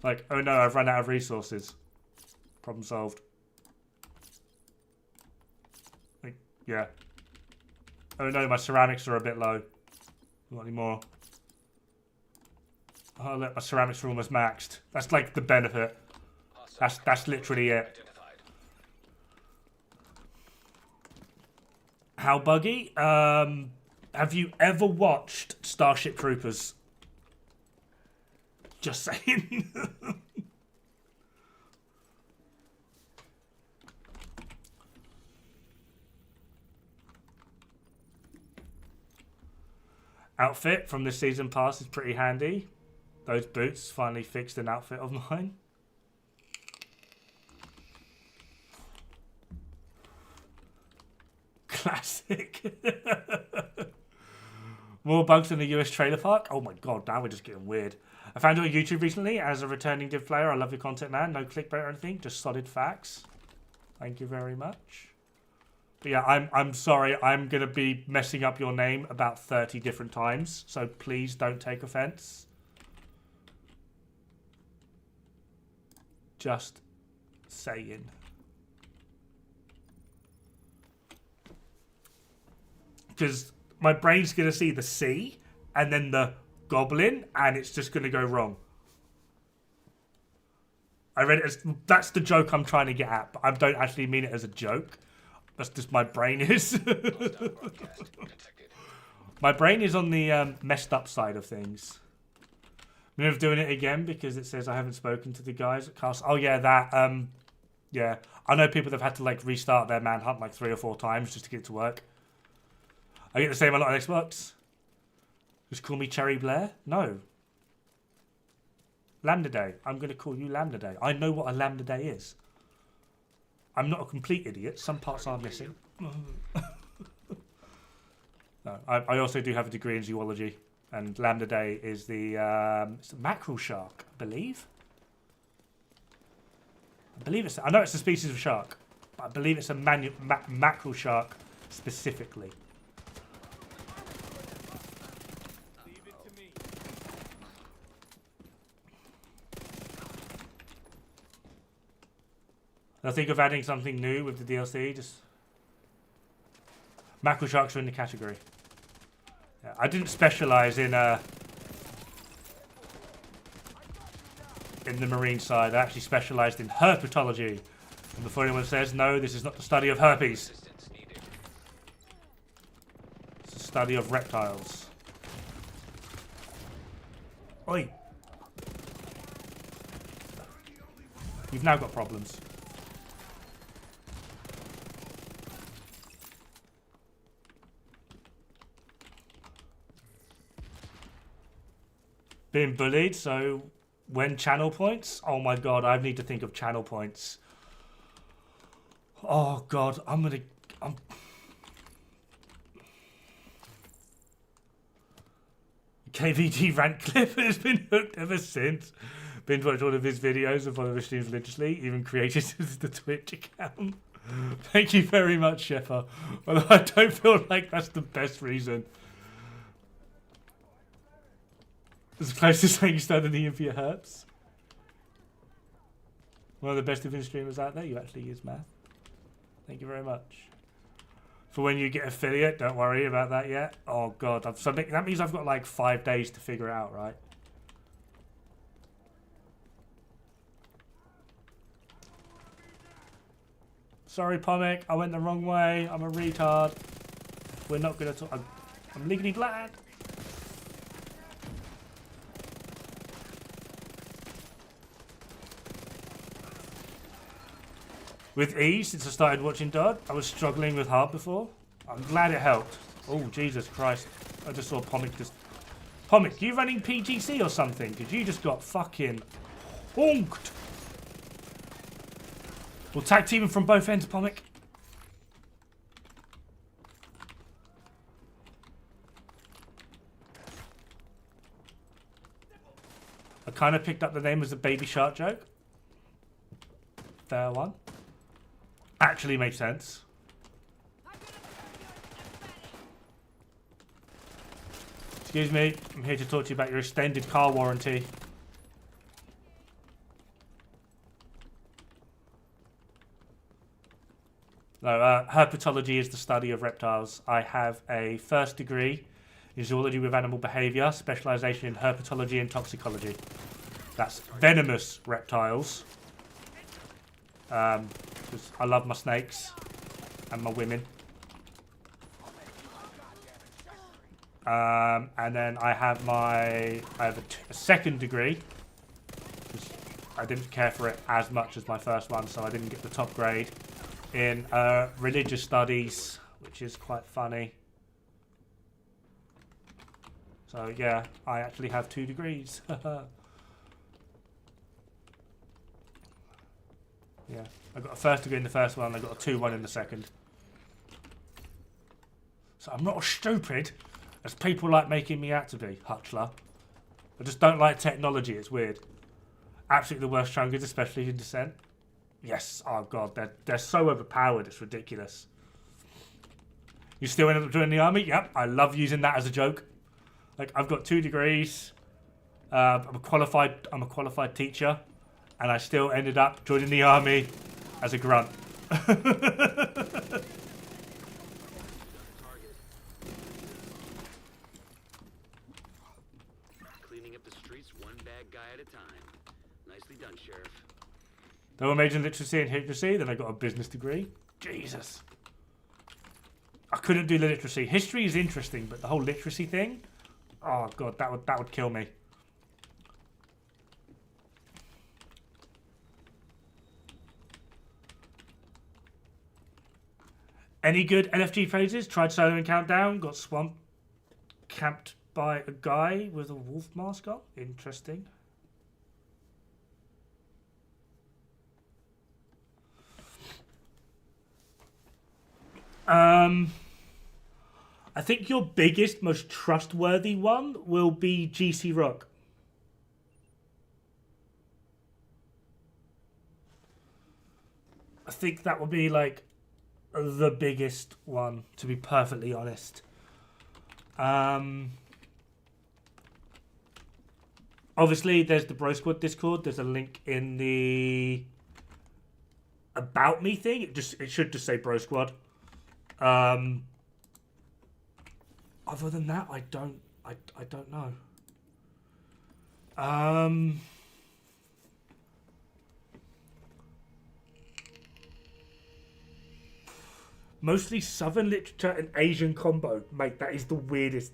Like, oh no, I've run out of resources. Problem solved. Like, yeah. Oh no, my ceramics are a bit low. Not anymore. Oh look, my ceramics are almost maxed. That's like the benefit. That's literally it. How buggy? Have you ever watched Starship Troopers? Just saying. Outfit from this season pass is pretty handy. Those boots finally fixed an outfit of mine. Classic. More bugs in the US trailer park? Oh my god, now we're just getting weird. I found you on YouTube recently as a returning Div player. I love your content, man. No clickbait or anything, just solid facts. Thank you very much. But yeah, I'm sorry. I'm going to be messing up your name about 30 different times, so please don't take offense. Just saying. Because my brain's going to see the C and then the goblin, and it's just going to go wrong. I read it as... That's the joke I'm trying to get at, but I don't actually mean it as a joke. That's just my brain is. My brain is on the messed up side of things. I'm never doing it again because it says I haven't spoken to the guys at Cast. Oh, yeah, that... yeah, I know people that have had to, like, restart their manhunt like 3 or 4 times just to get it to work. I get the same a lot on Xbox. Just call me Cherry Blair? No. Lambda Day. I'm going to call you Lambda Day. I know what a Lambda Day is. I'm not a complete idiot. Some parts are missing. No, I also do have a degree in zoology. And Lambda Day is the it's a mackerel shark, I believe. I know it's a species of shark. But I believe it's a mackerel shark specifically. I think of adding something new with the DLC. Just mackerel sharks are in the category. Yeah, I didn't specialize in the marine side. I actually specialized in herpetology. And before anyone says no, this is not the study of herpes. It's a study of reptiles. Oi! You've now got problems. Being bullied, so when channel points, oh my god, I need to think of channel points. Oh god, KVD rant clip has been hooked ever since. Binge watched all of his videos and follow the streams religiously, even created the Twitch account. Thank you very much, Shepard. Although I don't feel like that's the best reason. It's the closest thing you started eating for your herps. One of the best Divinity streamers out there. You actually use math. Thank you very much. For when you get affiliate, don't worry about that yet. Oh god, that means I've got like 5 days to figure it out, right? Sorry, Pomic, I went the wrong way. I'm a retard. We're not gonna talk. I'm legally glad. With ease, since I started watching Dod, I was struggling with hard before. I'm glad it helped. Oh, Jesus Christ. I just saw Pomic just... Pomic, you running PGC or something? Because you just got fucking honked. We'll tag team him from both ends, Pomic. I kind of picked up the name as a Baby Shark joke. Fair one. Actually makes sense. Excuse me, I'm here to talk to you about your extended car warranty. No, herpetology is the study of reptiles. I have a first degree in zoology with animal behaviour, specialisation in herpetology and toxicology. That's venomous reptiles. 'Cause I love my snakes and my women. And then I have a second degree. I didn't care for it as much as my first one, so I didn't get the top grade in religious studies, which is quite funny. So yeah, I actually have 2 degrees. Yeah, I got a first degree in the first one, I got a 2-1 in the second. So I'm not as stupid as people like making me out to be, Hutchler. I just don't like technology, it's weird. Absolutely the worst chungers, especially in Descent. Yes, oh god, they're so overpowered, it's ridiculous. You still end up joining the army? Yep, I love using that as a joke. Like, I've got 2 degrees, I'm a qualified teacher, and I still ended up joining the army as a grunt. Cleaning up the streets one bad guy at a time. Nicely done, Sheriff. Double major in literacy and history, then I got a business degree. Jesus. I couldn't do the literacy. History is interesting, but the whole literacy thing, oh god, that would kill me. Any good LFG phases? Tried soloing Countdown, got swamped, camped by a guy with a wolf mask on. Interesting. I think your biggest, most trustworthy one will be GC Rock. I think that will be like the biggest one, to be perfectly honest. Obviously, there's the Bro Squad Discord. There's a link in the About Me thing. It should just say Bro Squad. Other than that, I don't know. Mostly Southern literature and Asian combo. Mate, that is the weirdest.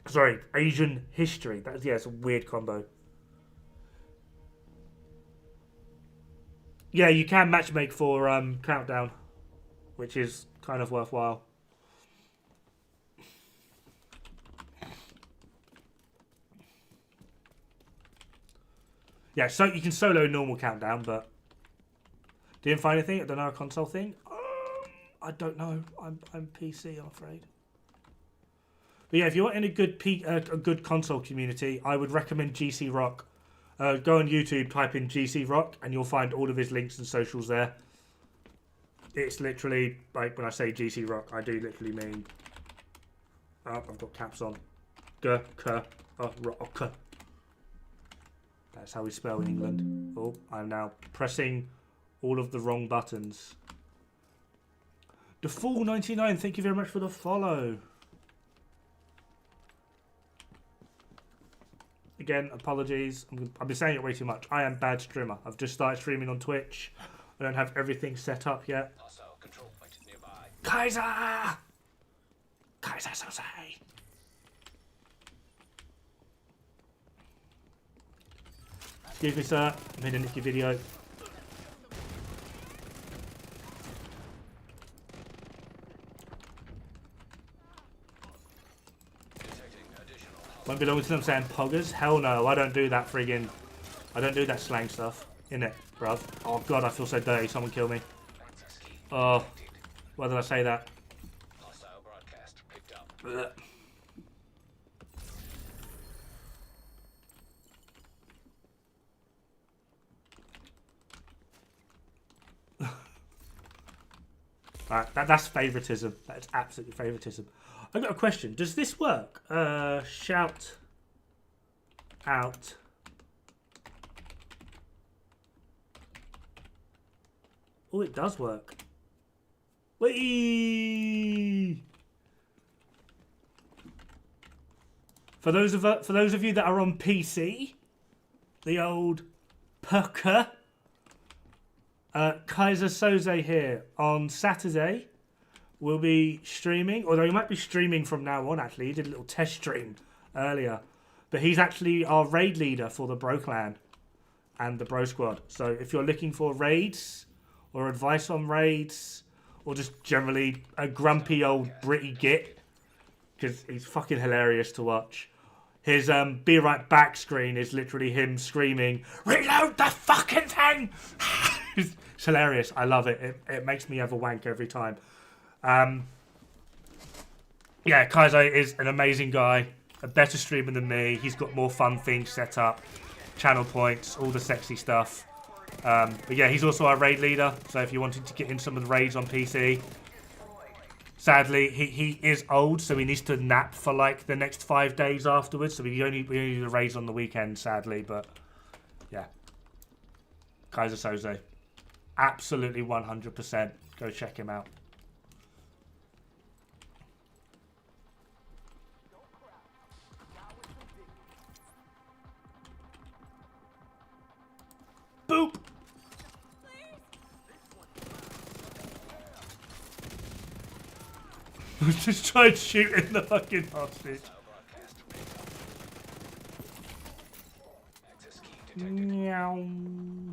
Sorry, Asian history. It's a weird combo. Yeah, you can matchmake for Countdown, which is kind of worthwhile. Yeah, so you can solo normal Countdown, but didn't find anything. I don't know, a console thing. I don't know. I'm PC, I'm afraid. But yeah, if you're in a good console community, I would recommend GC Rock. Go on YouTube, type in GC Rock, and you'll find all of his links and socials there. It's literally, like, when I say GC Rock, I do literally mean... I've got caps on. Rock. That's how we spell in England. Oh, I'm now pressing all of the wrong buttons. The full 99, thank you very much for the follow. Again, apologies. I've been saying it way too much. I am bad streamer. I've just started streaming on Twitch. I don't have everything set up yet. Hostile control point nearby. Kaiser! Kaiser Sose! Excuse me, sir. I made a nicky video. Detecting additional Won't be long until I'm saying poggers. Hell no, I don't do that friggin'. I don't do that slang stuff. Innit, bruv? Oh god, I feel so dirty. Someone kill me. access key. Oh, why did I say that? Hostile broadcast picked up. Ugh. Right, that's favoritism. That's absolutely favoritism. I've got a question. Does this work? Shout out. Oh, it does work. Whee! For those of you that are on PC, the old perker. Kaiser Soze here on Saturday. We'll be streaming, although he might be streaming from now on. Actually, he did a little test stream earlier, but he's actually our raid leader for the Bro Clan and the Bro Squad. So if you're looking for raids or advice on raids, or just generally a grumpy old Britty git, because he's fucking hilarious to watch. His be right back screen is literally him screaming, "Reload the fucking thing!" It's hilarious. I love it. It makes me have a wank every time. Yeah, Kaiser is an amazing guy. A better streamer than me. He's got more fun things set up. Channel points, all the sexy stuff. But yeah, he's also our raid leader. So if you wanted to get in some of the raids on PC. Sadly, he is old, so he needs to nap for like the next 5 days afterwards. So we only do the raids on the weekend, sadly. But yeah, Kaiser Soze. Absolutely 100%. Go check him out. Boop! Just tried shooting the fucking hostage. Access key detected. Meow.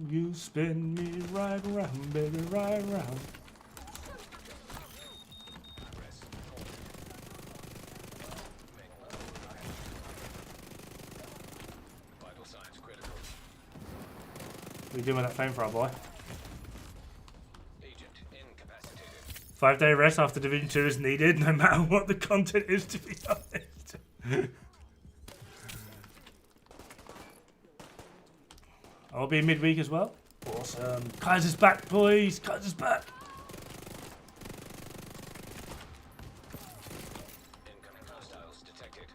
You spin me right round, baby, right round. Press. Vital signs critical. What are you doing with that phone for our boy? Agent incapacitated. 5-day rest after Division 2 is needed, no matter what the content is, to be honest. I'll be midweek as well. Awesome. Kaiser's back, boys. Kaiser's back. Incoming hostiles detected.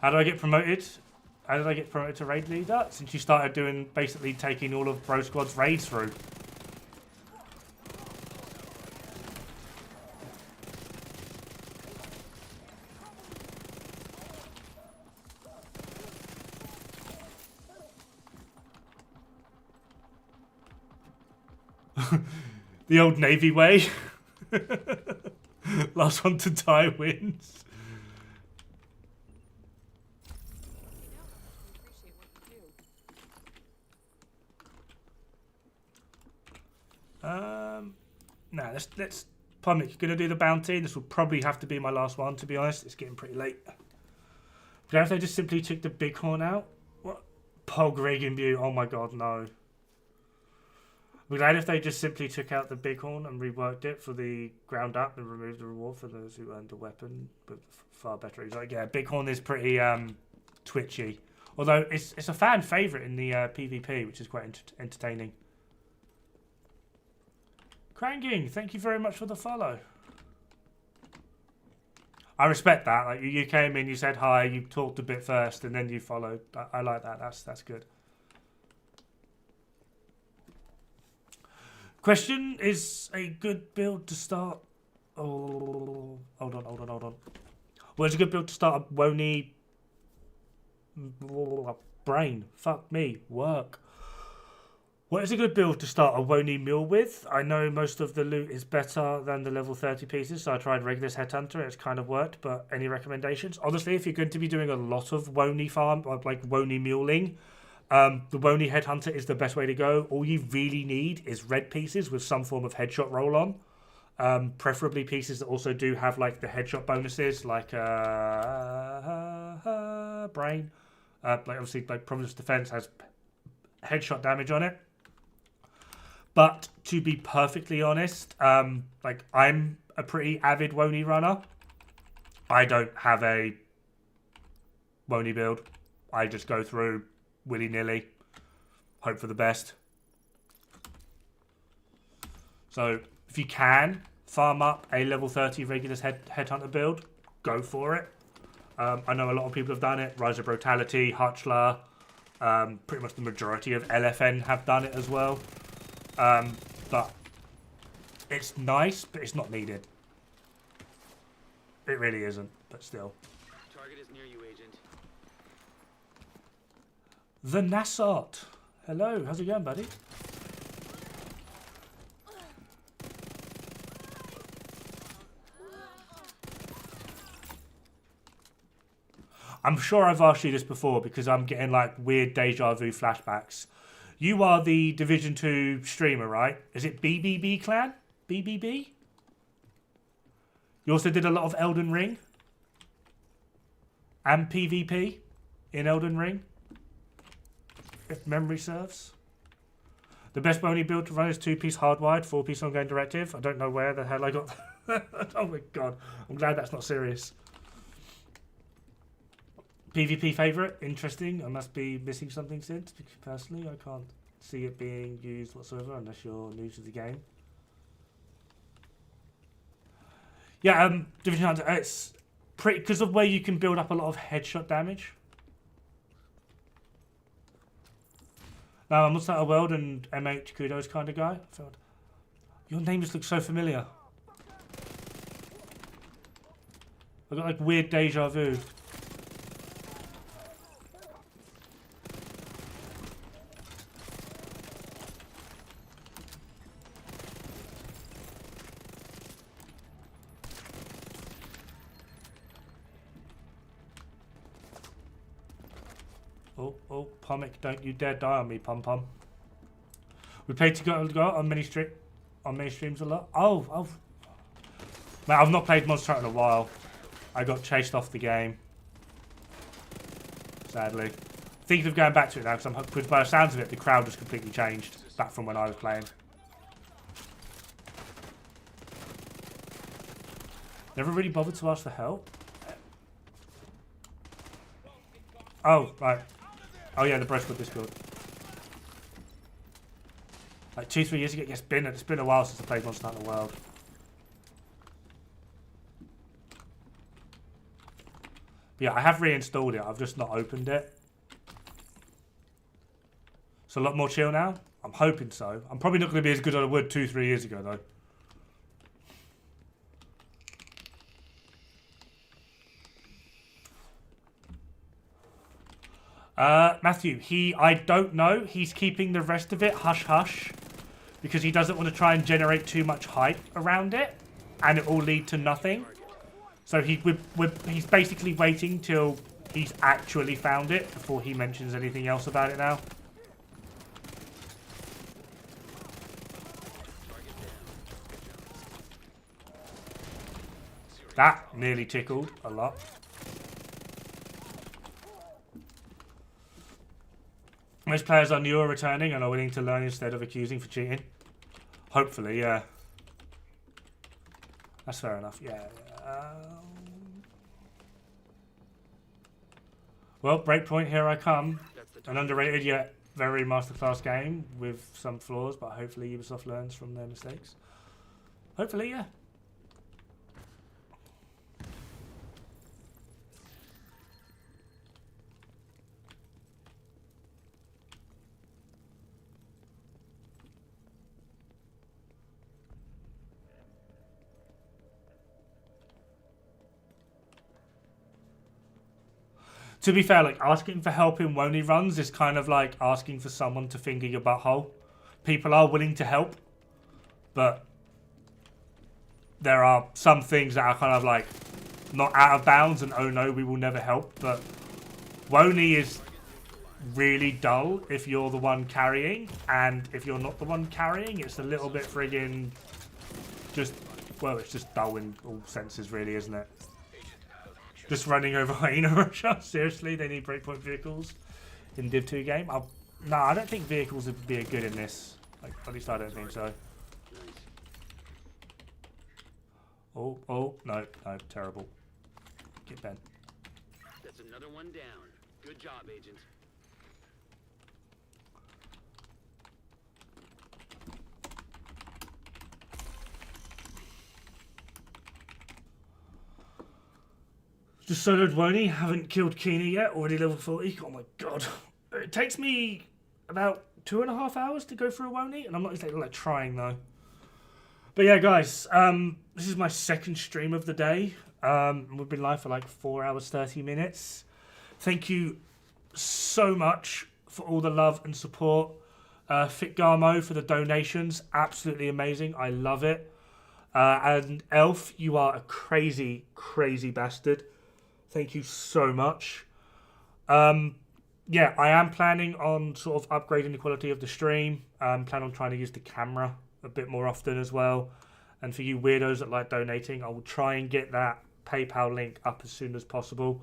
How do I get promoted? How did I get promoted to raid leader? Since you started doing, basically taking all of Bro Squad's raids through. The old Navy way. Last one to die wins. Nah, let's Pumic, you're gonna do the bounty. This will probably have to be my last one, to be honest. It's getting pretty late. But if they just simply took the bighorn out? What? Dod-Regnbue, oh my god, no. I'm glad if they just simply took out the bighorn and reworked it for the ground up and removed the reward for those who earned a weapon, but far better. He's like, yeah, bighorn is pretty twitchy. Although it's a fan favourite in the PvP, which is quite entertaining. Kranging, thank you very much for the follow. I respect that. Like you came in, you said hi, you talked a bit first, and then you followed. I like that. That's good. Question, is a good build to start... Oh, hold on. Well, it's a good build to start a Wony... Brain. Fuck me. Work. What is a good build to start a Wony Mule with? I know most of the loot is better than the level 30 pieces, so I tried Regulus Headhunter, it's kind of worked, but any recommendations? Honestly, if you're going to be doing a lot of Wony farm, or like Wony muling, the Wony Headhunter is the best way to go. All you really need is red pieces with some form of headshot roll on. Preferably pieces that also do have like the headshot bonuses, like Brain. Like obviously, like Providence Defense has headshot damage on it. But to be perfectly honest, like I'm a pretty avid Wony runner. I don't have a Wony build. I just go through willy-nilly, hope for the best. So if you can farm up a level 30 Regulus Headhunter build, go for it. I know a lot of people have done it. Rise of Brutality, Hutchler, pretty much the majority of LFN have done it as well. But it's nice, but it's not needed. It really isn't, but still. Target is near you, Agent. The Nassart. Hello, how's it going, buddy? I'm sure I've asked you this before because I'm getting like weird deja vu flashbacks. You are the Division 2 streamer, right? Is it BBB clan? BBB? You also did a lot of Elden Ring? And PvP in Elden Ring? If memory serves. The best Wony build to run is 2-piece hardwired, 4-piece ongoing directive. I don't know where the hell I got that. Oh my god. I'm glad that's not serious. PvP favourite? Interesting. I must be missing something since, because personally I can't see it being used whatsoever unless you're new to the game. Yeah, Division Hunter, it's pretty, because of where you can build up a lot of headshot damage. Now, I'm also a World and MH Kudos kind of guy. I felt your name just looks so familiar. I got like weird deja vu. Oh, Pomic, don't you dare die on me, Pom Pom. We played to go on many streams a lot. Oh. Man, I've not played Monster Hunter in a while. I got chased off the game. Sadly. Thinking of going back to it now because by the sounds of it, the crowd has completely changed back from when I was playing. Never really bothered to ask for help. Oh, right. Oh yeah, the Breastwood Discord. Like 2-3 years ago. It's been a while since I played Monster Hunter World. But yeah, I have reinstalled it. I've just not opened it. It's a lot more chill now. I'm hoping so. I'm probably not going to be as good as I would 2-3 years ago though. Matthew, I don't know. He's keeping the rest of it hush-hush because he doesn't want to try and generate too much hype around it and it will lead to nothing. So he's basically waiting till he's actually found it before he mentions anything else about it now. That nearly tickled a lot. Most players are new or returning and are willing to learn instead of accusing for cheating. Hopefully, yeah. That's fair enough, yeah. Well, Breakpoint, here I come. An underrated yet very masterclass game with some flaws, but hopefully Ubisoft learns from their mistakes. Hopefully, yeah. To be fair, like asking for help in Woney runs is kind of like asking for someone to finger your butthole. People are willing to help, but there are some things that are kind of like not out of bounds and oh no, we will never help. But Woney is really dull if you're the one carrying, and if you're not the one carrying, it's a little bit friggin' just, well, it's just dull in all senses really, isn't it? Just running over hyena rusher. Seriously, they need breakpoint vehicles in Div 2 game. No, I don't think vehicles would be good in this. Like, at least I don't think so. Oh, no, terrible. Get bent. That's another one down. Good job, Agent. Just soloed Woney, haven't killed Keeney yet, already level 40. Oh my god. It takes me about 2.5 hours to go through a Woney, and I'm not exactly like trying though. But yeah, guys, this is my second stream of the day. We've been live for like 4 hours, 30 minutes. Thank you so much for all the love and support. Fitgarmo for the donations, absolutely amazing. I love it. And Elf, you are a crazy, crazy bastard. Thank you so much. Yeah, I am planning on sort of upgrading the quality of the stream. Plan on trying to use the camera a bit more often as well. And for you weirdos that like donating, I will try and get that PayPal link up as soon as possible.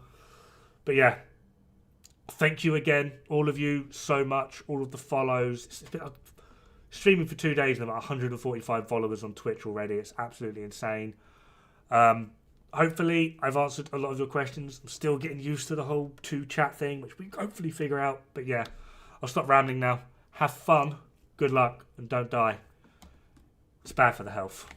But yeah, thank you again, all of you, so much. All of the follows. It's been streaming for 2 days and about 145 followers on Twitch already. It's absolutely insane. Hopefully, I've answered a lot of your questions. I'm still getting used to the whole 2-chat thing, which we can hopefully figure out. But yeah, I'll stop rambling now. Have fun, good luck, and don't die. It's bad for the health.